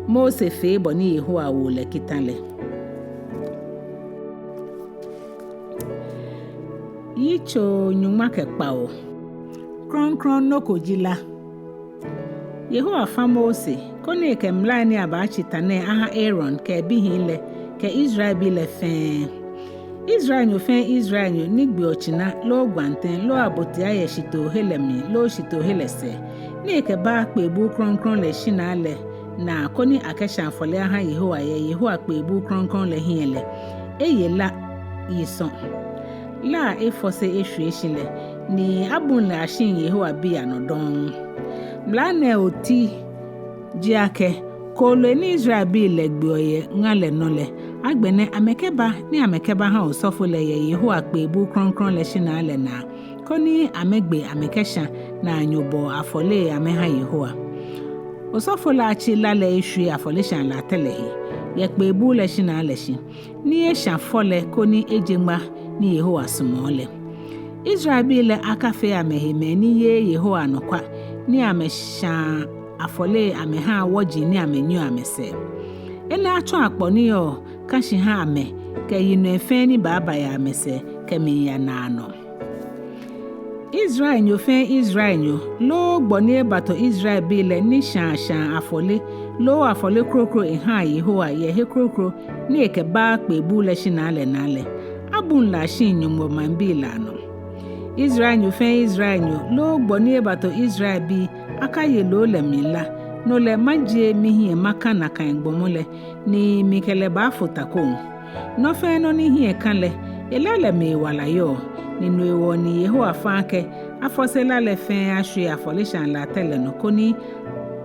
Mose fe boni Yehowa wo le kitanle Yitso Nyɔŋma ke Kpawo kronkron no kojila Yehowa fa Mose koni ke mla ni abachitane aha Aaron ke bihile ke Israel bi le fen Israel nyo fen Israel nyo nigbe ochina lo gwanten lo abotia ye shito helemi lo shito helese ni ke ba Kpawo kronkron le shina le na koni akesha fole aha Yehowa Kpawo kronkron le hiele eyela yison la efose ehwehile ni abun la shin Yehowa bi anodon mlane oti jiake kolo ni Israel bi le gboye ngale nole agbene amekeba ha osofo le Yehowa Kpawo kronkron le shina le na koni amegbe amekesha na anyobo afole ameha Yehowa osofo la chi la le ehwe afolishan la telehi ye Kpawo le shina le shi ni esha fole koni ejengba ni Yehowa sumole Israel bi le akafe ameheme ni Yehowa nokwa ni amesha afole ameha woji ni amenyu amese ena acho akpo ni yo kashi ha ame ke yinu efe ni baba ya amese ke mi ya na ano Israel nyo fe Israel nyo lo gboni bato Israel bi le ni shan afole lo afole krokro ha Yehowa ye he krokro ni ke ba Kpawo le shina le na le abun la shin Nyɔŋma bi la no Israel nyo fe Israel nyo lo gboni bato Israel bi akaye lo le mila no le maje mihi maka na kan gbomole ni mikele ba fotakon no fe no ni hie kan le elale me wala yo ni no ewo ni Yehowa fa ke afosela le fe ahwe afolishan la tele no koni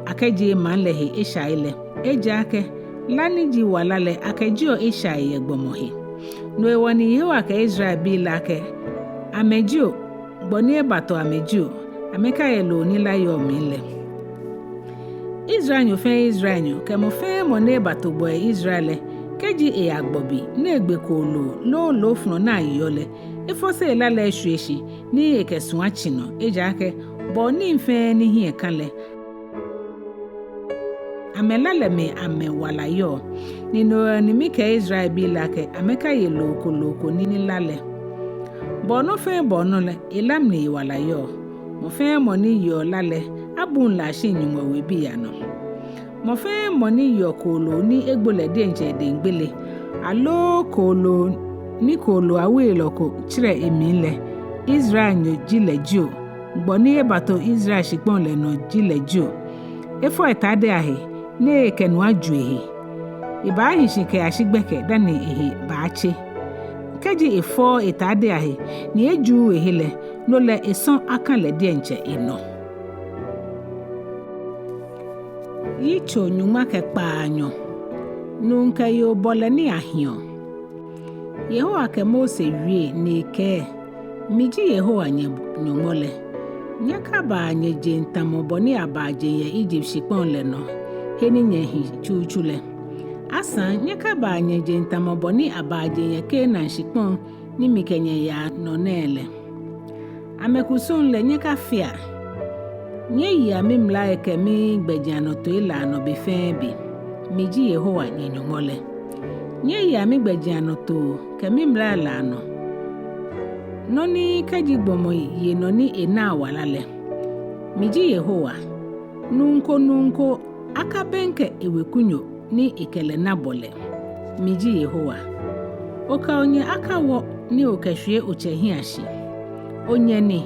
akeje man le he eshaile ejake laniji wala le akejo eshaye gbomohe no ewo ni Yehowa ke Israel bi la ke amejo gboni bato amejo ameka yelo ni la yo mile Israel nyo fe Israel nyo ke mo fe mo ne bato boy Israel keji e agbobi na egbe ko lo fno na yole efose la le hweshi ni ekesun achi no ejake bo ni mfe ni hie kanle amelale me amewala yo ni no ni mike Israel bi lake ameka yelo ko ni lale bo no fe bo no le ilam ni wala yo mo fe mo ni yo lale abun la shin nyumo we bi ya no mo fe mo ni yo kolo ni egbole de nje de ngbele alo kolo ni kolo awe loko chire emile Israel nyo jilejo gboni bato Israel shikpon le no jilejo efo etade ahe ne kenu ajuehe iba ahi shike ashigbeke dani ehe baache keji efo etade ahe ni eju ehele no le eson akan le de nche ino Yitso Nyɔŋma ke Kpaanyɔ nunke yo bole ni ahio Yehowa ke Mose wie ni ke miji Yehowa nyomole nyaka ba nye jentamo boni abaje ye Egypt shikpon le no heni nye chuchule asa nyaka ba nye jentamo boni abaje ye Kenan shikpon ni mikenye ya no nele amekuson le nyaka fia nye ya mimla eke mi gbejano to ila no befebi miji Yehowa nyomole nye ya mi gbejano to ke mimla la no noni kajigbomo ye noni ena walale miji Yehowa nunko akabenke ewekunyo ni ikele nabole miji Yehowa oka onye akawo ni okehwe ochehiashi onye ni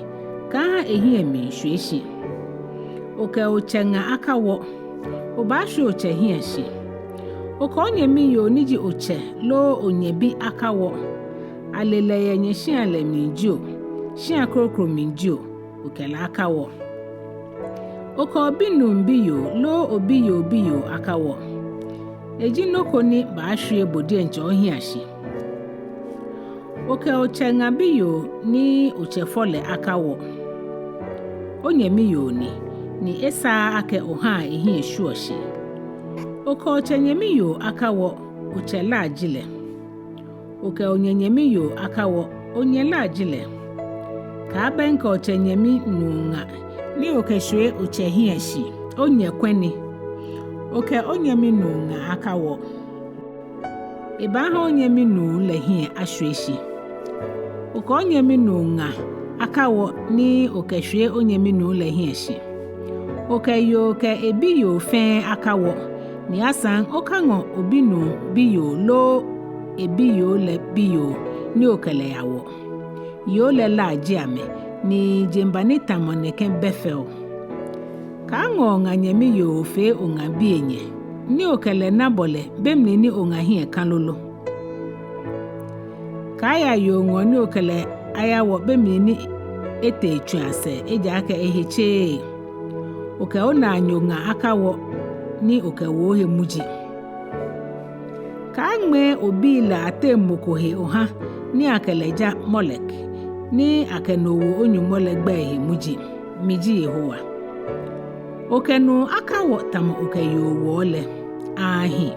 ka ehie mi hweshi oka ochenga akawo obahwe ochehiashi oka onye mi yo niji oche lo onye bi akawo alele yenye shiale minjo shia krokro minjo okela akawo Oka obinu mbiyo lo obiyo akawo. Eji noko ni baashwe bodi nche ohiashi. Oka ochenga biyo ni uchefole akawo. Onye miyo ni esa ake oha ehi eshuoshi. Oka ochenye miyo akawo uchela ajile. Oka onyenye miyo akawo onyela ajile. Ka abenka ochenye mi nunga ni okeshwe uchehiashi. Onye kweni. Oka onye mi nunga akawo. Ibaha onye mi nu lehi ashweshi. Oka onye mi nunga akawo ni okeshwe onye mi nu lehi eshi. Oka yo ke ebiyo fen akawo. Ni asan okango obinu biyo lo ebiyo le biyo ni okele yawo. Yo le la jiame ni jembani tamoneke befeo. Ka ngo nganyemi yo fe onga bienye. Ni okele nabole bemni ni onga hie kanlolo. Ka ya yo ngo ni okele ayawo bemni ni ete chuase eja aka eheche. Oke ona anyonga akawo ni oke wohe muji. Ka ngme obila ate mokohe oha ni akeleja molek ni akenowo Enyumɔ le gba ehe muji miji Yehowa. Okenu akawo tamo oke yowo le ahi.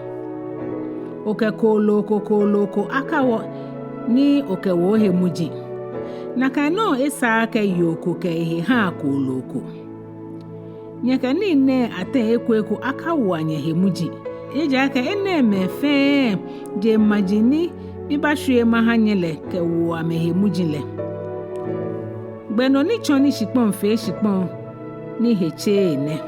Oke koloko akawo ni oke wohe muji. Nakano esa ake yoko ke ehe ha koloko. Nyaka nine ate ekweko akawo anyehe muji. Eja aka ene mefe je majini bibashwe mahanyele ke wo amehe muji le. Gbeno ni choni shikpon fe shikpon ni heche ne.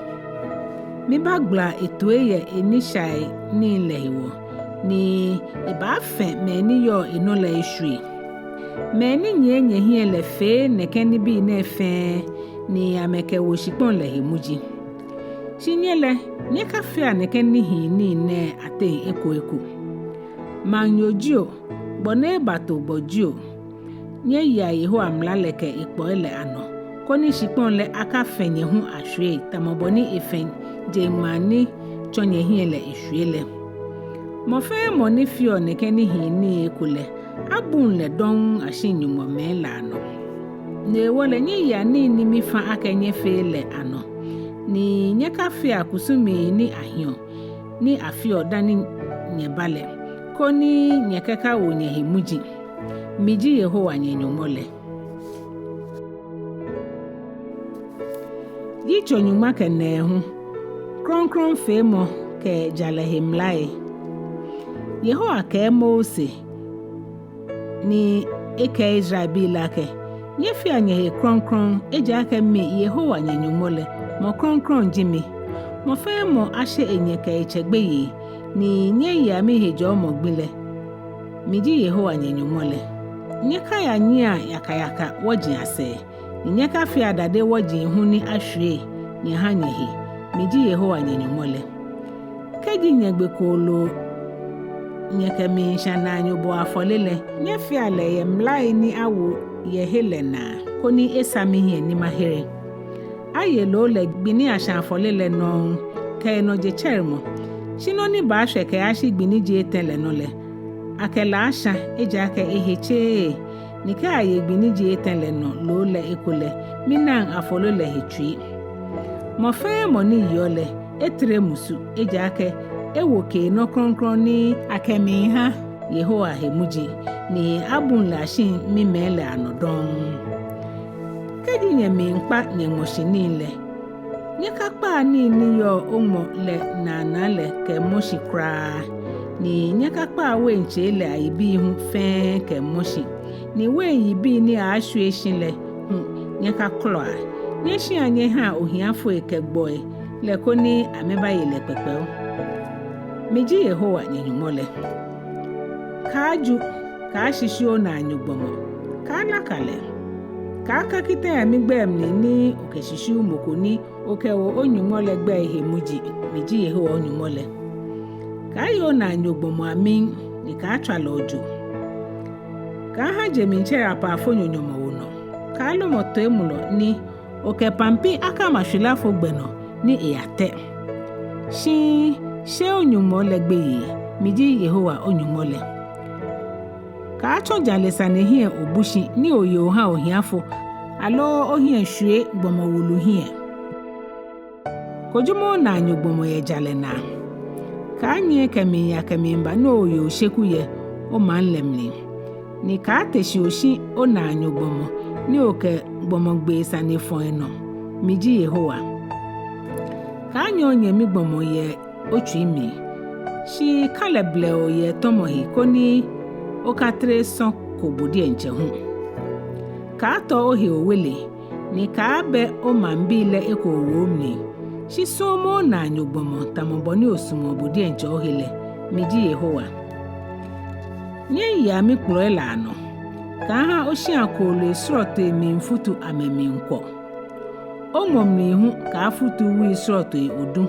Mi bagla etueye enishai ni lehiwo. Ni iba fe me ni yo enole ishwi. Me ni nye hie le fe neke ni bi ne fe ni ameke wo shikpon lehi muji. Shinyele nye ka fe aneke ni hi ni ne ate eko. Manyojio bone bato bojio. Nye ya Yehowa mlaleke Ekpaa ele ano. Koni shikpon le aka fenye hu Ahwoi tamoboni efen je mani chonye hiele ishwele. Mofe moni fio neke ni hi ni ekule. Abun le don ashi Nyɔŋmɔ me la ano. Ne wole nye ya ni mifa aka nye fe le ano. Ni nye ka fe akusumi ni ahio. Ni afio dani nye bale. Koni nye keka wonye himuji. Miji Yehowa nye Nyɔŋmɔ le. Yitso Nyɔŋma ke Nɛɛhu. Kronkron fe mo ke jalehe mlae. Yehowa ke Mose. Ni eke Israel bi lake. Nye fi anyehe kronkron eja ke mi Yehowa nye Nyɔŋmɔ le. Mo kronkron jimi. Mo fe mo ashe enye ke echegbe yi. Ni nye ya mi hejo mo gbile. Miji Yehowa nye Nyɔŋmɔ le. Nye ka ya nyia yakayaka wajin ase. Nye ka fi adade wajin hu ni Ahwoi nye hanyehe. Miji Yehowa nye Nyɔŋmɔ le. Keji nye gbekolo nye ke mi shana nyobo afolele. Nye fi ale ye mlae ni awo ye helena. Koni esami hie ni mahere. Aye lo le gbini asha afolele no ke no je chermo. Shino ni ba ahwe ke ashi gbini je etele no le. Akela asha eja ke eheche. Nika aye gbini je etele no lo le ekole. Minan afolele hetui. Mofe moni yole etre musu eja ke ewoke no kronkron ni akemi ha Yehowa hemuji ni abun la shin mi mele anodon. Keji nye mi nkpa nye moshini le. Nye kakpa ni yo omo le na le ke moshi kra. Ni nye kakpa we nche le aibi hu fe ke moshi. Ni we yibi ni Ahwoi shin le nye kaklo a. Nye shi anye ha ohiafo ekegboe le koni ameba yele pepeo. Miji Yehowa nye Nyɔŋmɔ le. Ka aju ka shishio na anyugbomo. Ka nakale. Ka kakita ya migbem ni oke shishio mokoni oke wo Enyumɔ le gba ehe muji. Miji Yehowa Enyumɔ le. Ka yo na anyugbomo amin ni ka atwala ojo. Ka ha je minchere apa afo nyonyomo wono. Ka lo moto emulo ni oke pampi aka mashulafo gbeno ni eyate shi she Onyuŋmɔ le gbe yi miji Yehowa Onyuŋmɔ le ka acho jale Sane hie obushi ni oyo ha ohiafo alo ohie hwe gbomo wulu hie kojumo na anyo gbomo ye jale na ka anye kemi ya kemimba no oyo sheku ye o man lemni ni ka teshi oshi o na anyo gbomo ni oke gbomo gbe Sane fo eno miji Yehowa ka anyo nye mi gbomo ye otu imi shi kaleble o ye tomohi koni o katre son ko bodi enche hu ka to ohi owele ni ka be o mambile eko womni shi somo na anyo gbomo tamoboni osumo bodi enche ohile miji Yehowa nye ya mi kpuro elano ka ha oshi akolo esroto emi mfutu amemi nkwo omomni hu ka afutu wi esroto odu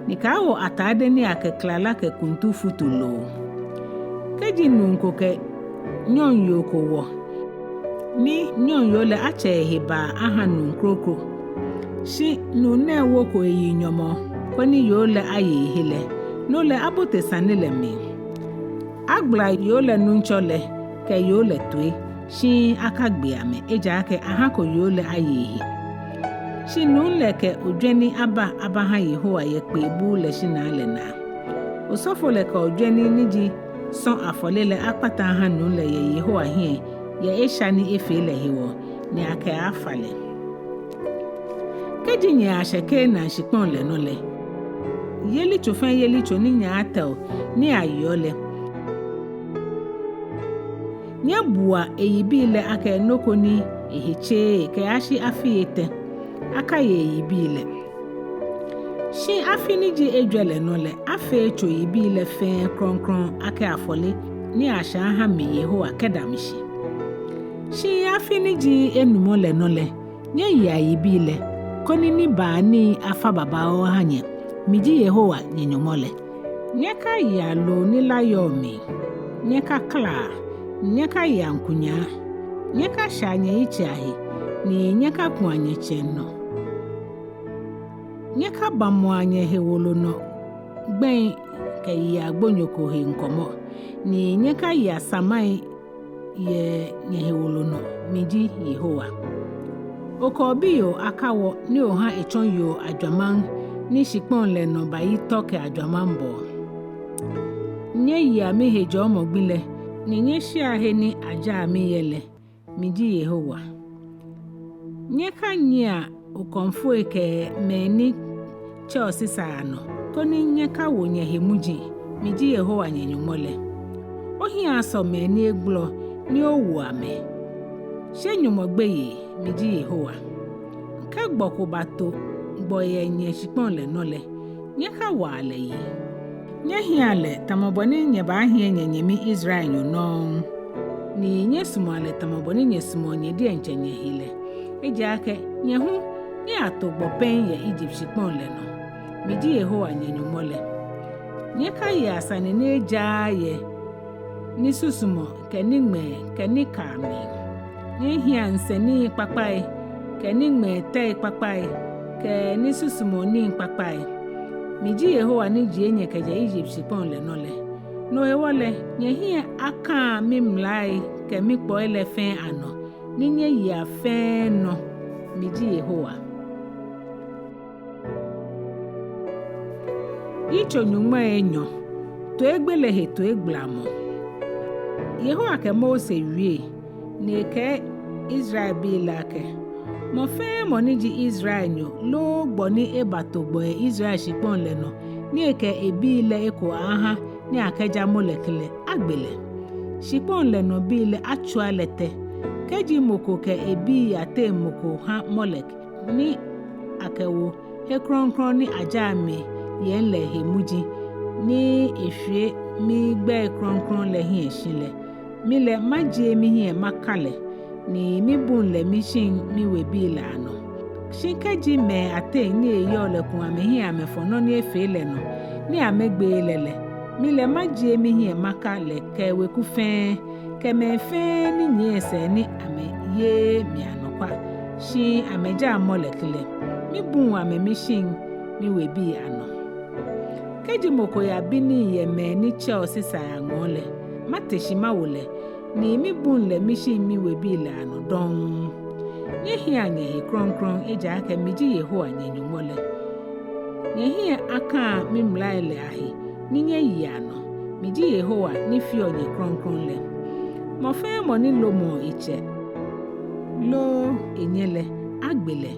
ni ka wo atade ni akeklala ke kuntu futu lo keji nunko ke nyonyo ko wo ni nyonyo le ache heba aha nunkroko shi nune wo ko Enyɔ koni yo le aye hele no le abote Sane le mi agbla yo le nunchole ke yo le tue shi akagbe ame eja ke aha ko yo le aye shi nun le ke odwani aba ha Yehowa ye pe bu le shi na le na osofo le ka odwani niji son afolele akpata ha nun le ye Yehowa hie ye eshani efe le hewo ni ake afale keji nya asheke na shikpon le no le yeli chofen yeli choni nya atel ni ayole nya bua eyibile aka enoko ni ehiche ke ashi afiete aka ye eyibile shi afiniji Ejwɛ le no le afe cho eyibile fe kronkron aka afole ni asha ha me Yehowa kedamshi shi afiniji Enumɔ le no le nya ya eyibile koni ni ba ni afa baba o hanye miji Yehowa Nyɔŋmɔ le nyeka ya lo ni layomi nyeka kla nyeka ya nkunya nyeka shanye ichahi ni nyeka kuanye chenno nyeka bamwanye he Wolo no gben ke ya gbonyoko he nkomo ni nyeka ya samai ye he Wolo no miji Yehowa okobiyo akawo ni oha echonyo adwaman ni shikpon le no bayi toke adwaman bo nye ya mi hejo mogbile ni nye shia he ni aja mi yele miji Yehowa nyeka nya ukonfu eke meni chosisa ano koni nyeka wonye hemuji miji Yehowa Nyɔŋmɔ le ohi aso meni eglo ni owu ame she Nyɔŋmɔ gbeye miji Yehowa ka gboko bato gboye nye shikpon le no le nyeka wa le yi nye hiale tamoboni nye ba hie nye mi Israel no ni nye sumo le tamoboni nye sumo nye di enche nye hile eja ke nye hu nye atogbo pen ye Egypt shikpon le no miji Yehowa Nyɔŋmɔ le nyeka ya Sane ne ja ye ni susumo kenigme kenikami nye hia nseni papai kenigme te papai ke ni susumo ni papai miji Yehowa ni ji enye keje Egypt shikpon le no le no ewole nye hia aka mi mlai ke mi po ele fen ano ni nye ya fen no miji Yehowa icho Nyɔŋma Enyɔ to egbele he to egblamo Yehowa ke Mose wie ne ke Israel bi lake mo fe mo ni ji Israel nyo lo gboni ebatogbo Israel shikpon le no ni eke ebi le eko aha ni akeja molekile agbele shikpon le no bi le actualete keji moko ke ebi ate moko ha molek ni akewo he kronkron ni aja me yen le hemuji ni ehwe mi gbe kronkron le hin ehile mi le maje mi hin makale ni mi bun le mi shin mi we bi la no shinkeji me ate ni eyo le kun ame hin ame fono ni efe le no ni amegbe lele mi le maje mi hin makale ke we ku fe ke me fe ni nyese ni ame ye mi anokwa shi ameja molekile mi bu amemishin mi webi ano keji moko ya bini ye me ni che osisa ya ngole mateshima wole ni mi bunle mishin mi webi le ano don yehi anye kronkron eja aka miji yeho anye nyumole yehi aka mi mlaile ahi ninye yi ano miji yeho ni fi onye kronkron le mo fe mo ni lomo iche lo enyele agbele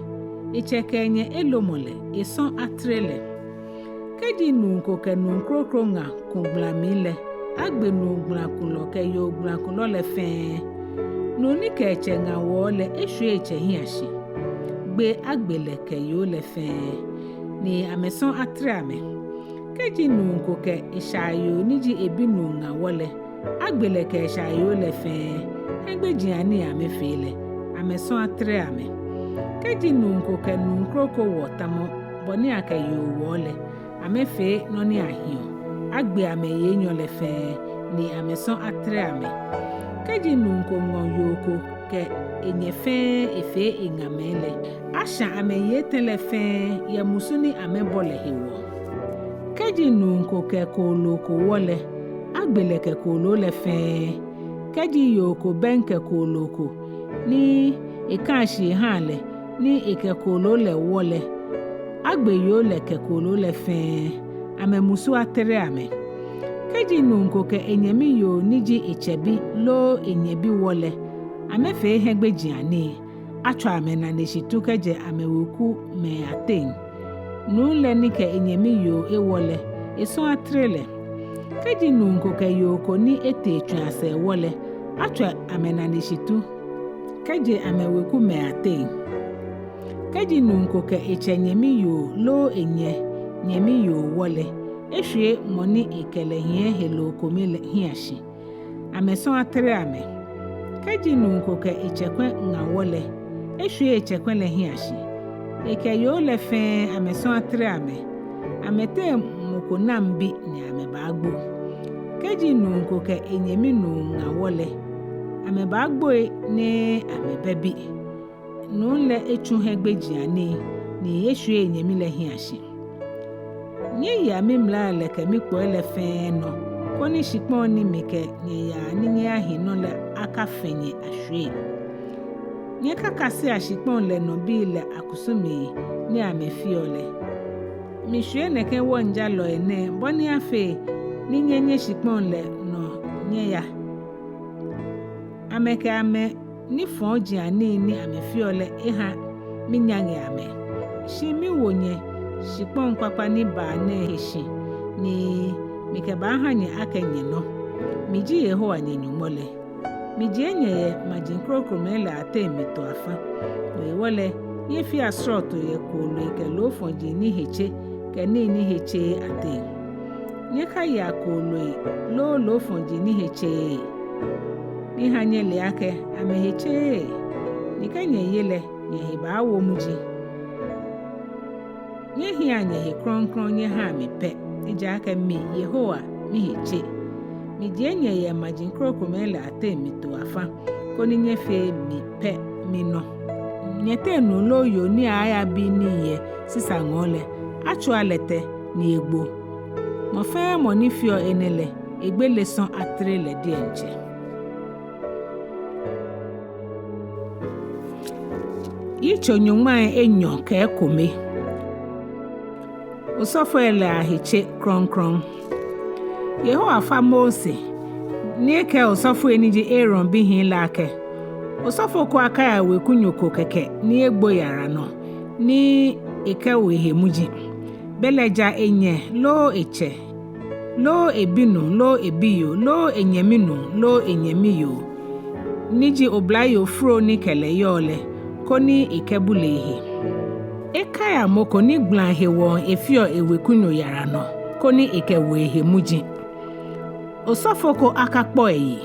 ichekenye elomole ison atrele keji nunko ke nunkrokro nga kugblamile agbe nugbla kulo ke yo gbla kulo le fe nuni ke eche nga wole eshu eche hiashi gbe agbele ke yo le fe ni ameson atre ame keji nunko ke ishayo niji ebinu nga wole agbele ke ishayo le fe egbe jiani ame fele ameson atre ame keji nunko ke nunkroko wotamo boni aka yo wole amefe noni ahio agbe ame yenyo le fe ni ameson atre ame keji nunko ngon yoko ke enyefe efe engamele asha ame yetele fe ya musuni ame bole hewo keji nunko ke koloko wole agbele ke kolo le fe keji yoko benke koloko ni ikashi hale ni ikekolo le wole agbe yo le kekolo le fe ame musu atere ame keji nunko ke enyemi yo niji ichebi lo enyebi wole ame fe hegbe jiani atwa ame na neshitu keje ame woku me aten nu le ni ke enyemi yo ewole eso atrele keji nunko ke yoko ni ete twase wole atwa ame na neshitu keje ame woku me aten keji nunko ke echenyemi yo lo enye nyemi yo wole ehwe moni ekele hie helo komile hiashi ameson atre ame keji nunko ke echekwe nga wole ehwe echekwe le hiashi eke yo le fe ameson atre ame amete moko nambi ni ame bagbo keji nunko ke enyemi nu nga wole ame bagbo ne ame bebi nunle echu hegbe jiani ni ehwe enyemi le hiashi nye ya mimla le ke mi po ele fe no koni shikpon ni mike nye ya ni nye ahi no le aka fenye ahwe nye kakasi ashikpon le no bi le akusumi ni amefiole mi hwe ne ke wonja lo ene boni afe ni nye shikpon le no nye ya ameke ame ni fonji ani ni amefiole eha minyange ame shi mi wonye shikpon papa ni ba na heshi ni mikeba hanye akenye no miji yeho anyenyumole miji enye majin krokromele ate mito afa we wole ye fi asroto ye kolo ke lo fonji ni heche ke ni heche ate nye ka ya kolo lo fonji ni heche ni hanye le ake ame heche ni kanye yele ye ba wo muji nye hi anye he kronkron nye ha mepe eja aka mi yehoa mi heche mi je nye ye majin krokromele ate mito afa koni nye fe mi pe mi no nye te no lo yo ni aya bi ni ye sisa ngole achu alete ni egbo mo fe mo ni fio enele egbe le son atre le di enche Yitso Nyɔŋmai Enyɔ ke Ekome Osofo ele ahiche kronkron Yehowa fa Mose ni eke osofo eniji Aaron bi hin lake osofo ko aka ya we kunyoko keke ni egbo yara no ni eke we hemuji beleja enye lo eche lo ebinu lo ebiyo lo enyeminu lo enyemiyo niji oblayo fro ni kele yole koni ikebulehe ekaya moko ni gblan hewo efio ewekunyo yara no koni ikewe hemuji osofoko akakpo eyi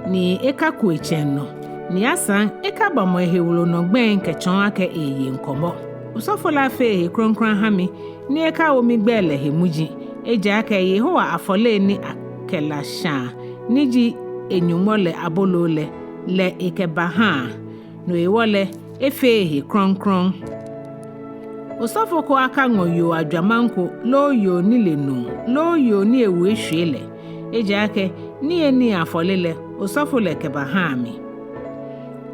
ni ekaku echeno ni asan ekabamo ehewulo no gben kechon ake eye nkomo osofola fe kronkran hami ni eka omi gbele hemuji eja ake Yehowa afole ni akela sha niji enyumole abolole le ikeba ha no ewole efe kronkron osofo ko aka ngoyo adwamanko lo yo ni lenu lo yo ni ewu ehwele ejake ni eni afolele osofo le keba hami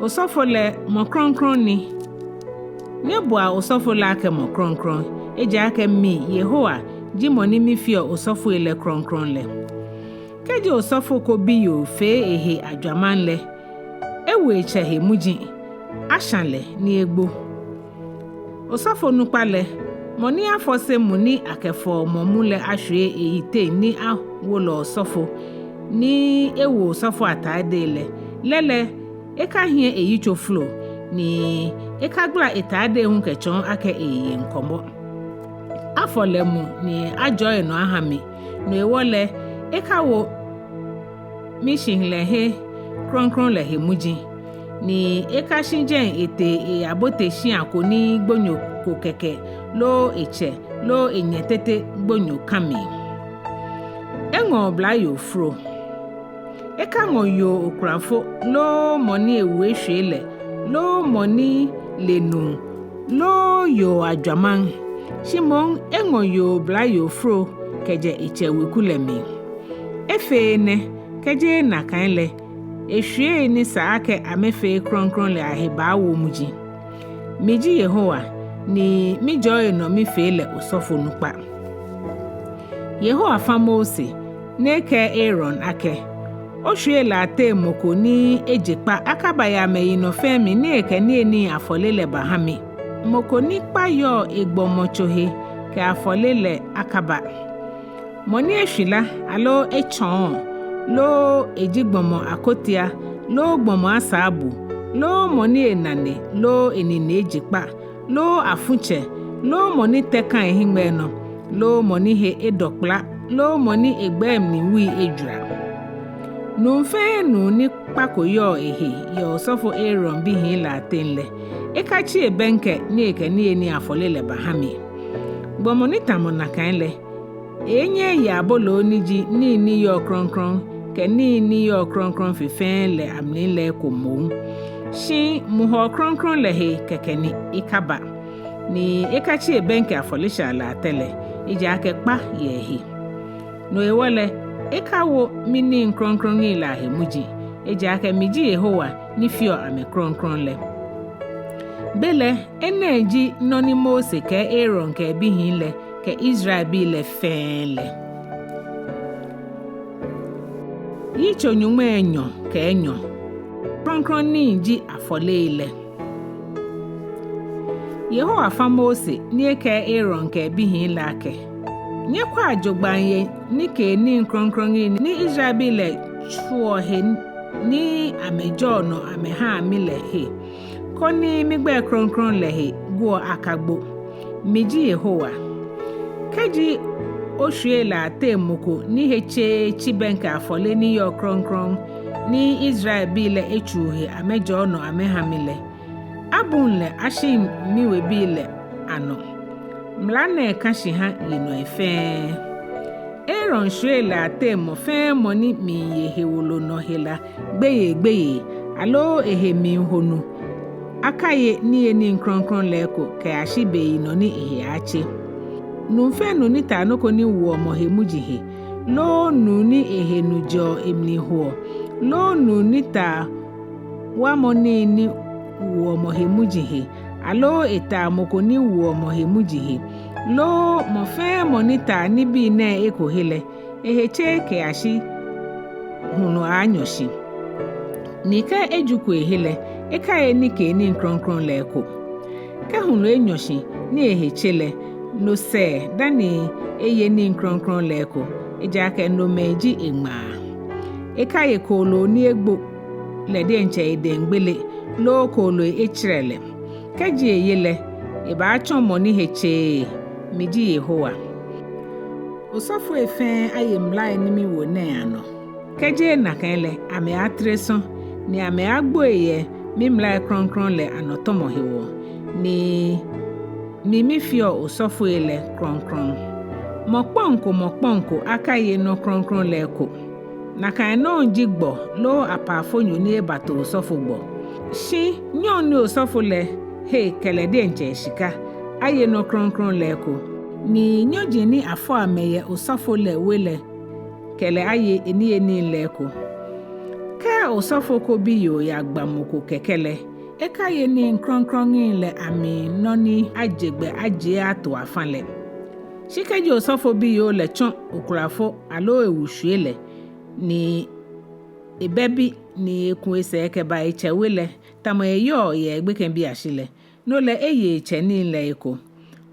osofo le mo kronkron ni nyebua osofo la ke mo kronkron ejake mi Yehowa jimoni mi fio osofo ele kronkron le keje osofo ko biyo fe ehe adwaman le ewu echehe muji ashanle ni egbo osofo nupale moni afose muni akefo momule Ahwoi eyite ni Wolo osofo ni ewu osofo atade lele eka hie eyitso flow ni eka gla itade hu kechon ake eye nkombo afolemu ni ajoy no ahami no ewole eka wo mission lehe kronkron lehe muji ni eka shinjen ete abote shin akoni gbonyo ko keke lo eche lo enyetete gbonyo kami engo blayo fro eka ngoyo okrafo lo moni ewu ehwele lo moni lenu lo yo adwaman shimon engo yo blayo fro keje eche wekulemi efe ne keje na kanle ehwie ni saake amefe kronkron le aheba wo muji miji Yehowa ni mi joy no mi fele osofo nupa Yehowa famose neke Aaron ake ohwie la te moko ni ejekpa akaba ya meyi no femi ni eke ni eni afolele bahami moko ni Kpaanyɔ egbomochohe ke afolele akaba moni ehwila alo echon lo ejigbomo akotia lo gbomo asabu lo moni enane lo enine ejikpa lo afunche lo moni tekan ehingbe no lo moni he edokpla lo moni egbem ni wi ejura no fe no ni pakoyo ehe yo osofo Aaron bi hin la tenle ekachi ebenke ni eke ni eni afolele bahami gbomo ni tamona kanle enye ya bolo niji ni yo kronkron ke ni yo kronkron fifen le amni le komo shi muho kronkron le he kekeni ikaba ni ekachi ebenke afolisha la tele ije akekpa yehi no ewole ekawo mini kronkron ila he muji ije ake miji Yehowa ni fio ame kronkron le bele eneji noni Mose ke Aaron ke bihin le ke Israel bi le fele Yitso Nyɔŋma Enyɔ ke Enyɔ kronkron ni ji afole ile Yehowa fa Mose ni ke Aaron ke bihin la ke nye kwa ajogbanye ni ke ni kronkron ni Israel bi le chuo he ni amejo no ameha mi le he koni migbe kronkron le he go akagbo miji Yehowa keji ohwie la temoko ni heche chibenka afole ni yo kronkron ni Israel bi le echuhe amejo no amehamile abunle ashim miwe bi le ano mlane kashi ha yino efe Aaron hwie la temo fe moni mi yehe Wolo no hela gbeye alo ehe mi honu akaye ni eni kronkron leko ke ashibe no ni ehe achi numfe no ni tanoko ni wo mohemujihe lo nu ni ehe nujo emni ho lo nu ni ta wa moni ni wo mohemujihe alo eta moko ni wo mohemujihe lo mofe monita ni bi na ekohele eheche ke ashi hunu anyoshi nika ejukwu ehele eka ni ke ni kronkron leko ka hunu enyoshi ni ehechele no se dani eye ni kronkron leko ejake no meji enma eka ye kolo ni egbo le de nche ede ngbele lo kolo echirele keji eyele eba achon moni heche miji Yehowa osofo efen ayemla ni mi wo na ano keje na kanle ame atreso ni ame agbo eye mi mla kronkron le anotomo hewo ni mi fio osofo ele kronkron mokponko akaye no kronkron le ko na kan no jigbo lo apafonyo ni ebato osofo gbo Shi nyɔŋ ni osɔfo le he kele de nche shika aye no kronkron leko ni nyɔdzi ni afɔ ameye osɔfo le wele kele aye eni leko ke osɔfo ko bi yo ya gbamoko kekele eka ye ni kronkron le ami noni ajegbe aje ato afanle shikeji osɔfo bi yo le chon okurafo alo ewushue le ni ebebi ni ekun ese ke ba echewe le tamo eyo ye egbe ken bi ashile no le eye cheni le eko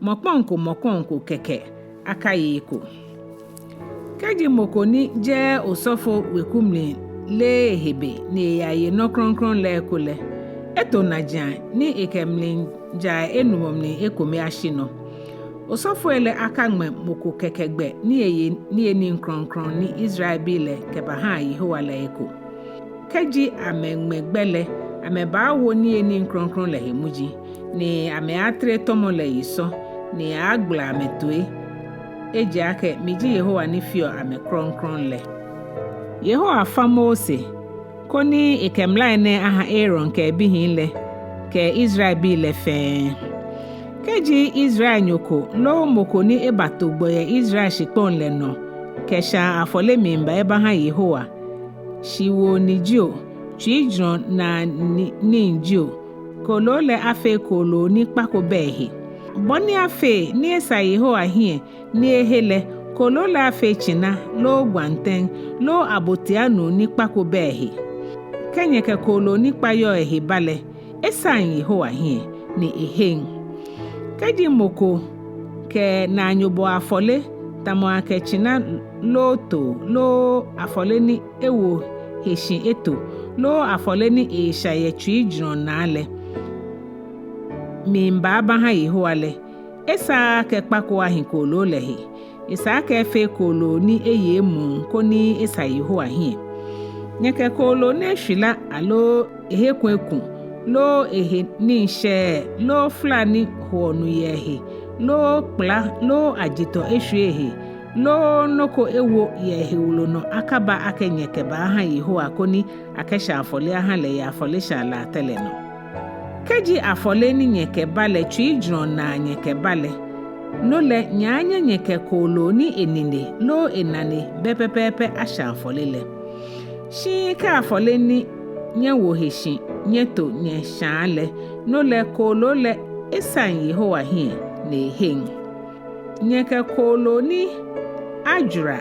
mokonko keke akaye eko keji mokoni je osofo wekumni le hebe ni yaye no kronkron le eko le eto najan ni ekemlin ja Enumɔ ni Ekome ashino osofo ele akangme moko kekegbe ni eye ni eni kronkron ni Israel bi le keba ha Yehowa le eko keji amengmegbele ameba wo ni eni kronkron le hemuji ni ame atre tomo le yiso ni agbla ametoe eji ake miji Yehowa ni fio ame kronkron le Yehowa fa Mose koni ekemla ne aha Aaron ke bihin le ke Israel bi le fe keji Israel nyoko lo moko ni ebatogbo ye Israel shikpon le no kesha afole mimba eba ha Yehowa shiwo nijio chijron na ninjio kolo le afe kolo ni kpako behe boni afe ni esa Yehowa hie ni ehele kolo le afe china lo gwanten lo abotianu ni kpako behe kenye ke kolo ni kpayo ehe bale esa Yehowa hie ni ehen keji moko ke na nyobo afole tamo ake china lo to lo afole ni ewo heshin eto lo afole ni esha ye chijron na ale mimba abaha Yehowa le esa ke kpako ahin kolo lehe esa ke fe kolo ni eye mu koni esa Yehowa hie nyeke kolo ne shila alo ehe kweku lo ehe ni she lo flani honu yehe lo kpla lo ajito eshuehe lo noko ewo yehe ulo no akaba akenyeke ba aha Yehowa koni akesha afole aha le ya afole sha la tele no keji afole ni nyeke bale chijron na nyeke bale no le nyanya nyeke kolo ni enine lo enane bepepepe asha afole le shi ka afole ni nye woheshi nye to nye shale no le kolo le esan Yehowa hie ne hen nyeke kolo ni ajura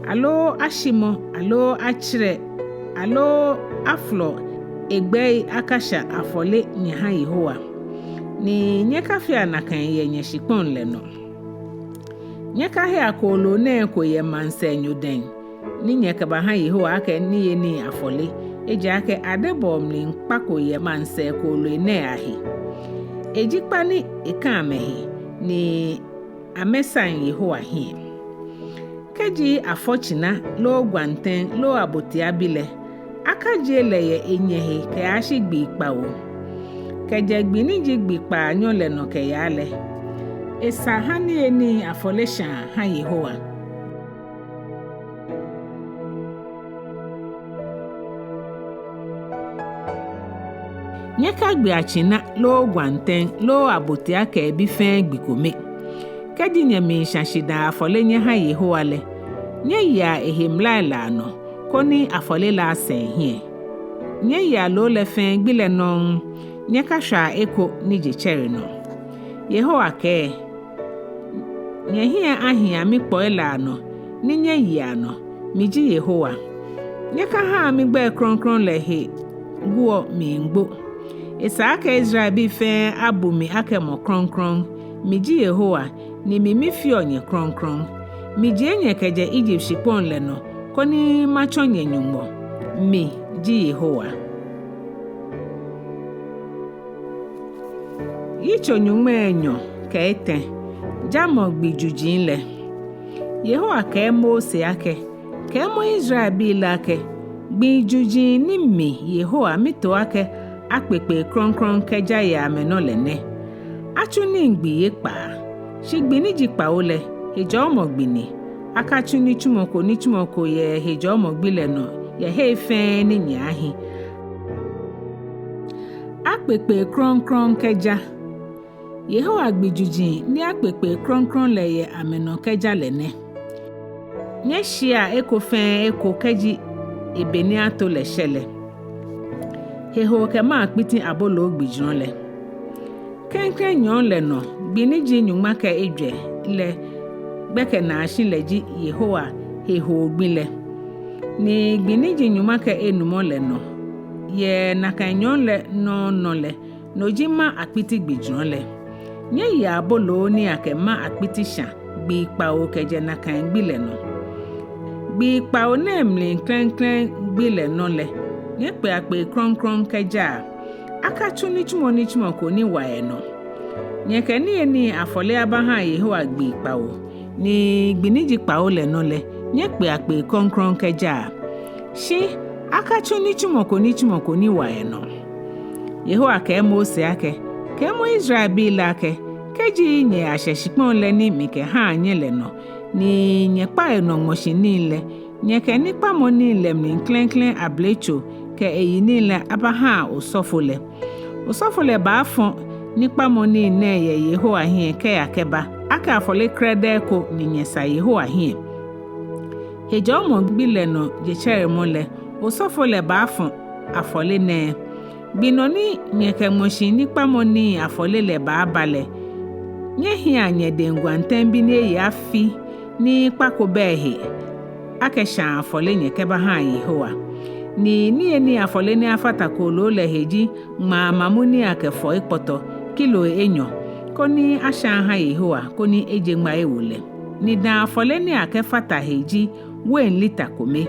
alo ashimo alo achire alo aflo egbe akasha afole nyaha Yehowa ni nyeka fia na kan ye nyeshipon le no nyeka he akolo na ko ye manse nyuden ni nyeka ba ha Yehowa aka ni ye ni afole eji ake adebom ni nkpako ye manse kolo ne ahi ejikpa ni ekamehi ni amesan Yehowa hie keji afochina lo gwanten lo abotia bile akaje leye enyehe ke ashigbi Kpawo keje gbini jigbi Kpaanyɔ le no ke yale esa hani eni afolesha ha Yehowa nyeka gbi achina lo gwanten lo abotia ke bi fe gbikome kedi nyemi shashida afole nye ha Yehowa le nye ya ehemla la no koni afole la sen hie nye ya lo le fen gbile no nye kasha eko ni je chere no Yehowa ke nye hie ahia mi poela no ni nye ya no miji Yehowa nye ka ha mi gbe kronkron le he guo mi ngbo esa aka Israel bi fe abumi aka mo kronkron miji Yehowa ni mimi fi onye kronkron miji enye keje Egypt shipon le no koni machonye Nyɔŋmɔ mi ji Yehowa Yitso Nyɔŋma Enyɔ ke ete jamo gbijujin le Yehowa ke Mose ake ke mo Israel bi lake gbijujin ni mi Yehowa mito ake akpepe kronkron keja ya ameno le ne achuni ngbi Ekpaa shigbi ni ji Kpawo le ejo mo gbini akachu ni chumoko ye hejo mo gbile no ye he fe ni nyahi akpekpe kronkron keja. Yehowa gbijuji ni akpekpe kronkron leye ameno keja lene. Nye shia ekofen eko keji ebeni ato le shele. Heho kema akpiti abolo gbijron le. Klɛŋklɛŋ nyon le no, gbiniji Nyɔŋma ke Ejwɛ le gbeke na ashin leji Yehowa heho gbile. Ni gbiniji Nyɔŋma ke Enumɔ le no, ye naka nyon le no le, no jima akpiti gbijron le. Nye ya abolo ni akema akpiti shan, gbi Kpawo keje naka gbile no. Gbi Kpawo ne mlin klɛŋklɛŋ gbile no le, nye pe akpe kronkron keja. Akachu nichumo ko ni wae no. Nyeke ni afole abaha Yehowa gbi Kpawo. Ni gbiniji Kpawo le no le. Nye pe akpe kronkron keja. Shi akachu nichumo ko ni wae no. Yehowa ke Mose ake. Ke mo Israel bi lake. Keji nye asheshikpon le ni mike ha nye le no. Ni nye kpa no moshini le. Nyeke ni kpa mo ni le mlin klɛŋklɛŋ ablecho. Ke eyi ni le abaha osofole. Osofole ba afon nikpa moni ne ye Yehowa hie ke akeba. Aka afole krede ko ni nyesa Yehowa hie. Hejo mo gbile no jechere mo le. Osofole ba afon afole ne. Binoni nyeke moshi nikpa moni afole le ba abale. Nye hia nye dengwanten bi ne ye afi ni kpako behe. Ake shan afole nyeke ba ha Yehowa. Ni afole ni afata kolo le heji ma mamuni akefo ikpoto kilo Enyɔ koni ashan ha Yehowa koni ejengma ewule. Ni da afole ni akefata heji wen lita kome.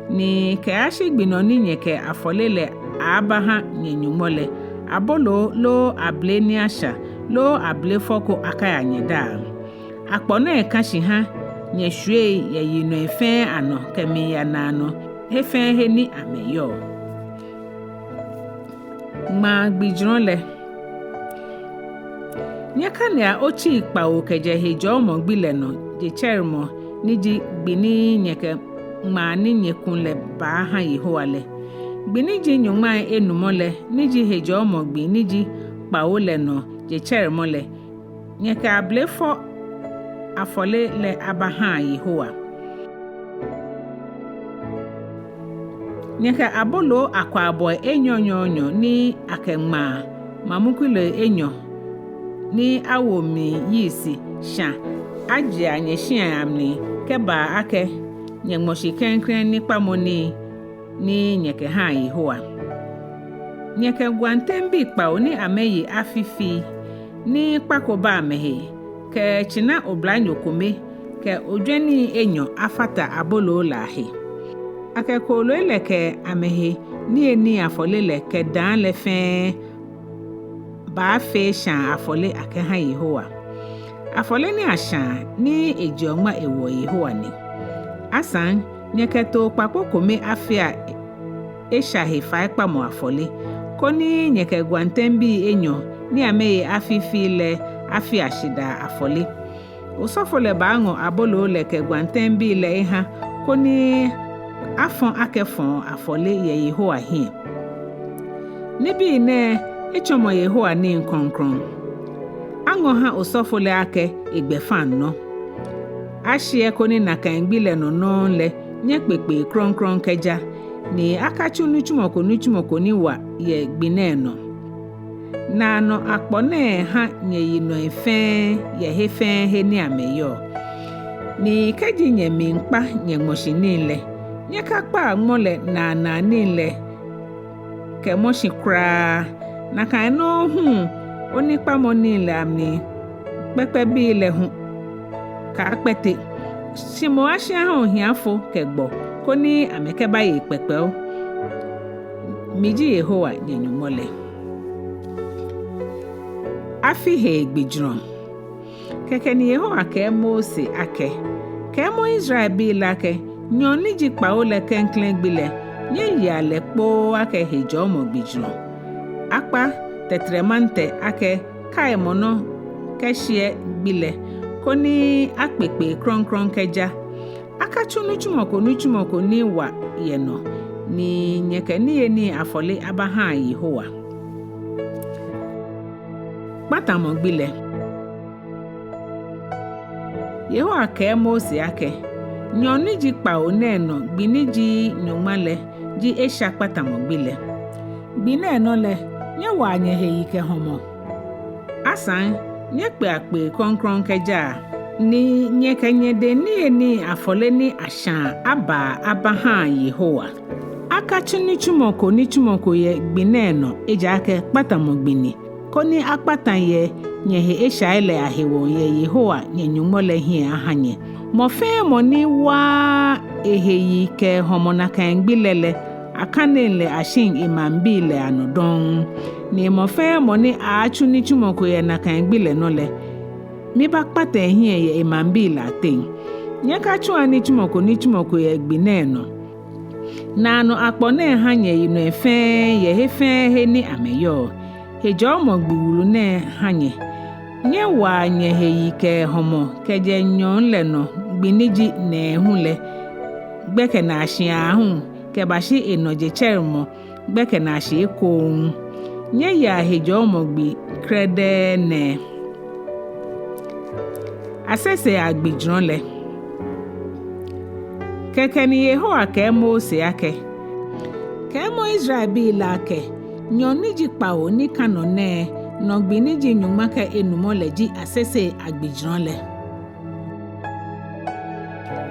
Ni ke ashi gbinoni nyeke afole le abaha nyenyumole abolo lo able ni asha lo able foko akaya nyeda. Akpone kashi ha nyeshwe ye yino efe ano kemi ya nano. Hefen he ni ameyo. Ma gbijron le. Nyaka ne a ochi Kpawo keje hejo mo gbile no je chermo niji gbini nyeke ma ni nyekun le ba ha Yehowa le. Gbini ji Nyɔŋmai Enumɔ le niji hejo mo gbi niji Kpawo le no je chermo le. Nyeke ablefo afole le abaha Yehowa. Nyeke abolo akwa boy Enyɔ ni akengma mamukule Enyɔ ni awomi yisi shan aje anyeshia amni keba ake nyengmoshi klɛŋklɛŋ ni pamoni ni nyeke ha Yehowa. Nyeke gwantembi Kpawo ni ameyi afifi ni kpakoba amehe ke china oblanyo kome ke ojweni Enyɔ afata abolo lahe. Ake kolo eleke amehe ni afole leke dan le fe ba fe shan afole ake ha Yehowa. Afole ni ashan ni ejɔŋma ewo Yehowa ni. Asan nyeke to kpakpo kome afia eshahe fa ekpa mo afole. Koni nyeke gwantembi Enyɔ ni amehe afifi le afia shida afole. Osofole ba ngo abolo leke gwantembi le ha koni afon akefon afole ye Yehowa hie. Nibi ne echomo Yehowa ni nkonkron. Ango ha osofole ake egbefan no. Ashie koni nakangbile no le nyekpekpe kronkron keja. Ni akachu nuchumoko ni wa ye gbine no. Na no akpone ha nye yino efe ye hefe he ni ameyo. Ni keji nye minkpa nye moshi nile. Nyeka kpa ngmole na nile ke moshi kra na kan no onikpa mo nile amni pepe bi le hu ka pete simo ashia ha ohiafo kegbo koni ameke ba ye pepe o miji Yehowa nyenyumole afi he gbijron keke ni Yehowa ke Mose ake ke mo Israel bi lake nyon niji Kpawo le klɛŋklɛŋ gbile nye ya le kpo ake hejo mo gbijron. Akpa tetremante ake kai mono keshie gbile koni akpekpe kronkron keja. Akachu nuchumoko ni wa yeno ni nyeke ni afole abaha Yehowa. kpatamogbile Yehowa ke Mose ake nyɔni dzi Kpawo nɛɛnɔ gbini dzi Nyɔŋma le dzi esha kpatamogbile gbinɛɛnɔ le nye wa nye heyi ke homo asan nye kpe konkron keja ni nye kenye de ni afole ni ashan aba abaha Yehowa akachu ni chumoko ye gbinɛɛnɔ eja ake kpatamogbini koni akpatan ye nye he esha ele ahewo ye Yehowa nye Nyɔŋmɔ le hie ahanye mofe moni wa eheyi ke homo na kan gbilele akanele ashin imambile anodon ni mofe moni achu ni chumoko ye na kan gbile no le mi ba kpata hie ye imambile aten nye ka chu ani chumoko ye gbinɛɛnɔ nano akpone hanye ino efe ye hefe he ni ameyo hejo mo gbiwulu ne hanye nye wa nye heyi ke homo keje nyon le no gbiniji Nɛɛhu le gbeke na ashia hu ke bashi enoje chermo gbeke na ashi ko nye ya hejo mo gbi krede ne asese agbijron le keke ni Yehowa ke Mose ake ke mo Israel bi la ke nyɔni dzi Kpawo ni kanone no gbini dzi Nyɔŋma ke Enumɔ le dzi asese agbijron le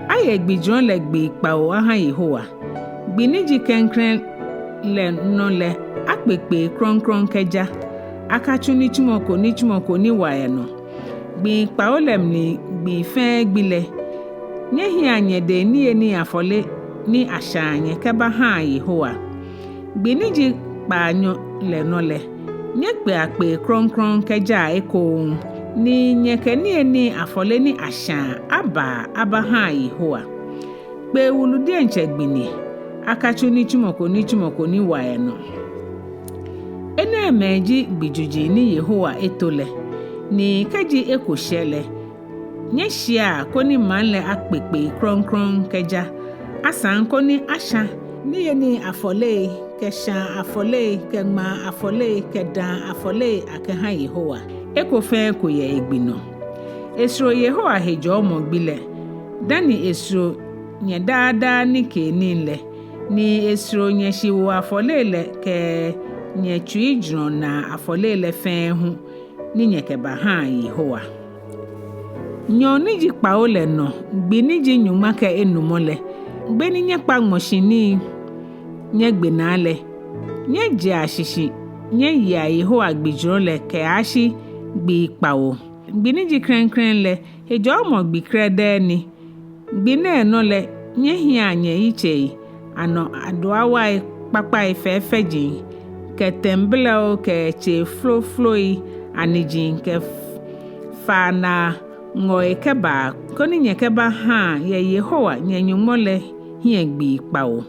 aye gbijron le gbi Kpawo aha Yehowa gbini dzi klɛŋklɛŋ le no le akpekpe kronkron keja akachu ni chumoko ni waye no gbi Kpawo le mni gbi fe gbile nye hia nye de ni afole ni ashanye ke ba ha Yehowa gbini dzi Kpaanyɔ le no le nye kpe kronkron keja eko ni nye ke ni afole ni ashan aba ha Yehowa kpe wuludie nche gbini akachu ni chumoko ni waye no ene meji gbijuji ni Yehowa etole ni keji ekoshele nye shia koni manle akpekpe kronkron keja asan koni asha ni afole ke shan afole ke ma afole ke dan afole akeha Yehowa ekofe ko ye egbino esro Yehowa hejo mo gbile dani esro nye dada ni ke ninle ni esro nye shiwo afole le ke nye chuijron na afole le fe hu ni nye ke ba ha Yehowa nyɔni dzi Kpawo le no gbini dzi Nyɔŋma ke Enumɔ le gbeni nye kpa moshini nye gbena le nye dzi ashishi nye ya Yehowa gbijro le ke ashi gbi Kpawo gbini dzi klɛŋklɛŋ le hejo mo gbi krede ni gbinɛɛnɔ le nye hia nye iche ano adoawa kpakpa ifefeji ke tembleo ke che floi anijin ke fana ngoe keba koni nye keba ha ye Yehowa nye Nyɔŋmɔ le hie gbi Kpawo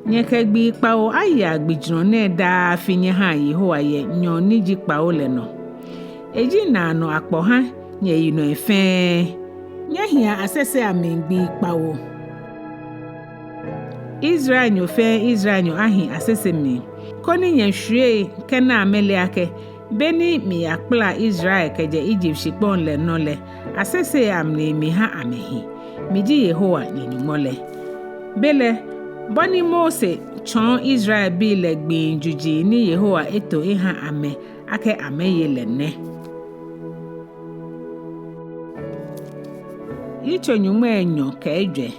nye ke gbi Kpawo aya gbijron ne da finye ha Yehowa ye nyɔni dzi Kpawo le no eji na no akpo ha nye yino efe nye hia asese amengbi Kpawo Israel nyo ahi asese mi koni nye hwie kena amele ake beni mi akpla Israel keje Egypt shikpon le no le asese amne mi ha amehi miji Yehowa nye Nyɔŋmɔ le bele boni Mose chon Israel bi le gbin juji ni Yehowa eto iha ame ake ameye le ne Yitso Nyɔŋma ke Ejwɛ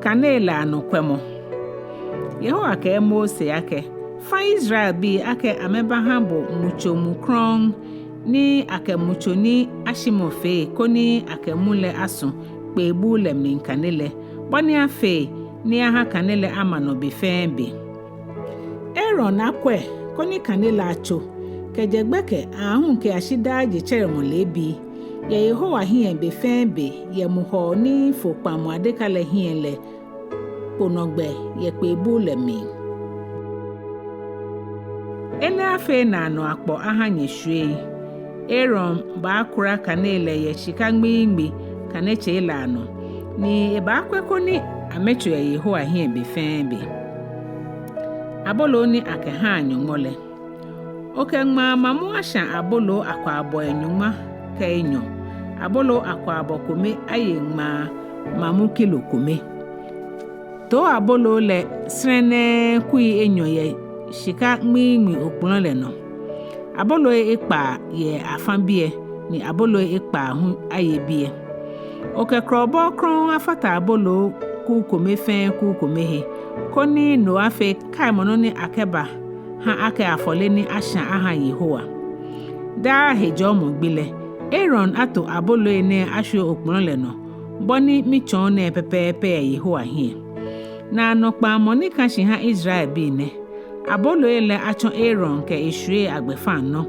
kanela no kwemo Yehowa ke Mose ake fa Israel bi ake ameba hambo mucho mukron ni ake mucho ni ashimofe koni ake mule aso kpebu le minkanele boni afe ni aha kanele amano bi fembe Aaron akwe koni kanele acho kejegbeke ahun ke ashida je chere molebi ye Yehowa hie be fembe ye muho ni fopamo adekale hie le ponogbe ye kpebu le mi ene afe na no akpo aha nyeshwe Aaron ba akura kanele ye chikangbi kaneche ilano ni ba akweko ni amecho ye Yehowa hie be fembe abolo ni akeha Nyɔŋmɔ le Okengma mamu asha abolo akwa abo Nyɔŋma ka Enyɔ. Abolo akwa abo kome ayengma mamu kilo kome. To abolo le srene kui Enyɔ ye shika ngmi okpulon le no. Abolo Ekpaa ye afambie ni abolo Ekpaa hu ayebie. Okekrobo kron afata abolo ku kome fe ku kome he. Koni no afe kai mononi akeba ha ake afole ni asha aha Yehowa. Da hejo mo gbile. Aaron ato abolo ene ahwoi okpulon le no. Boni michon ne pepepe Yehowa hie. Na nokpa moni kashi ha Israel bi ne. Abolo ele achon Aaron ke ehwue agbefa no.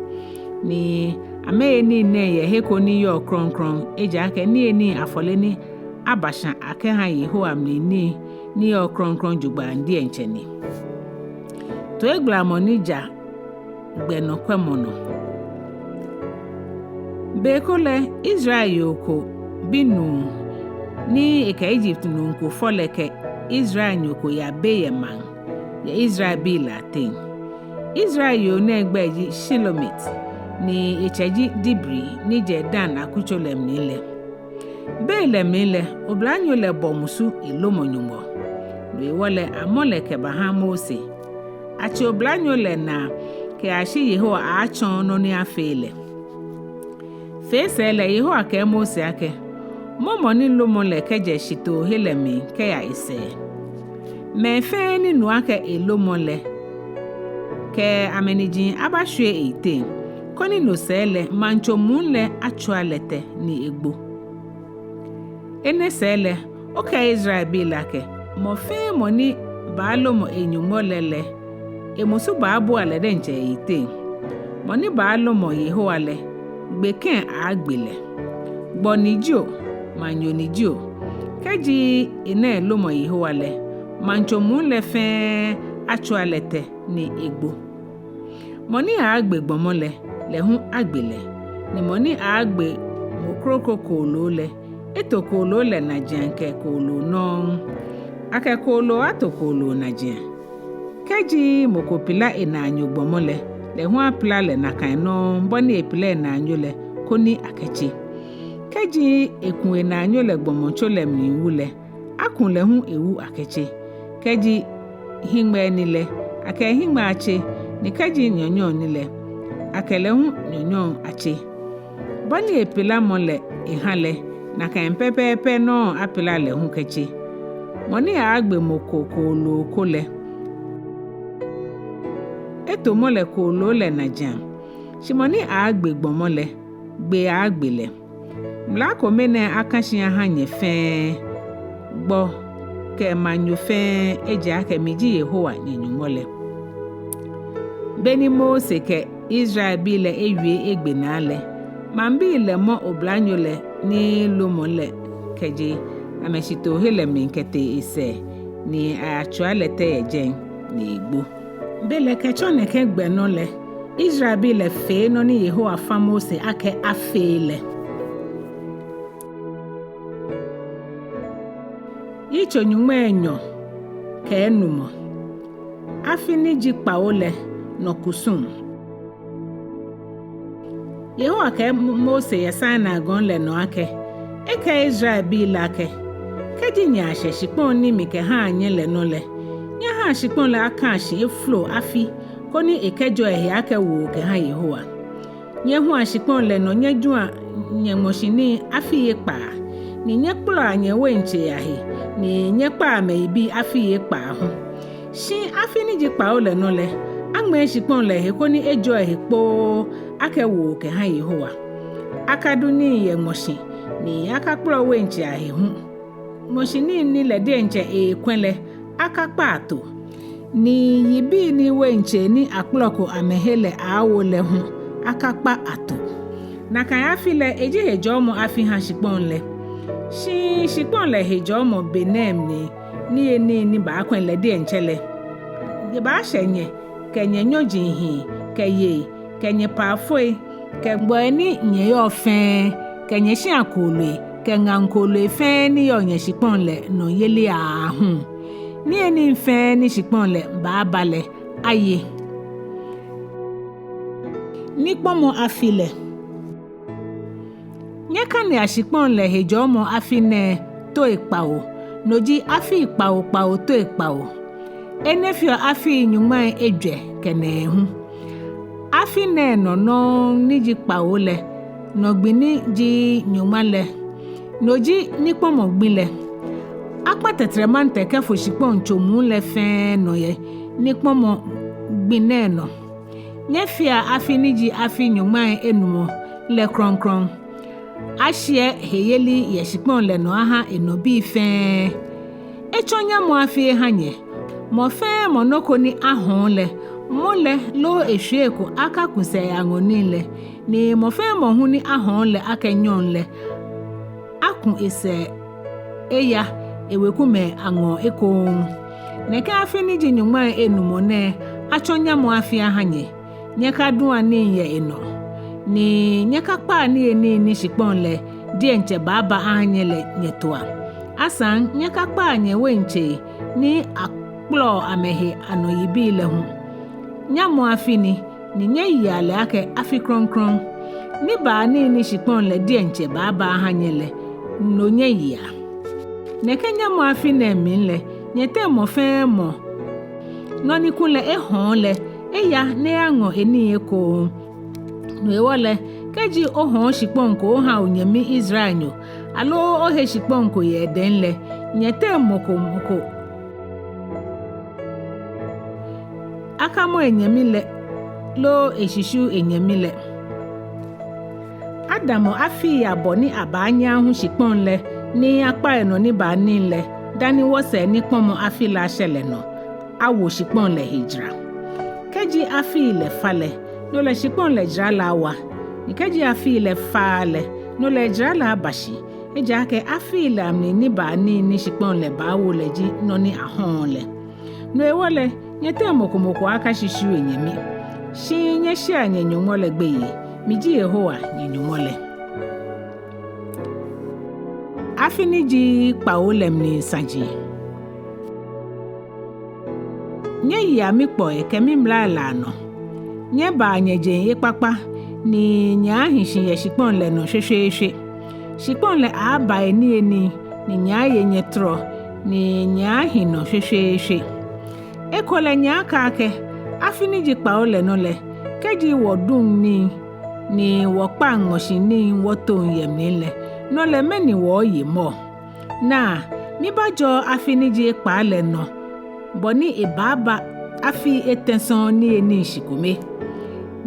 Ni ame ni ne ye heko ni yo kron eja ke ni afole ni abasha ake ha Yehowa ni yo kron jugba ndi encheni. To egbla monija gbeno kwemono. Bekole Israel yoko binu ni eke Egypt nunko foleke Israel nyoko ya beye man ya Israel bi latin. Israel yo ne egbeji Shilomit ni echeji Dibri ni Jedan akucholem nile. Belem nile oblanyo le bomusu ilomo nyumbo. Lwe wole amole ke baha Mose. Achi oblanyo le na ke ashi Yehowa achon no ni afele. Fese le Yehowa ke Mose ake. Momo ni lomo le keje shito helemi ke ya ise. Me fe ni nuake ilomo le ke amenijin abashwe ite. Koni no sele mancho munle achualete ni egbo. Ene sele oke Israel bi lake. Mo fe moni baalomo Enumɔ lele. Emusu baabu ale denje ite. Moni baalomo Yehowa le. Gbeken agbele. Gbonijo manyonijo. Keji ene lomo Yehowa le. Mancho munle fe achualete ni egbo. Moni agbe gbomole le hu agbele. Ni moni agbe mokroko kolo le. Eto kolo le na janke kolo non. Ake kolo ato kolo na jan. Keji mokopila enanyo gbomole le hu apila le na kaino mboni epila enanyo le koni akechi. Keji ekun enanyo le gbomoncho le mniwu le akun le hu ewu akechi. Keji hingme ni le ake hingme ache ni keji nyonyo ni le ake le hu nyonyo ache. Boni epila mole ihale na kan pepepe no apila le hu kechi. Moni agbe moko kolo kole. Eto mole kolo le na jan. Shimoni agbe gbomole gbe agbe le. Mlako mene akashi aha nye fe gbo ke manyo fe eje ake miji Yehowa Enumɔ le. Beni Mose ke Israel bi le ewie egbe na le. Mambi le mo oblanyo le ni lomo le keje ameshito hele minkete ise ni achualete ejen ni egbo. Bele kechone ke gbeno le Israel bi le fe no ni Yehowa fa Mose ake afele. Yitso Nyɔŋmai ke Enumɔ. Afini ji Kpawo le no kusum. Yehowa ke Mose ya Sane agon le no ake. Eke Israel bi lake. Keji nya ashe shikpon ni mi ke ha anye le no le. Nya ha shikpon le aka ashe eflo afi. Koni ekejo ehe ake wo ke ha Yehowa. Nye hu ashikpon le no nye jua nye moshini afi Ekpaa. Ni nye kplo anye wenche ya he. Ni nye kpa meibi afi Ekpaa hu. Shi afi ni ji Kpawo le no le. Angme shikpon le he koni ejo ehe kpo ake wo ke ha Yehowa. Akadu ni ye moshi. Ni akakplo wenche ya he hu. Moshini ni le denche kwenle akakpa ato. Ni yibi ni wenche ni akploko amehele awo le hu akakpa ato. Na kan afi le eji hejomo afi ha shikpon le. Shi shikpon le hejomo benem ni ba kwen le denche le. Ye ba shenye kenye nyojinhi keye kenye pafoi ke gboeni nye yo fen kenye shi akole ke ngankole fen ni yo nye shikpon le no yele ahun. Ni eni fe ni shikpon le ba bale aye. nikpomo afile nyekane ashikpon le hejomo afine to Ekpawo noji afi Kpawo to Ekpawo enefio afi Nyɔŋmai Ejwɛ ke Nɛɛhu afi ne no niji Kpawo le nogbini ji Nyɔŋma le noji nikpomo gbile akpa tetremante kefo shikpon chomu le fe no ye nikpomo gbine no nyefia afi niji afi Nyɔŋmai Enumɔ le kronkron ashie heyeli ye shikpon le no aha enobi fe echonya mo afi hanye mo fe monoko ni ahon le mo le lo ehweko aka kuse angoni le ni mo fe mo hu ni ahon le aka nyon le akun ese eya ewekume ango eko neke afi ni ji Nyɔŋmai Enumɔ ne achonya mo afi hanye nyeka duan ni ye eno ni nyeka kpa ni shikpon le die nche baba anye le nyetoa asan nyeka kpa nye wenche ni akplo amehe anoyibi le hu nyamo afi ni nye yale ake afi kronkron ni ba ni shikpon le die nche baba anye le no nye ya neke nyamo afi ne min le nyete mo fe mo no ni kun le ehon le eya ne ango eni eko no ewole keji ohon shikpon ko ha onyemi Israel nyo alo ohe shikpon ko ye den le nyete moko akamo enyemi le lo eshishu enyemi le Adamo afi aboni abanya hu shikpon le ni akpa eno ni ba ni le dani wose ni pomo afi la shele no awo shikpon le hijra keji afi le fale no le shikpon le jra la wa nikeji afi le fale no le jra la bashi eja ke afi le amni ni ba ni shikpon le ba wo le ji no ni ahon le no ewole nyete moko aka shishu enyemi shi nye shi anye Nyɔŋmɔ le gbeye miji Yehowa nye Nyɔŋmɔ le afi ni ji Kpawo le mni sanji nye ya mi kpo kemi mla la no nye ba nye je Ekpaa ni nya hishin ye shikpon le no hwehwehwe shikpon le aba eni ni nya ye nye tro ni nya hino hwehwehwe ekole nya ka ke afi ni ji Kpawo le no le keji wodun ni wo pa ngoshi ni wo to yemni le no le meni wo yi mo na mi bajo afi ni ji Ekpaa le no boni ibaba afi etenson ni eni shikome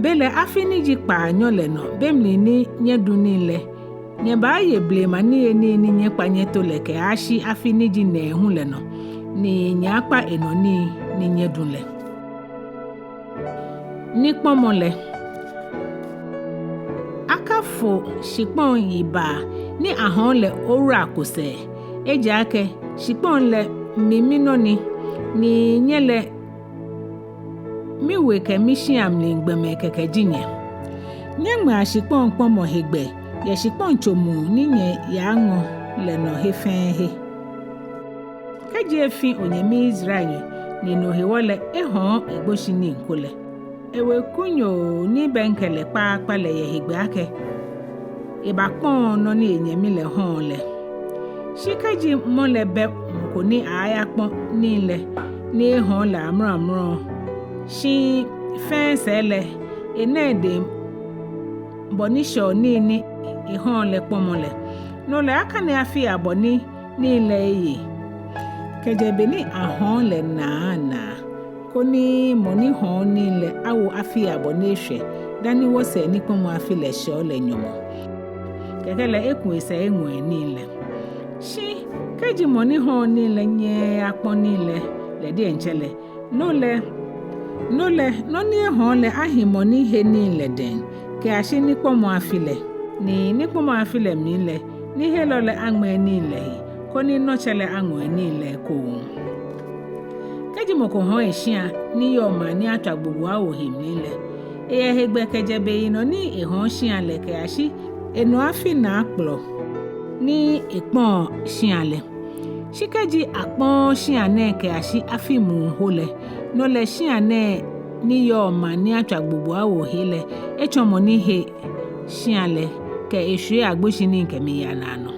bele afi ni ji Kpaanyɔ le no bemli ni nyeduni le nye ba ye blema ni eni nye panye to le ke ashi afi ni ji Nɛɛhu le no ni nyakpa eno ni nyedun le ni kpomo le akafo shikpon yiba ni ahon le ora kose eja ke shikpon le mimino ni nyele miwe ke mishiam le ngbeme keke jinye nyangma shikpon kpomo hegbe ye shikpon chomu ni nye ya ngo le no hefenhe keje fi onyemi Israel ni no hewole ehon egboshi ni nkole ewe kunyo ni benkele pa le ye hegbe ake ibakpon no ni enyemi le hon le shikaji mo le be ko ni aya pon ni le ni hon la amro shi fense le enede bonisho ni ihon le pomo le no le aka ni afi aboni ni le yi kejebe ni ahon le na koni moni hon ni le awo afi aboni hwe dani wo se ni pomo afi le sho le nyomo kekele ekun ese enwe ni le shi keji moni hon ni le nye akpon ni le di enchele no ni hon le ahi moni he ni le den ke ashi ni pomo afi le ni pomo afi le mi le ni he lo le angme ni le koni no chele angwe ni le ko keji moko hon ehia ni yoma ni atagbugu awo him ni le eye hegbe kejebe ino ni ehon hia le ke ashi eno afi na akplo ni ekpon hia le shikeji akpon hia ne ke ashi afi mu hole no le hia ne ni yo ma ni atwa gbogbo awo hele echomo ni he shiale ke eshu agboshi ni nke mi ya na no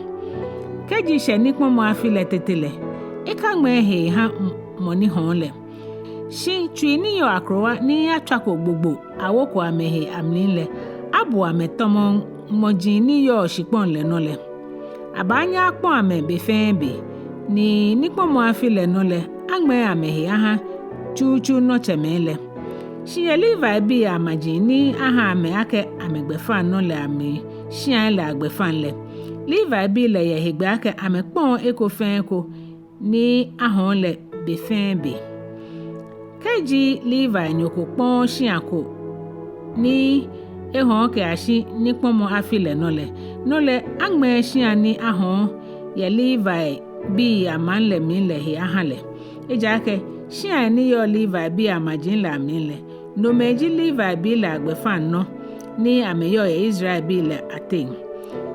keji she ni pomo afile tetele eka gbe he ha moni honle shi twi ni yo akrowa ni atwa ko gbogbo awoko amehe amlinle abu ametomo moji ni yo shipon le no le abanya akpon ame be fembe ni pomo afile no le agbe amehe aha chuchu no chemele shi Levi bi amaji ni aha ame ake amegbefa no le ame shi ala agbefa le Levi bi le ye hegbe ake amekpon ekofenko ni ahon le be fembe keji Levi nyoko pon shi ako ni ehon ke ashi ni pomo afile no le agbe shi ani ahon ye Levi bi amanle mi le he ahale eja ke shi ani yo Levi bi amajin la mi le no meji Levi bi la agbefa no ni ameyo ye Israel bi le aten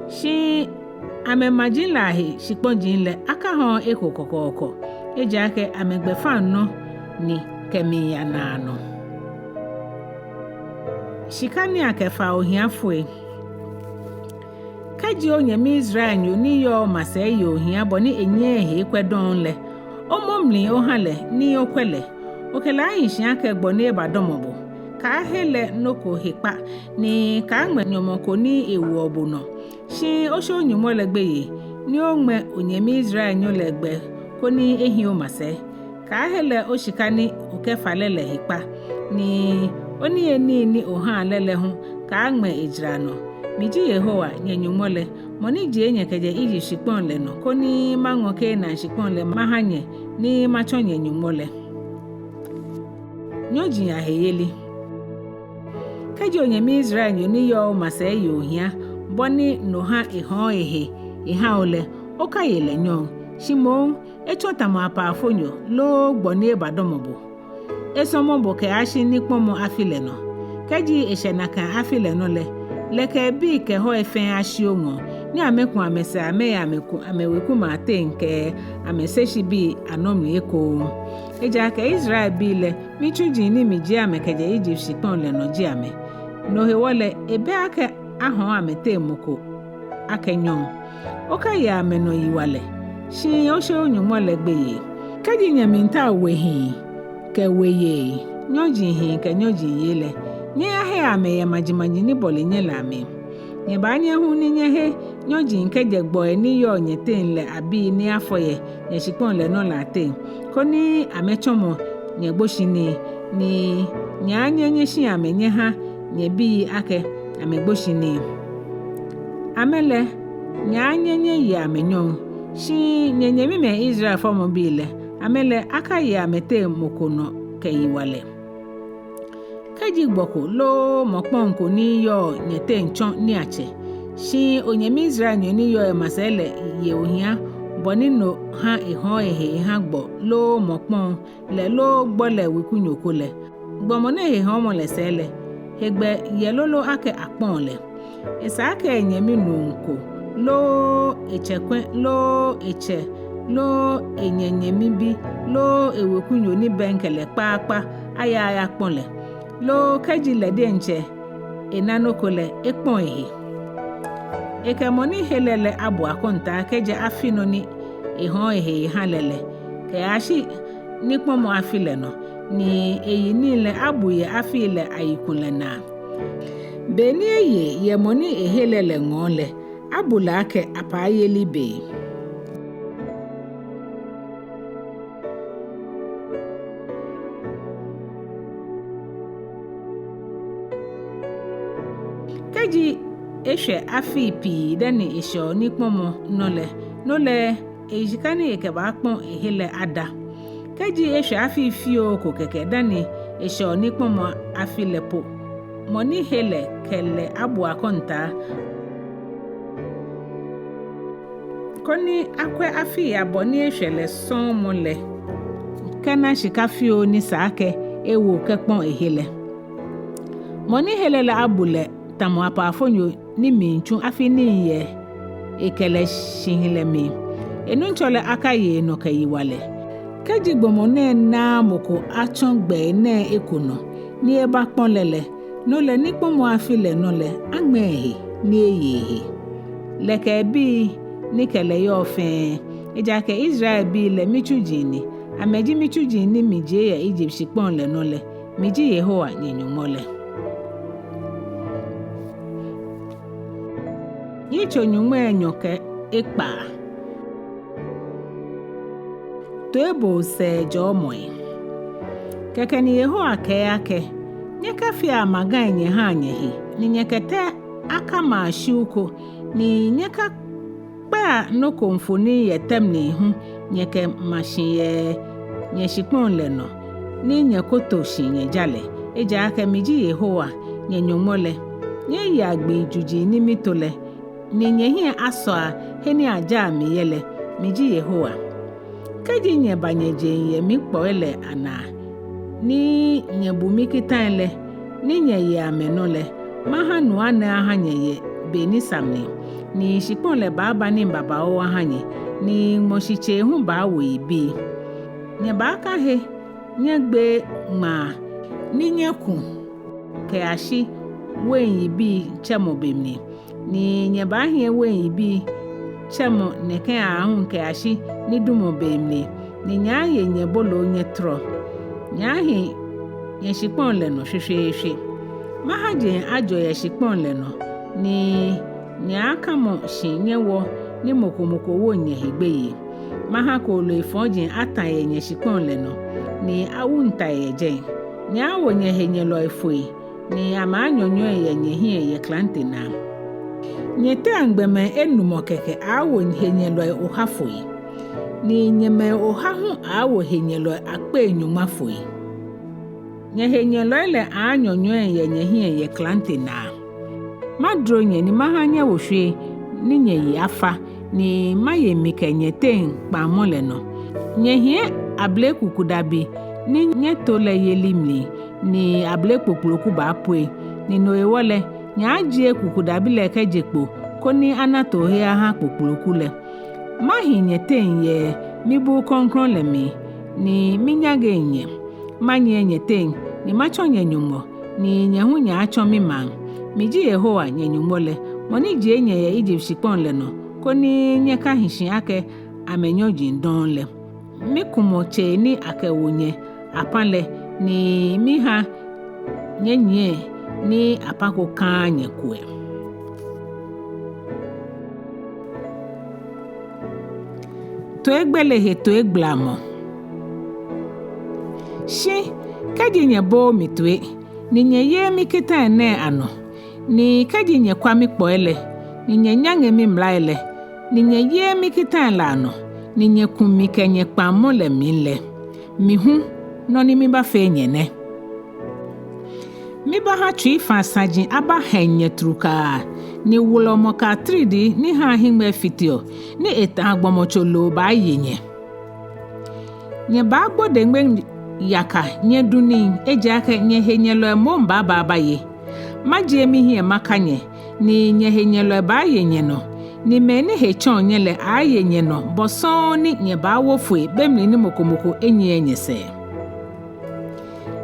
shi ame majin la he shiponjin le aka hon ekokokoko eja ke amegbefa no ni kemi ya na no shikani akefa ohiafue kaji onyemi Israel ni yo mase yo ohia boni enye he kwedon le omomli ohale ni okwele okele ahin ake gboni ebadomobo ka hele noko hepa ni ka gbe nyomoko ni ewu obuno shi o so nyumo legbe yi ni o gbe onyemi Israel nyo legbe ko ni ehin o mase ka hele o shikani okefa lele hepa ni oni eni ni oha lele hu ka gbe ejrano miji Yehowa nyenyumole moni je nyekeje iji shipon le no ko ni mangoke na shipon le mahanye ni machonye nyumole nyoji ya heyeli kaji onyemi Israel ni yo mase yo hia boni no ha ehon eha ole okayele nyo shimo echota mo apa afonyo lo gboni ebadomobo esomobo ke ashi ni pomo afile no kaji eshenaka afile no le leke bi ke ho efen ashi onwo ni amekun amese ameweku ma te nke ameseshi bi anomi eko eja ke Israel bi le michuji ni miji amekeje Egypt shipon le no ji ame no he wole ebe ake ahon amete moko akenyon okaya ameno yiwale shi o se onyumo legbe yi kaji nyaminta wehi ke weye nyoji hi ke nyoji yele nye ahe ame ya majimaji ni bole nye lame nye ba nye hu ni nye he nyoji nke jegbo ni yo nye ten le abi ni afoye nye shipon le no la ten ko ni amechomo nye gboshi ni nye anye nye shi ame nye ha nye bi ake ame gboshi ni amele nye anye nye yi ame nyon shi nye mime Israel fomo bile amele aka yi ame te mokono ke yiwale kaji gboko lo mokponko ni yo nyete nchon ni ache shi onyemi Israel ni yo masele ye ohia bonino ha ehon ha gbo lo mokpon le lo gbole wikunyoko le gbomone ehon mo le sele hegbe yelolo ake akpon le esa ake nyemi nunko lo echekwe lo eche lo enyenyemi bi lo ewekunyo ni benkele papa aya akpon le lo kaji le de nche enanokole ekpon ehe ekemoni helele abu akonta keje afino ni ehon ehe halele ke ashi ni pomo afile no ni eyi ni le abu ye afile ayikunle na beni ye moni ehelele ngole abula ke apayeli be kaji ehwe afipi dani esho ni pomo nole ejikani ekeba pon ehele ada kaji ehwe afifio ko keke dani esho ni pomo afilepo moni hele kele abu akonta koni akwe afi aboni ehwele son mole kana shikafio ni saake ewo kekpon ehele moni hele la abule tamo apa afonyo ni minchu afi ni ye ekele shihile mi enunchole akaye no kayiwale kaji gbomone na moko achongbe na ekono ni eba kpɔlele no le nikpɔmɔ afi le no le agmehe ni eyehe leke bi ni kele yo fe eja ke Israel bi le michujini ameji michujini mije ya Egypt shikpon le no le miji Yehowa Nyɔŋmɔ le Yitso Nyɔŋmai nyoke Ekpaa Toebo se jomoy keke ni Yehowa ke ake nyeka fia maga nye ha nyehi ni nyekete aka ma shuko ni nyeka pa no konfoni yetem ni hu nyeke mashiye nyeshipon le no ni nyekoto shinye jale eja ake miji Yehowa Nyɔŋmɔ le nye yagbe juji ni mitole ni nyehi aso a heni aja mi yele miji Yehowa kaji nye banyeje ye mi kpoele ana ni nye bumi kitanle ni nye ye amenole maha nuane ahanye ye beni samni ni shipon le baba ni baba o ahanye ni moshiche hu ba wo ibi nye ba ka he nye gbe ma ni nye ku ke ashi wen ibi chemo bemni ni nye ba hie wen ibi chemo neke ahun ke ashi ni dumo bemni ni nya ye nye bolo nye tro nya he ye shipon le no hwehwehwe mahaje ajo ye shipon le no ni nya kamo shinye wo ni mokomoko wo nye hegbe maha ko lo ifoje atan ye nye shipon le no ni awunta ye je nya wo nye henye lo ifoi ni ama anyonyo ye nye hie ye klantena nyete angbeme Enumɔ keke awo henye lo ohafoi ni nyeme ohahu awo henye lo akpe Nyɔŋma foi nye henye lo le anyonyo ye nye hie ye klantena madro nye ni mahanya wohwe ni nye yi afa ni maye mikenye ten kpamo le no nye hie able kukudabi ni nye to le yelimli ni able poploku ba pue ni no ewole nya je kukudabi le kejekpo koni anato he aha poploku le mahi nye ten ye mibu konkron le mi ni minyage nye manye nye ten ni macho nye Nyɔŋmɔ ni nye hu nya acho mi man miji Yehowa Nyɔŋmɔ le moni je nye ye Egypt shipon le no koni nye ka hishin ake amenyo jindon le mi kumo che ni ake wonye apanle ni mi ha nye ni apako kanye kwe to egbele he to egblamo shi kaji nye bo mitwe ni nye ye mi kita ne ano ni kaji nye kwa mi kpoele ni nye nyange mi mlaele ni nye ye mi kita la ano ni nye kumi kenye kpamo le mile mi hu no ni mi ba fe nyene mi ba ha twi fa sajin aba henye truka ni Wolo moka 3D ni ha hingbe fitio ni eta agbomocholo ba yenye nye ba gbode ngbe yaka nye duni ejake nye henyelo mo mba baba ye maje mi hie makanye ni nye henyelo ba yenye no ni meni hechon nyele ayenye no boson ni nye ba wofue bemni ni mokomoko enye se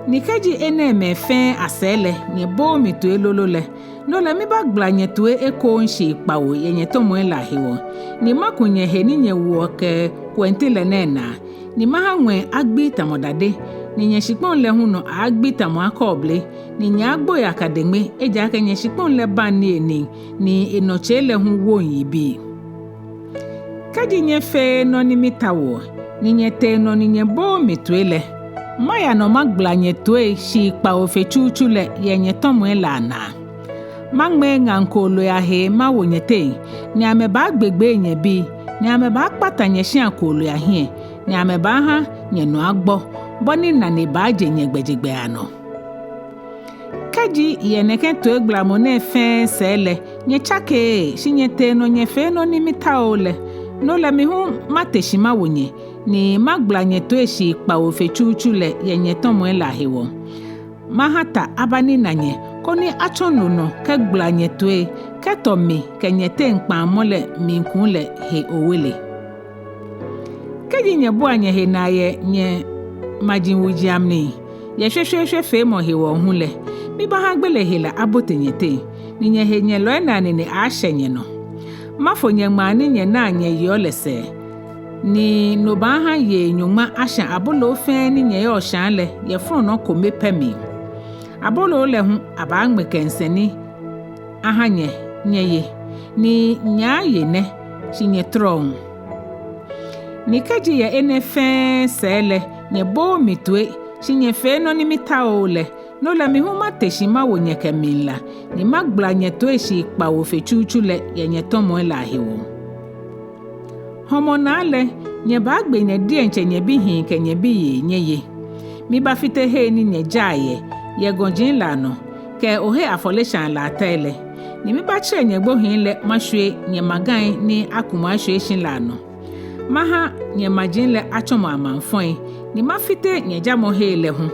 ni kaji ene mefe asele nye bo mitu elolo le no le mi ba gbla nye tu eko nshi Kpawo yenye tomo la hiwo ni makunye he ni nye wo ke kwenti le nena ni mahanwe agbi tamodade ni nye shipon le hu no agbi tamo akoble ni nye agbo ya kadengbe eja ke nye shipon le ba ni ni enoche le hu wo yibi kaji nye fe no ni mitawo ni nye te no ni nye bo mitwele maya no magbla nye tue shi Kpawo fe chuchu le yenye tomo la na mangme ngankolo ya he ma wonyete ni ame ba gbegbe nye bi ni ame ba kpata nye shi ankolo ya he ni ame ba ha nye no agbo boni na ne ba je nye gbejegbe ano kaji yeneke to eglamo ne fe sele nye chake shi nye te no nye fe no ni mitaole no le mi hu mateshima wonye ni magbla nye to eshi Kpawo fe chuchu le yenye tomo la hewo mahata abani na nye koni achonu no ke gbla nye toe ke tomi ke nye te nkpa mole minkun le he owele keji nye bo anye he na ye nye majin wuji amni ye hwehwehwe fe mo he wo hu le mi ba ha gbele he la abotenyete ni nye he nye lo na ni a hyenye no mafo Nyɔŋma ni nye na nye yo lese ni no ba ha ye Nyɔŋma ahya abolo fe ni nye yo hyan le ye fro no Ekome pemi abolo le hu aba ngmekenseni ahanye nye ni nya ye ne chinye tron ni kaji ye ene fe sele nye bo mitwe chinye fe no ni mitao le no la mi huma teshima wo nye kemila ni magbla nye to eshi Kpawo fe chuchu le ye nye tomo la hiwo homo na le nye ba gbe nye die nche nye bi hin ke nye bi ye mi ba fite he ni nye jaye ye gonjin la no ke ohe afolishan la tele ni mi ba chere nye gbo hin le mahwe nye magan ni akuma hwe shin la no maha nye majin le achomo amanfon ni mafite nye jamo he le hu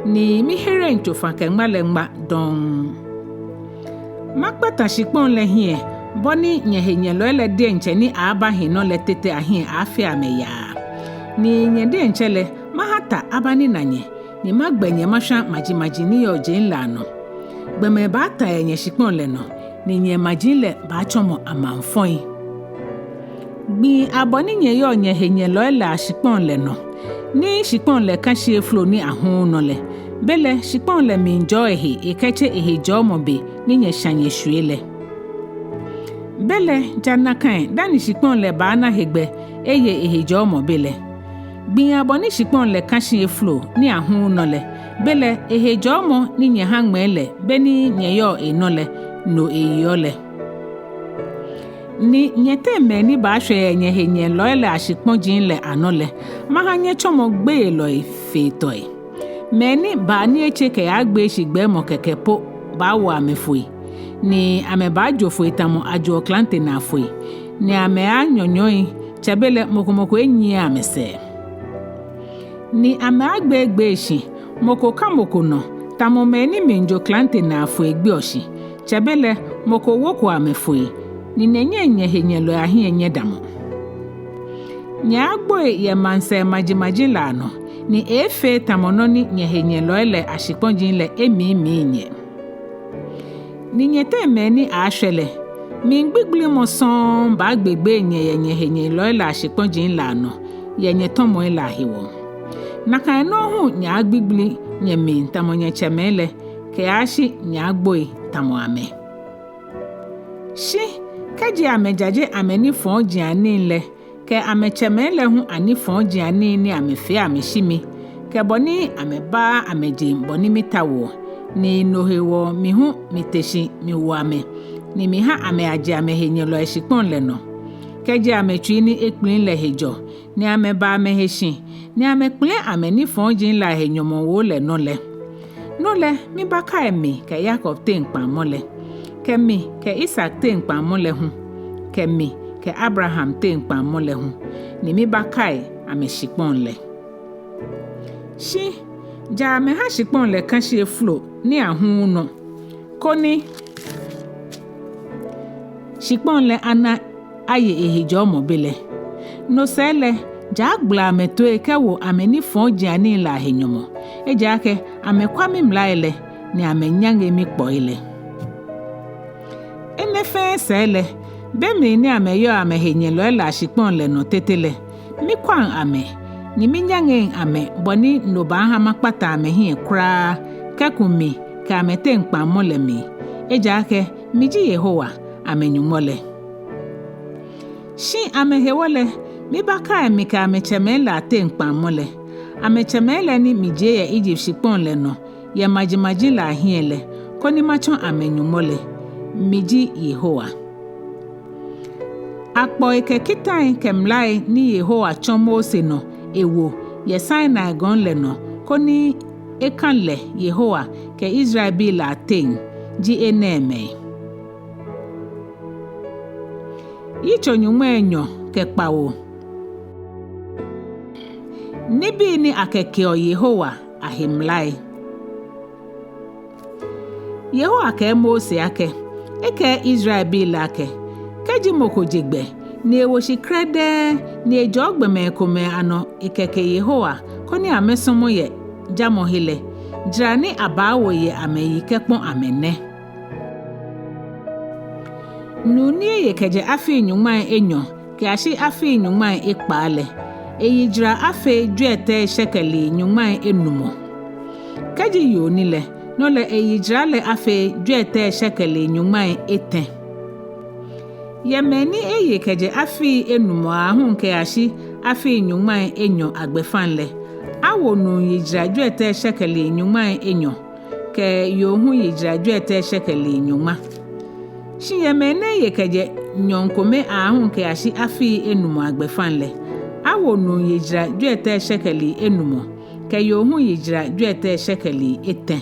ni mi here ntofa ke ngmale ngba don makpata shikpon le hie boni nye he nye lo le de nche ni aba hin no le tete ahin afia me ya ni nye de nche le mahata abani na nye ni magbenye masha majimaji ni yo jin la no gbeme ba ta nye shikpon le no ni nye majin le ba chomo amanfon bi aboni nye yo nye he nye lo la shikpon le no ni shikpon le kashi flo ni ahun no le bele shikpon le mi enjoy he ekeche ehe jomo be ni nye shanye hwele bele jana kan dani shikpon le ba na hegbe eye ehe jomo bele bi aboni shikpon le kashi flo ni ahun no le bele ehe jomo ni nye hangmele be ni nye yo eno le no eyo le ni nyete me ni ba hwe nye he nye lo le ashikpon jin le anole ma ha nye chomo gbe lo ife toy me ni ba ni eche ke agbe shigbe mo keke po ba wo amefoi ni ame ba jofo itamo ajo klante na foi ni ame anyonyoyi chebele mokomoko enyi amese ni ame agbe gbe shi moko kamoko no tamo me ni menjo klante na foi gbe oshi chebele moko woko amefoi ni nenye henye lo ahi enye damo nya agbo ye manse majimaji la no ni efe tamono ni nye henye lo le ashikponjin le emi nye ni nyete me ni ahwele mi gbigbli mo son ba gbegbe nye henye lo le ashikponjin la no ye nye tomo la hiwo na kan no hu nya gbigbli nye mi tamonye chemele ke ashi nya agbo tamo ame shi kaji amejaje ameni fon jiani le ke amechemele hu ani fon jiani ni amefe ameshimi ke boni ameba ameje boni mitawo ni nohewo mi hu miteshi mi wame ni mi ha ame aje amehenye lo eshipon le no keji ametwi ni ekpin le hejo ni ameba ameheshi ni amekpin ameni fon jin la henyomo wo le no le mi baka emi ke Jacob te npa mole kemi ke Isaac te nkpa mole hu kemi ke Abraham te nkpa mole hu ni mi bakai ameshipon le shi ja me ha shipon le kan shi flo ni ahun no koni shipon le ana aye ehijo mobile no sele ja gbla meto ekewo ameni fon jiani la henyomo eja ke amekwa mi mlaile ni amenyange mi poile enefe sele bemi ni ameyo amehenye lo la shipon le no tetele mi kwan ame ni mi nyange ame boni no ba ha makpata amehin kra kakumi ka amete nkpa mole mi eja ke miji Yehowa amenyumole shi amehewole mi baka mi ka amechemela te nkpa mole amechemela ni mije ya Egypt shipon le no ya majimaji la hiele koni machon amenyumole miji Yehowa akpo eke kitai kemlai ni Yehowa chomose no ewo ye Sane gon le no koni ekanle Yehowa ke Israel bi la ten ji eneme Yitso Nyɔŋmai ke Kpawo nibi ni akeke o Yehowa ahimlai Yehowa ke Mose ake eke Israel bi la ke keji moko jegbe ni ewo shikrede ni ejo gbeme Ekome ano ikeke Yehowa koni amesomo ye jamo hile Drani abawo ye ameyi kekpon amene. Nuni ye keje afi Nyɔŋmai Enyɔ ke ashi afi Nyɔŋmai Ekpaa le. Eyi dra afi Ejwɛ Etɛ shekeli Nyɔŋmai Enumɔ. Keji yoni le no le eyi dra le afi Ejwɛ Etɛ shekeli Nyɔŋmai Etɛ. Yemeni eye keje afi Enumɔ ahun ke ashi afi Nyɔŋmai Enyɔ agbefan le. Awo nu yidra Ejwɛ Etɛ shekeli Nyɔŋmai Enyɔ ke yohun yidra Ejwɛ Etɛ shekeli Nyɔŋma. Shi yemene ye keje Nyɔŋkome ahun ke ashi afi Enumɔ agbefan le. Awo nu yidra Ejwɛ Etɛ shekeli Enumɔ ke yohun yidra Ejwɛ Etɛ shekeli Etɛ.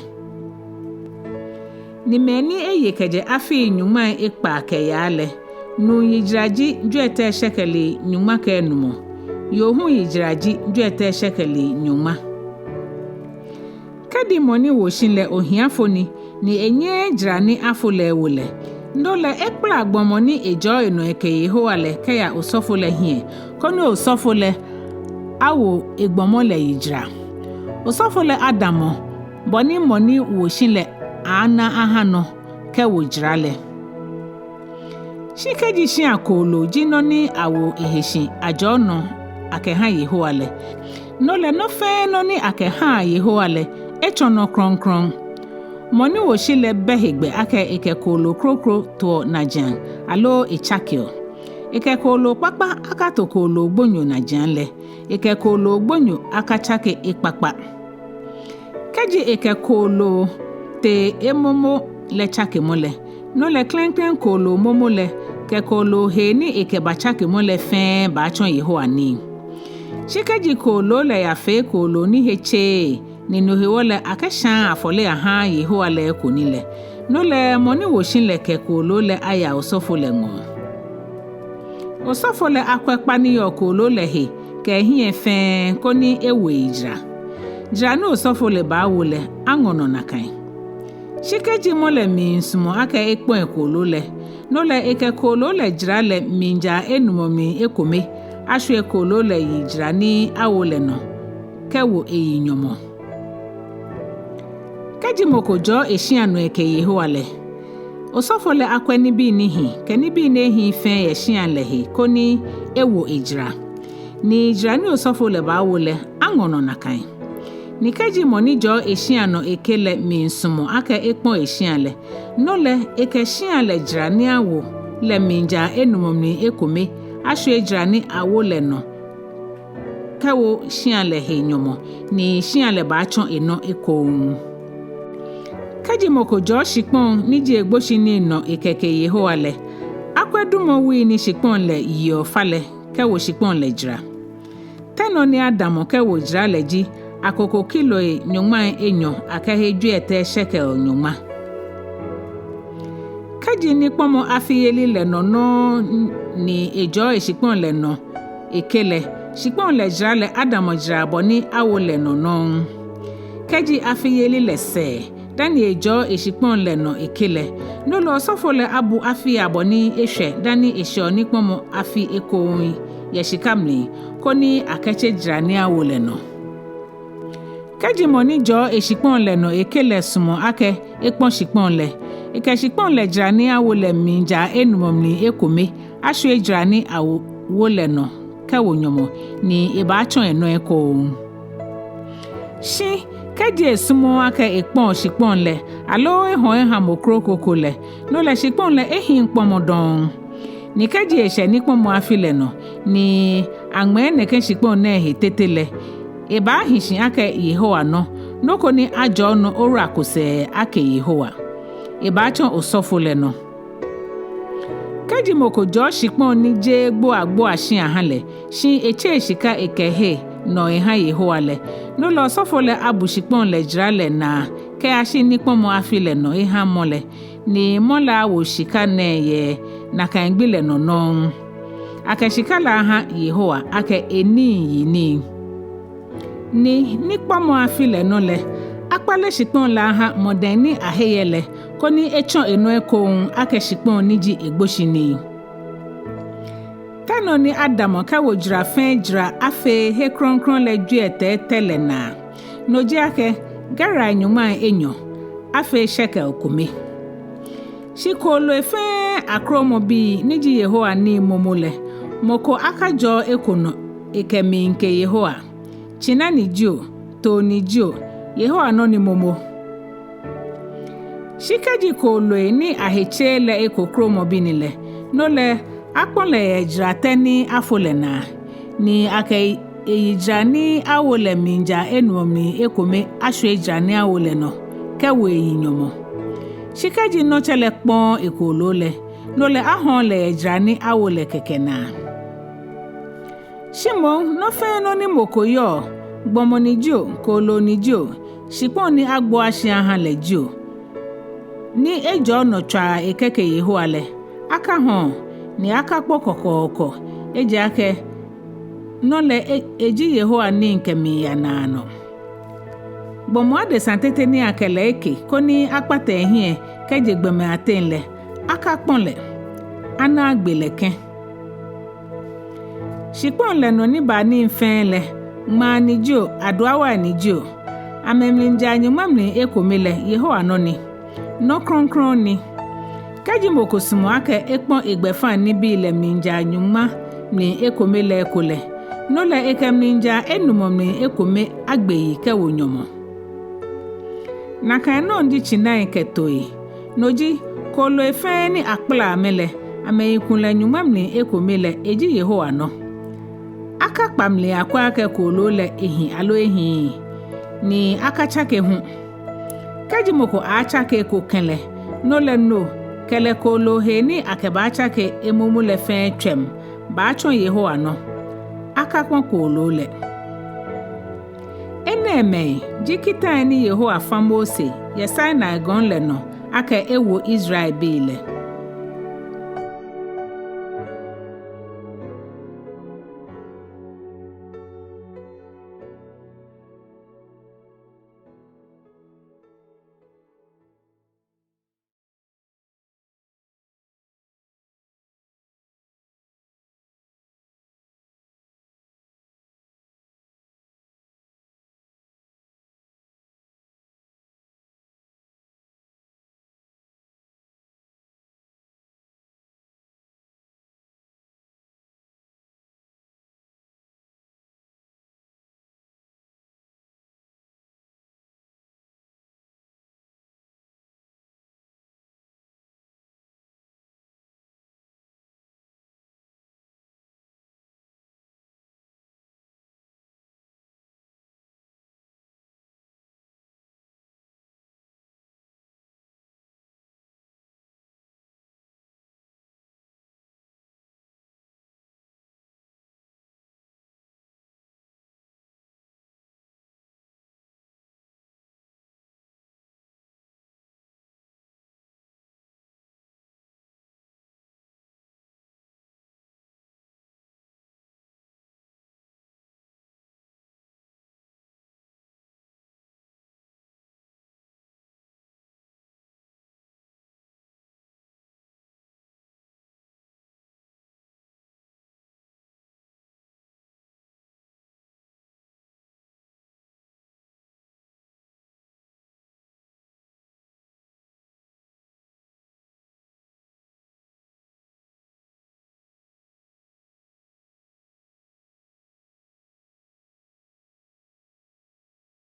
Nimeni eye keje afi Nyɔŋmai Ekpaa ke yale. Nu yidraji Ejwɛ Etɛ shekeli Nyɔŋma ke Enumɔ. Yohun yidraji Ejwɛ Etɛ shekeli Nyɔŋma. Kedi moni woshin le ohiafoni ni enye drani afole wole. Ndole ekpla gbomoni Ejɔ eno eke Yehowa le keya osofo le hie. Kono osofo le awo egbomo le yidra. Osofo le Adamo boni moni woshin le ana ahano ke wojra le. Shikeji shin akolo jinoni awo eheshin ajono akeha Yehowa le. No le no fe no ni akeha Yehowa le echono kronkron. Moni woshin le behegbe ake ekekolo krokro to najan alo echakio. Ekekolo papa akatokolo gbonyo najan le. Ekekolo gbonyo akachake ekpakpa. Keji ekekolo te emomo le chake mole. No le Klɛŋklɛŋ kolo momo le ke kolo he ni ekebachake mole fe bachon Yehowa ni. Shikeji kolo le ya fe kolo ni heche ni no he wole akeshan afole aha Yehowa le koni le. No le moni woshin le ke kolo le aya osofo le ngo. Osofo le akwekpa ni yo kolo le he ke hie fe koni ewe ijra. Jra no osofo le ba wole angono nakan. Shikeji mole minsumo ake ekpon ekolo le. No le eke kolo le jra le minja Enumɔ mi Ekome. Ahwoi ekolo le yidra ni awole no. Kewo eyi nyɔmɔ. Keji mokojo eshianu eke Yehowa le. Osofo le akweni bi ni hi. Ke ni bi ne hi fe eshian le he. Koni ewo ejra. Ni jra ni osofo le ba wole angono nakan. Nikeji moni jo eshiano ekele minsumo ake ekpon eshianle. No le eke shianle drani awo le minja Enumɔ mi Ekome. Ahwoi drani awo le no. Kewo shianle he nyɔmɔ. Ni shianle bachon eno ekon. Keji moko jo shikpon niji egboshi ni no ekeke Yehowa le. Akwedumo wi ni shikpon le iyo fale. Kewo shikpon le jra. Teno ni Adamo kewo jra le ji. Akoko kilo Nyɔŋmai Enyɔ akahe Ejwɛ Etɛ shekel Nyɔŋma. Keji ni kpomo afiyeli le no ni Ejɔ eshikpon le no ekele. Shikpon le jra le Adamo jra boni awo le no. Keji afiyeli le se. Dani Ejɔ eshikpon le no ekele. No lo osofo le abu afi aboni ehwe. Dani esho ni kpomo afi ekoi yeshikamni. Koni akeche jra ni awo le no. Keji moni jo eshikpon le no ekele sumo ake ekpon shikpon le. Eke shikpon le jrani awo le minja Enumɔ mi Ekome. Ahwoi jrani awo le no. Kewo nyɔmɔ ni ebachon eno eko. Shi keji esumo ake ekpon shikpon le. Alo ehon hamokrokoko le. No le shikpon le ehin kpomodon. Ni keji eshe ni kpomo afi le no. Ni angme neke shikpon ne he tete le. Eba hishin ake Yehowa no. Noko ni ajo no ora kose ake Yehowa. Eba chon osofo le no. Keji moko jo shikpon ni je gbo agbo ashin ahale. Shin eche shika ekehe no eha Yehowa le. No lo osofo le abu shikpon le jra le na. Ke ashin ni kpomo afi le no eha mole. Ni mola wo shika ne ye na kangbi le no no. Ake shika la aha Yehowa ake eni yini. Ni kpomo afile no le akpale shikpon la ha modeni aheyele koni echon eno ekon ake shikpon niji egboshini. Tano ni Adamo kawo jra fen jra afe he kronkron le Ejwɛ Etɛ telena. Noji ake gara Nyɔŋmai Enyɔ afe shekel Ekome shikolo efe akromo bi niji Yehowa ni momole moko akajo ekono ekemi nke Yehowa chinani jio to ni jio Yehowa no ni momo shikaji kolo ni aheche le eko kromo binile no le akpole ejrate ni afole na ni ake ejrani awole minja Enumɔ Ekome Ahwoi ejrani awole no kewe Nyɔŋmɔ shikaji no chele kpon ekolo le no le ahon le ejrani awole kekena shimo no fe no ni mokoyo gbomo ni jo kolo ni jo shipon ni agbo ashian han le jo ni ejo no twa ekeke Yehowa le aka hon ni aka pokokoko eji ake no le eji Yehowa ni nkemi ya na no gbomo ade santete ni akele eke koni akpata ehie keje gbeme atenle aka ponle ana agbeleke shipon le no ni ba ni mfenle ma ni jo aduawa ni jo amemlinja Nyɔŋmai Ekome le Yehowa no ni no kronkron ni kaji mokosumo ake ekpon egbefa ni bi le minja Nyɔŋmai Ekome le ekole no le ekemlinja Enumɔ Ekome agbeyi kewo Nyɔŋmɔ naka no ndi chinai ketoi noji kolo efe ni akpla amele ameikunle Nyɔŋmai Ekome le eji Yehowa no aka kpamle akwa ake kolo le ehi alo ehi ni aka chake hu kaji moko achake ko kele no le no kele kolo he ni akeba achake emumu le fe twem ba chon Yehowa no aka kon kolo le eneme jikita ni Yehowa famose ye Sane gon le no aka ewo Israel bele